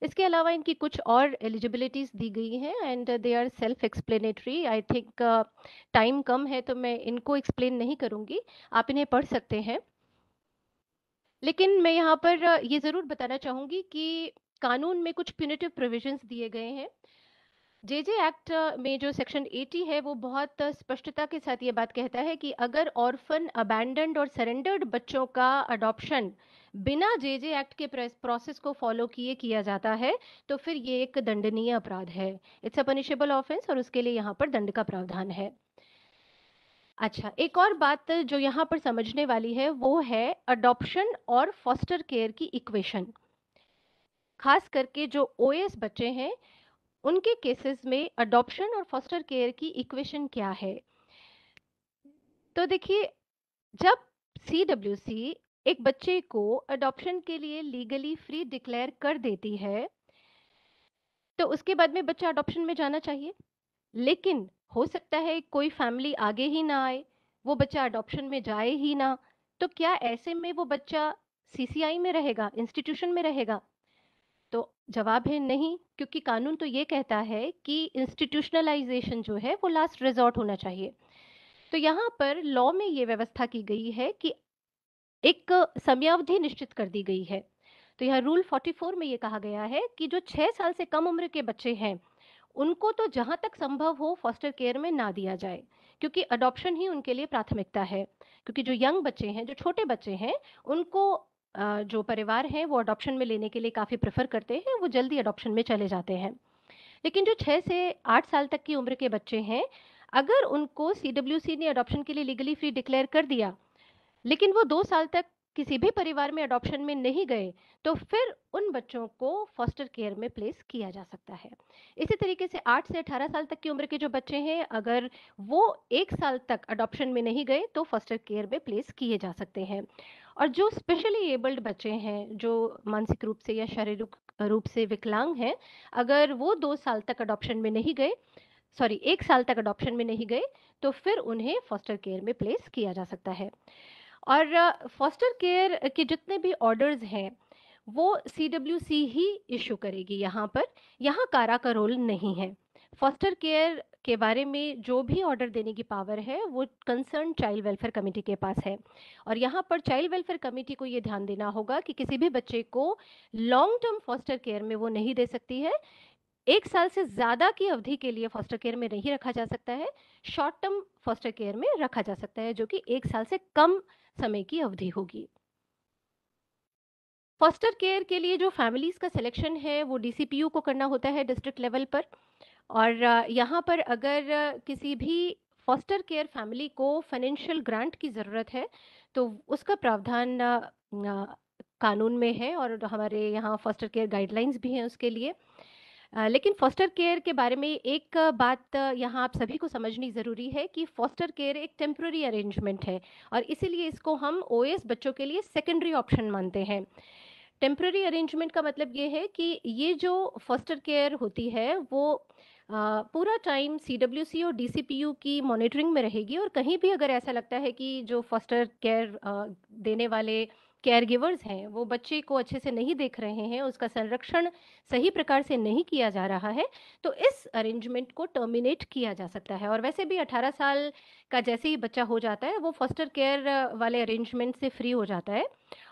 इसके अलावा इनकी कुछ और एलिजिबिलिटीज़ दी गई हैं and they are self explanatory. I think time कम है तो मैं इनको एक्सप्लेन नहीं करूँगी, आप इन्हें पढ़ सकते हैं। लेकिन मैं यहाँ पर ये ज़रूर बताना चाहूँगी कि कानून में कुछ प्यूनिटिव प्रोविजंस दिए गए हैं। जेजे एक्ट में जो सेक्शन 80 है वो बहुत स्पष्टता के साथ ये बात कहता है कि अगर ऑर्फन, अबैंडन्ड और सरेंडर्ड बच्चों का अडॉप्शन बिना जेजे एक्ट के प्रोसेस को फॉलो किए किया जाता है तो फिर ये एक दंडनीय अपराध है। इट्स अ पनिशेबल ऑफेंस और उसके लिए यहाँ पर दंड का प्रावधान है। अच्छा, एक और बात जो यहाँ पर समझने वाली है वो है अडॉप्शन और फॉस्टर केयर की इक्वेशन। खास करके जो ओएस बच्चे हैं उनके केसेस में अडॉप्शन और फॉस्टर केयर की इक्वेशन क्या है। तो देखिए, जब CWC एक बच्चे को अडॉप्शन के लिए लीगली फ्री डिक्लेयर कर देती है तो उसके बाद में बच्चा अडॉप्शन में जाना चाहिए। लेकिन हो सकता है कोई फैमिली आगे ही ना आए, वो बच्चा अडॉप्शन में जाए ही ना, तो क्या ऐसे में वो बच्चा CCI में रहेगा, इंस्टीट्यूशन में रहेगा? तो जवाब है नहीं, क्योंकि कानून तो ये कहता है कि इंस्टीट्यूशनलाइजेशन जो है वो लास्ट रिजॉर्ट होना चाहिए। तो यहाँ पर लॉ में ये व्यवस्था की गई है कि एक समयावधि निश्चित कर दी गई है। तो यह रूल 44 में ये कहा गया है कि जो 6 साल से कम उम्र के बच्चे हैं उनको तो जहाँ तक संभव हो फॉस्टर केयर में ना दिया जाए, क्योंकि अडॉप्शन ही उनके लिए प्राथमिकता है। क्योंकि जो यंग बच्चे हैं, जो छोटे बच्चे हैं, उनको जो परिवार हैं वो अडॉप्शन में लेने के लिए काफ़ी प्रेफर करते हैं, वो जल्दी अडॉप्शन में चले जाते हैं। लेकिन जो 6 से 8 साल तक की उम्र के बच्चे हैं, अगर उनको CWC ने अडॉप्शन के लिए लीगली फ्री डिक्लेयर कर दिया लेकिन वो 2 साल तक किसी भी परिवार में अडॉप्शन में नहीं गए तो फिर उन बच्चों को फॉस्टर केयर में प्लेस किया जा सकता है। इसी तरीके से 8 से 18 साल तक की उम्र के जो बच्चे हैं, अगर वो 1 साल तक अडॉप्शन में नहीं गए तो फॉस्टर केयर में प्लेस किए जा सकते हैं। और जो स्पेशली एबल्ड बच्चे हैं, जो मानसिक रूप से या शारीरिक रूप से विकलांग हैं, अगर वो 2 साल तक अडॉप्शन में नहीं गए, 1 साल तक अडॉप्शन में नहीं गए, तो फिर उन्हें फॉस्टर केयर में प्लेस किया जा सकता है। और फॉस्टर केयर के जितने भी ऑर्डर्स हैं वो CWC ही इशू करेगी। यहाँ कारा का रोल नहीं है। फॉस्टर केयर के बारे में जो भी ऑर्डर देने की पावर है वो कंसर्न चाइल्ड वेलफेयर कमेटी के पास है, और यहाँ पर चाइल्ड वेलफेयर कमेटी को ये ध्यान देना होगा कि किसी भी बच्चे को लॉन्ग टर्म फॉस्टर केयर में वो नहीं दे सकती है। 1 साल से ज़्यादा की अवधि के लिए फॉस्टर केयर में नहीं रखा जा सकता है। शॉर्ट टर्म फॉस्टर केयर में रखा जा सकता है, जो कि 1 साल से कम समय की अवधि होगी। फॉस्टर केयर के लिए जो फैमिलीज़ का सिलेक्शन है वो DCPU को करना होता है डिस्ट्रिक्ट लेवल पर, और यहाँ पर अगर किसी भी फॉस्टर केयर फैमिली को फाइनेंशियल ग्रांट की ज़रूरत है तो उसका प्रावधान कानून में है, और हमारे यहाँ फॉस्टर केयर गाइडलाइंस भी हैं उसके लिए। लेकिन फॉस्टर केयर के बारे में एक बात यहाँ आप सभी को समझनी ज़रूरी है कि फॉस्टर केयर एक टेम्पररी अरेंजमेंट है, और इसीलिए इसको हम OAS बच्चों के लिए सेकेंडरी ऑप्शन मानते हैं। टेम्पररी अरेंजमेंट का मतलब ये है कि ये जो फॉस्टर केयर होती है वो पूरा टाइम CWC और DCPU की मॉनिटरिंग में रहेगी, और कहीं भी अगर ऐसा लगता है कि जो फॉस्टर केयर देने वाले केयर गिवर्स हैं वो बच्चे को अच्छे से नहीं देख रहे हैं, उसका संरक्षण सही प्रकार से नहीं किया जा रहा है, तो इस अरेंजमेंट को टर्मिनेट किया जा सकता है। और वैसे भी 18 साल का जैसे ही बच्चा हो जाता है वो फॉस्टर केयर वाले अरेंजमेंट से फ्री हो जाता है,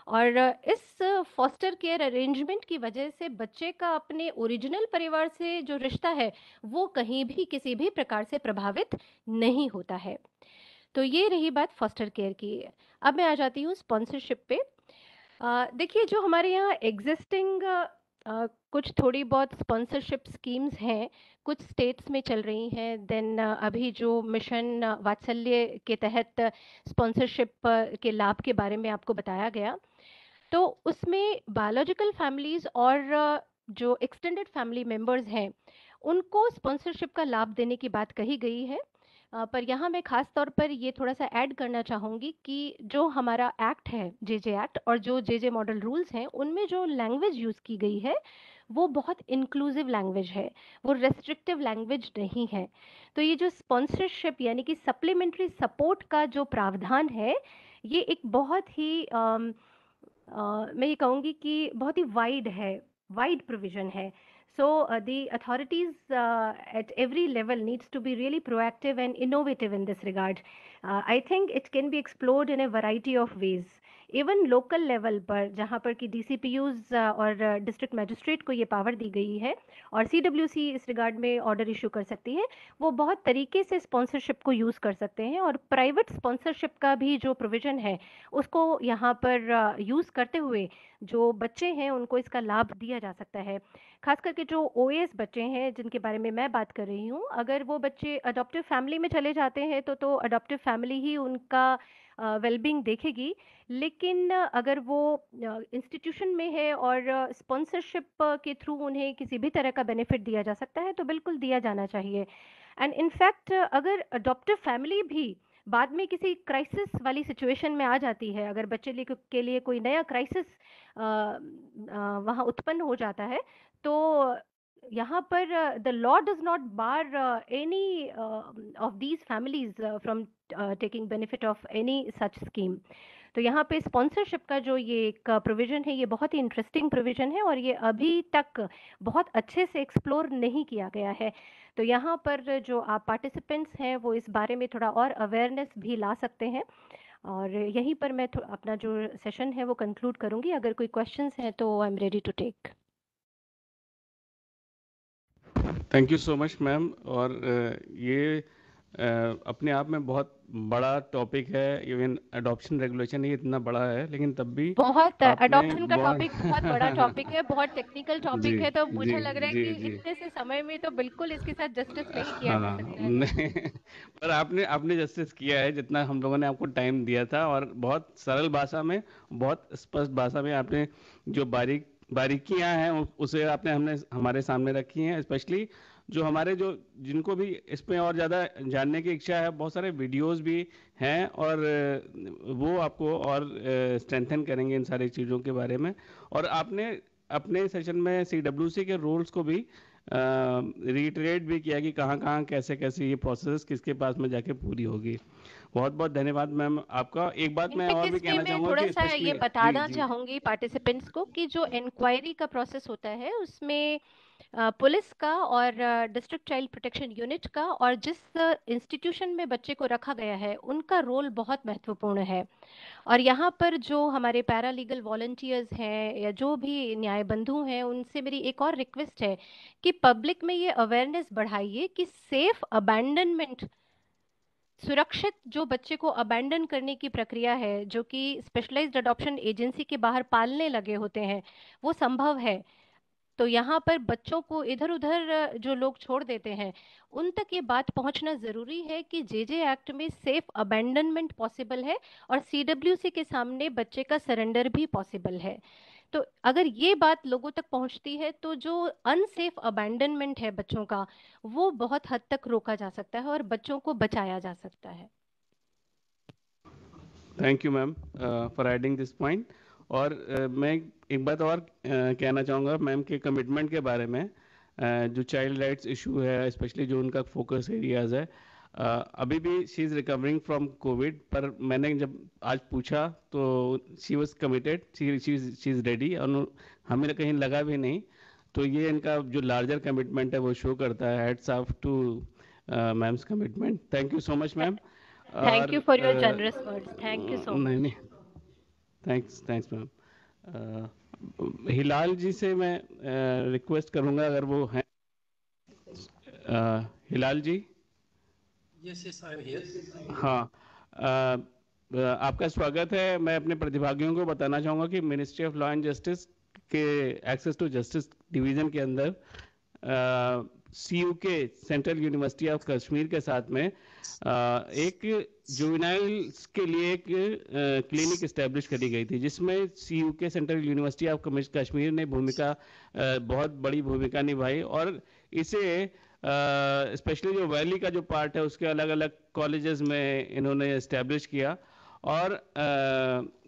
और इस फॉस्टर केयर अरेंजमेंट की वजह से बच्चे का अपने ओरिजिनल परिवार से जो रिश्ता है वो कहीं भी किसी भी प्रकार से प्रभावित नहीं होता है। तो ये रही बात फॉस्टर केयर की। अब मैं आ जाती हूँ स्पॉन्सरशिप पे। देखिए, जो हमारे यहाँ एग्जिस्टिंग कुछ थोड़ी बहुत स्पॉन्सरशिप स्कीम्स हैं, कुछ स्टेट्स में चल रही हैं, देन अभी जो मिशन वात्सल्य के तहत स्पॉन्सरशिप के लाभ के बारे में आपको बताया गया, तो उसमें बायोलॉजिकल फैमिलीज़ और जो एक्सटेंडेड फैमिली मेम्बर्स हैं उनको स्पॉन्सरशिप का लाभ देने की बात कही गई है। पर यहाँ मैं ख़ास तौर पर ये थोड़ा सा ऐड करना चाहूँगी कि जो हमारा एक्ट है JJ एक्ट और जो JJ मॉडल रूल्स हैं उनमें जो लैंग्वेज यूज़ की गई है वो बहुत इंक्लूसिव लैंग्वेज है, वो रेस्ट्रिक्टिव लैंग्वेज नहीं है। तो ये जो स्पॉन्सरशिप यानी कि सप्लीमेंट्री सपोर्ट का जो प्रावधान है ये एक बहुत ही मैं ये कहूँगी कि बहुत ही वाइड प्रोविज़न है। So the authorities at every level needs to be really proactive and innovative in this regard. I think it can be explored in a variety of ways. Even local level पर जहाँ पर कि DCPUs और district magistrate को ये power दी गई है और CWC इस रिगार्ड में ऑर्डर इशू कर सकती है, वो बहुत तरीके से स्पॉन्सरशिप को यूज़ कर सकते हैं, और प्राइवेट स्पॉन्सरशिप का भी जो प्रोविज़न है उसको यहाँ पर यूज़ करते हुए जो बच्चे हैं उनको इसका लाभ दिया जा सकता है। खास करके जो OAS बच्चे हैं जिनके बारे में मैं बात कर रही हूँ, अगर वो बच्चे अडॉप्टिव फैमिली में चले जाते हैं तो अडॉप्टिव फैमिली ही उनका वेलबींग देखेगी, लेकिन अगर वो इंस्टीट्यूशन में है और स्पॉन्सरशिप के थ्रू उन्हें किसी भी तरह का बेनिफिट दिया जा सकता है तो बिल्कुल दिया जाना चाहिए। एंड इनफैक्ट अगर अडॉप्टिव फैमिली भी बाद में किसी क्राइसिस वाली सिचुएशन में आ जाती है, अगर बच्चे के लिए कोई नया क्राइसिस वहाँ उत्पन्न हो जाता है, तो यहाँ पर the law does not bar any of these families from taking benefit of any such scheme. तो यहाँ पे स्पॉन्सरशिप का जो ये एक प्रोविज़न है ये बहुत ही इंटरेस्टिंग प्रोविज़न है और ये अभी तक बहुत अच्छे से एक्सप्लोर नहीं किया गया है। तो यहाँ पर जो आप पार्टिसिपेंट्स हैं वो इस बारे में थोड़ा और अवेयरनेस भी ला सकते हैं, और यहीं पर मैं अपना जो सेशन है वो कंक्लूड करूँगी। अगर कोई क्वेश्चंस हैं तो I am ready to take. Thank you so much ma'am. और ये अपने आप में बहुत बड़ा टॉपिक है, इवन अडॉप्शन रेगुलेशन ही इतना बड़ा है, लेकिन तब भी बहुत अडॉप्शन का टॉपिक बहुत बड़ा टॉपिक है, बहुत टेक्निकल टॉपिक है, तो मुझे लग रहा है कि इतने से समय में तो बिल्कुल इसके साथ जस्टिस नहीं किया जा सकता है। नहीं, पर आपने जस्टिस किया है जितना हम लोगों ने आपको टाइम दिया था, और बहुत सरल भाषा में, बहुत स्पष्ट भाषा में आपने जो बारीकियां हैं उसे हमने हमारे सामने रखी हैं। स्पेशली जो हमारे जिनको भी इसमें और ज़्यादा जानने की इच्छा है, बहुत सारे वीडियोस भी हैं और वो आपको और स्ट्रेंथन करेंगे इन सारी चीज़ों के बारे में। और आपने अपने सेशन में CWC के रोल्स को भी रिटरेट भी किया कि कहाँ कहाँ कैसे कैसे ये प्रोसेस किसके पास में जाके पूरी होगी। बहुत बहुत धन्यवाद मैम आपका। एक बात मैं और भी इसमें कहना मैं चाहूँगा थोड़ा कि सा ये स्पेशली बताना चाहूंगी पार्टिसिपेंट्स को कि जो इंक्वायरी का प्रोसेस होता है उसमें पुलिस का और डिस्ट्रिक्ट चाइल्ड प्रोटेक्शन यूनिट का और जिस इंस्टीट्यूशन में बच्चे को रखा गया है उनका रोल बहुत महत्वपूर्ण है। और यहाँ पर जो हमारे पैरालीगल वॉलंटियर्स हैं या जो भी न्याय बंधु हैं उनसे मेरी एक और रिक्वेस्ट है कि पब्लिक में ये अवेयरनेस बढ़ाइए कि सेफ अबैंडनमेंट, सुरक्षित जो बच्चे को अबैंडन करने की प्रक्रिया है जो कि स्पेशलाइज्ड अडॉप्शन एजेंसी के बाहर पालने लगे होते हैं वो संभव है। तो यहाँ पर बच्चों को इधर उधर जो लोग छोड़ देते हैं उन तक ये बात पहुंचना जरूरी है कि जेजे एक्ट में सेफ अबैंडनमेंट पॉसिबल है और सीडब्ल्यूसी के सामने बच्चे का सरेंडर भी पॉसिबल है। तो अगर ये बात लोगों तक पहुंचती है तो जो अनसेफ अबैंडनमेंट है बच्चों का वो बहुत हद तक रोका जा सकता है और बच्चों को बचाया जा सकता है। Thank you ma'am for adding this point. और मैं एक बात और कहना चाहूँगा मैम के कमिटमेंट के बारे में। जो चाइल्ड राइट्स इशू है स्पेशली जो उनका फोकस एरियाज है, अभी भी she is recovering from Covid, पर मैंने जब आज पूछा तो she was committed, she is ready, और हमें कहीं लगा भी नहीं। तो ये इनका जो लार्जर कमिटमेंट है वो शो करता है। Heads off to ma'am's commitment. Thank you so much ma'am. Thank you for your generous words. Thank you so much. नहीं, थैंक्स मैम। हिलाल जी से मैं रिक्वेस्ट करूंगा अगर वो हैं। Hilal ji. Yes I am here. हाँ, आपका स्वागत है। मैं अपने प्रतिभागियों को बताना चाहूँगा कि ministry of law and justice के एक्सेस टू जस्टिस डिवीज़न के अंदर CUK central university of Kashmir के साथ में एक जुवेनाइल्स के लिए एक क्लिनिक इस्टेब्लिश करी गई थी, जिसमें CUK central university of Kashmir ने बहुत बड़ी भूमिका निभाई। और इसे स्पेशली जो वैली का जो पार्ट है उसके अलग अलग कॉलेजेस में इन्होंने इस्टेब्लिश किया। और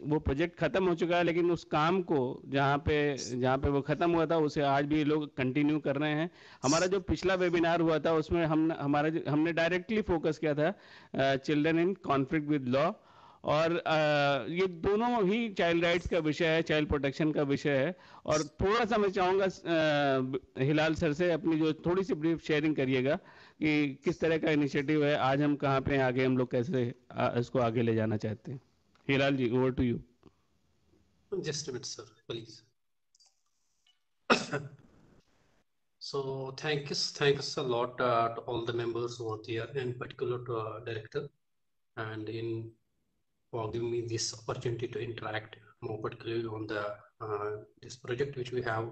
वो प्रोजेक्ट ख़त्म हो चुका है, लेकिन उस काम को जहाँ पे वो ख़त्म हुआ था उसे आज भी लोग कंटिन्यू कर रहे हैं। हमारा जो पिछला वेबिनार हुआ था उसमें हमने डायरेक्टली फोकस किया था children in conflict with law. और ये दोनों ही चाइल्ड राइट्स का विषय है, चाइल्ड प्रोटेक्शन का विषय है। और थोड़ा सा मैं चाहूँगा हिलाल सर से अपनी जो थोड़ी सी ब्रीफ शेयरिंग करिएगा कि किस तरह का इनिशिएटिव है, आज हम कहाँ पे आगे, हम लोग कैसे इसको आगे ले जाना चाहते हैं। Hilal ji, over to you. Just a minute, sir, please. So thanks a lot to all the members who are there, in particular to our director, and for giving me this opportunity to interact more particularly on the this project which we have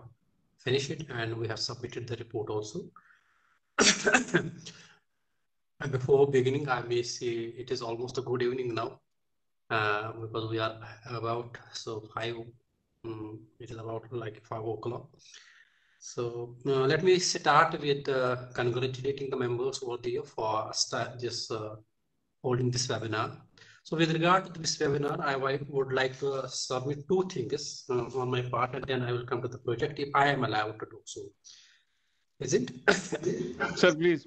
finished and we have submitted the report also. And before beginning, I may say it is almost a good evening now. Because we are about it is about like 5 o'clock. So let me start with congratulating the members over there for just holding this webinar. So with regard to this webinar, I would like to submit 2 things on my part, and then I will come to the project if I am allowed to do so. Is it? Sir, please.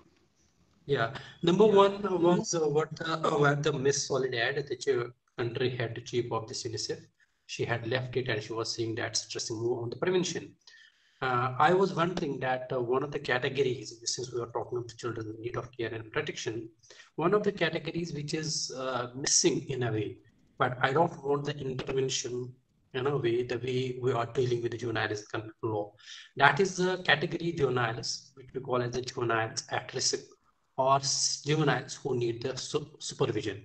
Yeah. Number 1 was what the Miss Soledad, the country head chief of this UNICEF, she had left it and she was saying that stressing more on the prevention. I was wondering that one of the categories, since we are talking about children in need of care and protection, one of the categories which is missing in a way, but I don't want the intervention in a way, the way we are dealing with the juveniles law. That is the category juveniles, which we call as the juveniles at risk, or juveniles who need the supervision.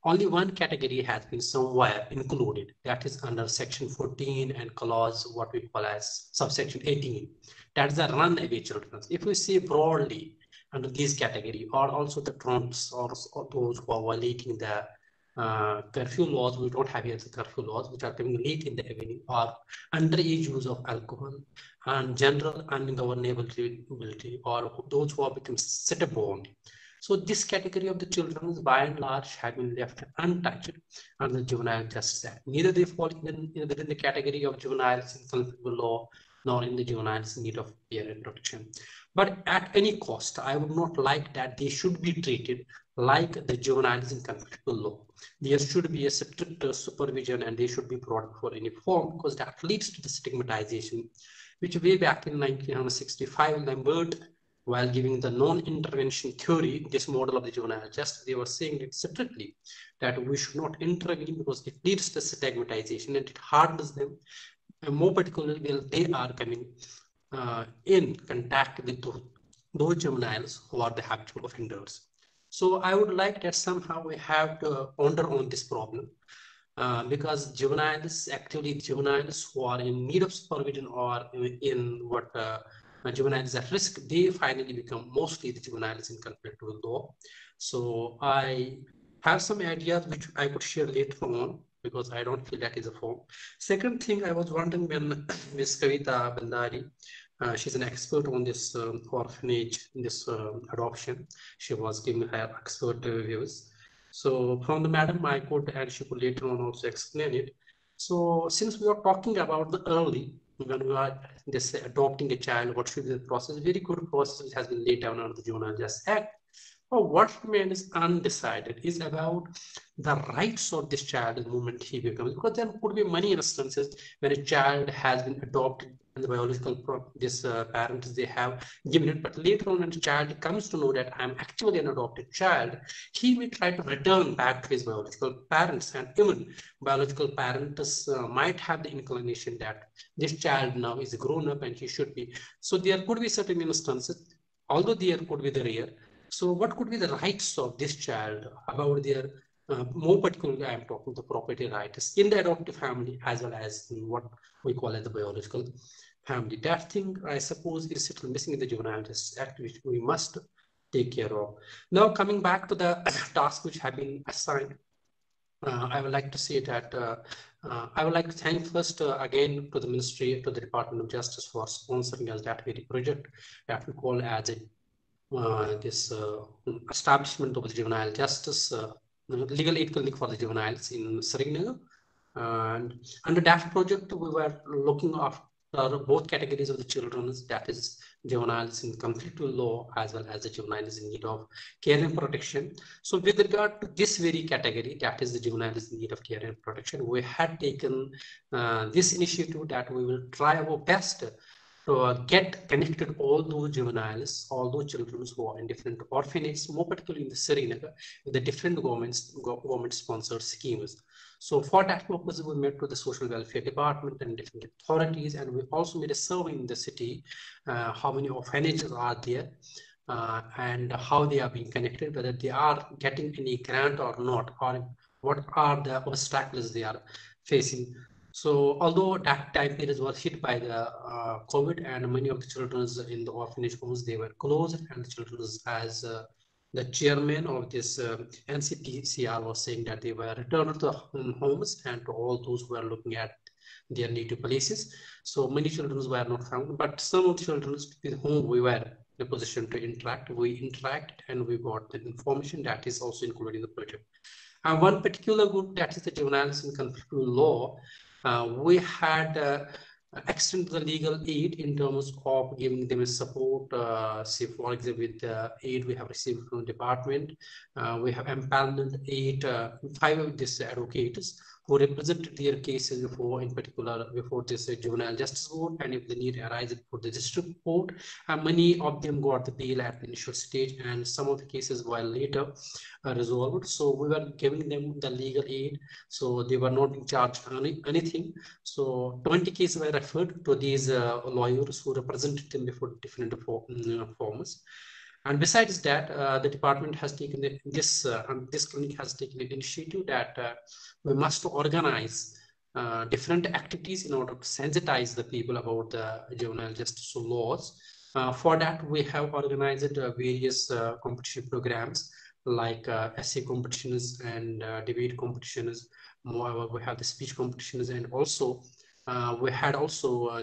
Only one category has been somewhere included, that is under section 14 and clause what we call as subsection 18. That's the runaway children. If we see broadly under this category, or also the trumps or those who are violating the curfew laws, we don't have here the curfew laws, which are coming late in the evening, or underage use of alcohol, and general ungovernability, or those who are become city-born. So this category of the children, by and large, have been left untouched under the Juvenile Justice Act. Neither they fall within the category of juveniles in conflict with law, nor in the juveniles in need of care and protection. But at any cost, I would not like that they should be treated like the juveniles in conflict with law. There should be a strict supervision and they should be brought before any form, because that leads to the stigmatization, which way back in 1965, Lambert, while giving the non-intervention theory, this model of the juvenile justice, they were saying it strictly that we should not intervene because it leads to stigmatization and it hardens them, and more particularly when they are coming in contact with those juveniles who are the habitual offenders. So I would like that somehow we have to ponder on this problem, because juveniles, actually juveniles who are in need of supervision or in what juveniles at risk, they finally become mostly the juveniles in conflict with law. So I have some ideas which I could share later on, because I don't feel that is a form. Second thing, I was wondering when Ms. Kavita Bandari, she's an expert on this orphanage, this adoption. She was giving her expert views. So from the madam, I could, and she could later on also explain it. So since we are talking about the early, when we are this adopting a child, what should be the process? Very good process which has been laid down under the Juvenile Justice Act. But what remains undecided is about the rights of this child the moment he becomes, because there could be many instances when a child has been adopted and the biological parents, they have given it, but later on when the child comes to know that I'm actually an adopted child, he may try to return back to his biological parents, and even biological parents might have the inclination that this child now is grown up and he should be. So there could be certain instances, although there could be the rare. So what could be the rights of this child about their, more particularly I am talking the property rights in the adoptive family as well as in what we call as the biological family. That thing, I suppose, is still missing in the Juvenile Justice Act, which we must take care of. Now, coming back to the tasks which have been assigned, I would like to say that I would like to thank first again to the Ministry, to the Department of Justice for sponsoring us that very project that we call as a this establishment of the juvenile justice, legal aid clinic for the juveniles in Srinagar. And under that project, we were looking after both categories of the children, that is juveniles in conflict with law as well as the juveniles in need of care and protection. So with regard to this very category, that is the juveniles in need of care and protection, we had taken this initiative that we will try our best to get connected all those juveniles, all those children who are in different orphanages, more particularly in the Srinagar, with the different government-sponsored schemes. So for that purpose, we met with the Social Welfare Department and different authorities, and we also made a survey in the city, how many orphanages are there, and how they are being connected, whether they are getting any grant or not, or what are the obstacles they are facing. So although that time period was hit by the COVID, and many of the children in the orphanage homes, they were closed, and the children, as the chairman of this NCPCR was saying, that they were returned to the homes and to all those who were looking at their native places. So many children were not found, but some of the children with whom we were in a position to interact, we interacted and we got the information that is also included in the project. And one particular group, that is the juveniles in conflict with law, we had extended the legal aid in terms of giving them a support. Say, for example, with the aid we have received from the department, we have empaneled 5 of these advocates who represented their cases before, in particular, before this juvenile justice board, and if the need arises for the district court. And many of them got the bail at the initial stage, and some of the cases were later resolved. So we were giving them the legal aid, so they were not being charged anything. So 20 cases were referred to these lawyers who represented them before different forms. And besides that, the department has taken this clinic has taken an initiative that we must organize different activities in order to sensitize the people about the juvenile justice laws. For that, we have organized various competition programs like essay competitions and debate competitions. Moreover, we have the speech competitions, and also we had also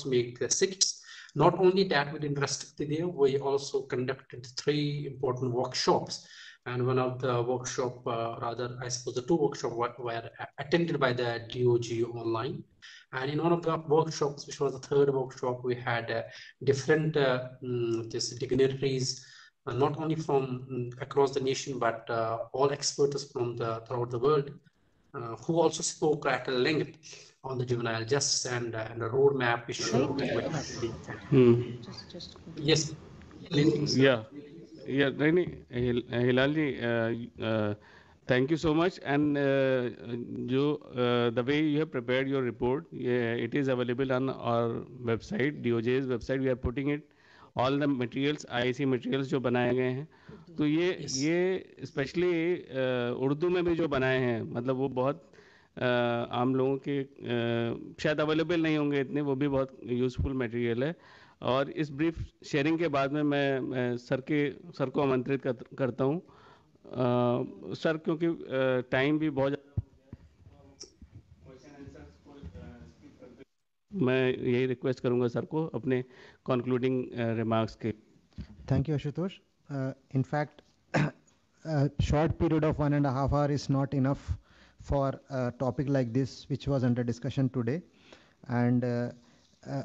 made the skits. Not only that, we didn't restrict there, we also conducted 3 important workshops And one of the workshop, rather, I suppose the two workshops were attended by the DOG online. And in one of the workshops, which was the third workshop, we had different dignitaries, not only from across the nation, but all experts from throughout the world, who also spoke at length on the juvenile justice and the roadmap we should. Yes, please. Yeah, yeah, Hilalji, thank you so much. And the way you have prepared your report, it is available on our website, DOJ's website. We are putting it all the materials, IIC materials जो बनाए गए हैं. तो ये specially Urdu में भी जो बनाए हैं, मतलब वो बहुत आम लोगों के शायद अवेलेबल नहीं होंगे इतने, वो भी बहुत यूज़फुल मटेरियल है. और इस ब्रीफ शेयरिंग के बाद में मैं सर को आमंत्रित करता हूँ. सर, क्योंकि टाइम भी बहुत मैं यही रिक्वेस्ट करूंगा सर को अपने कंक्लूडिंग रिमार्क्स के. Thank you, Ashutosh. In fact, a short period of 1.5 hours is not enough for a topic like this, which was under discussion today. And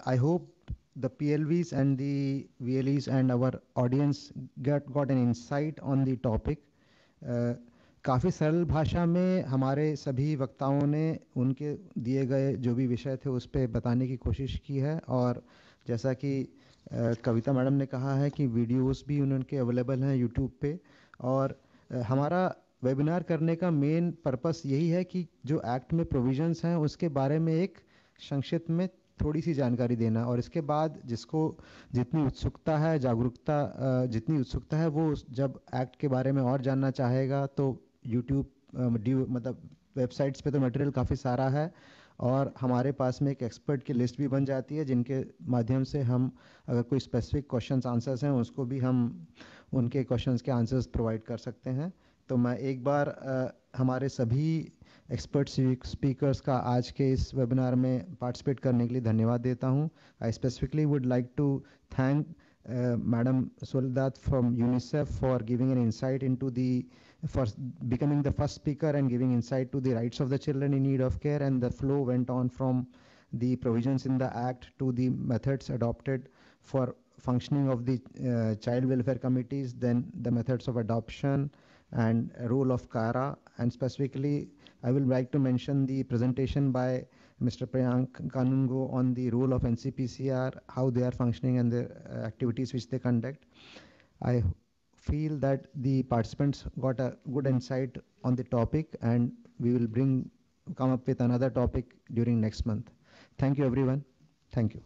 I hope the PLVs and the VLEs and our audience got an insight on the topic. काफ़ी सरल भाषा में हमारे सभी वक्ताओं ने उनके दिए गए जो भी विषय थे उस पर बताने की कोशिश की है. और जैसा कि कविता मैडम ने कहा है कि वीडियोस भी उनके अवेलेबल हैं यूट्यूब पे. और हमारा वेबिनार करने का मेन पर्पस यही है कि जो एक्ट में प्रोविजंस हैं उसके बारे में एक संक्षिप्त में थोड़ी सी जानकारी देना. और इसके बाद जिसको जितनी उत्सुकता है, जागरूकता जितनी उत्सुकता है, वो जब एक्ट के बारे में और जानना चाहेगा तो यूट्यूब मतलब वेबसाइट्स पे तो मटेरियल काफ़ी सारा है. और हमारे पास में एक एक्सपर्ट की लिस्ट भी बन जाती है जिनके माध्यम से हम अगर कोई स्पेसिफिक क्वेश्चंस आंसर्स हैं उसको भी हम उनके क्वेश्चंस के आंसर्स प्रोवाइड कर सकते हैं. तो मैं एक बार हमारे सभी एक्सपर्ट स्पीकर्स का आज के इस वेबिनार में पार्टिसिपेट करने के लिए धन्यवाद देता हूं. I specifically would like to thank Madam Soledad from UNICEF for giving an insight into for becoming the first speaker and giving insight to the rights of the children in need of care. And the flow went on from the provisions in the Act to the methods adopted for functioning of the child welfare committees, then the methods of adoption and role of CARA. And specifically, I will like to mention the presentation by Mr. Priyank Kanungo on the role of NCPCR, how they are functioning and the activities which they conduct. I feel that the participants got a good insight on the topic, and we will come up with another topic during next month. Thank you, everyone. Thank you.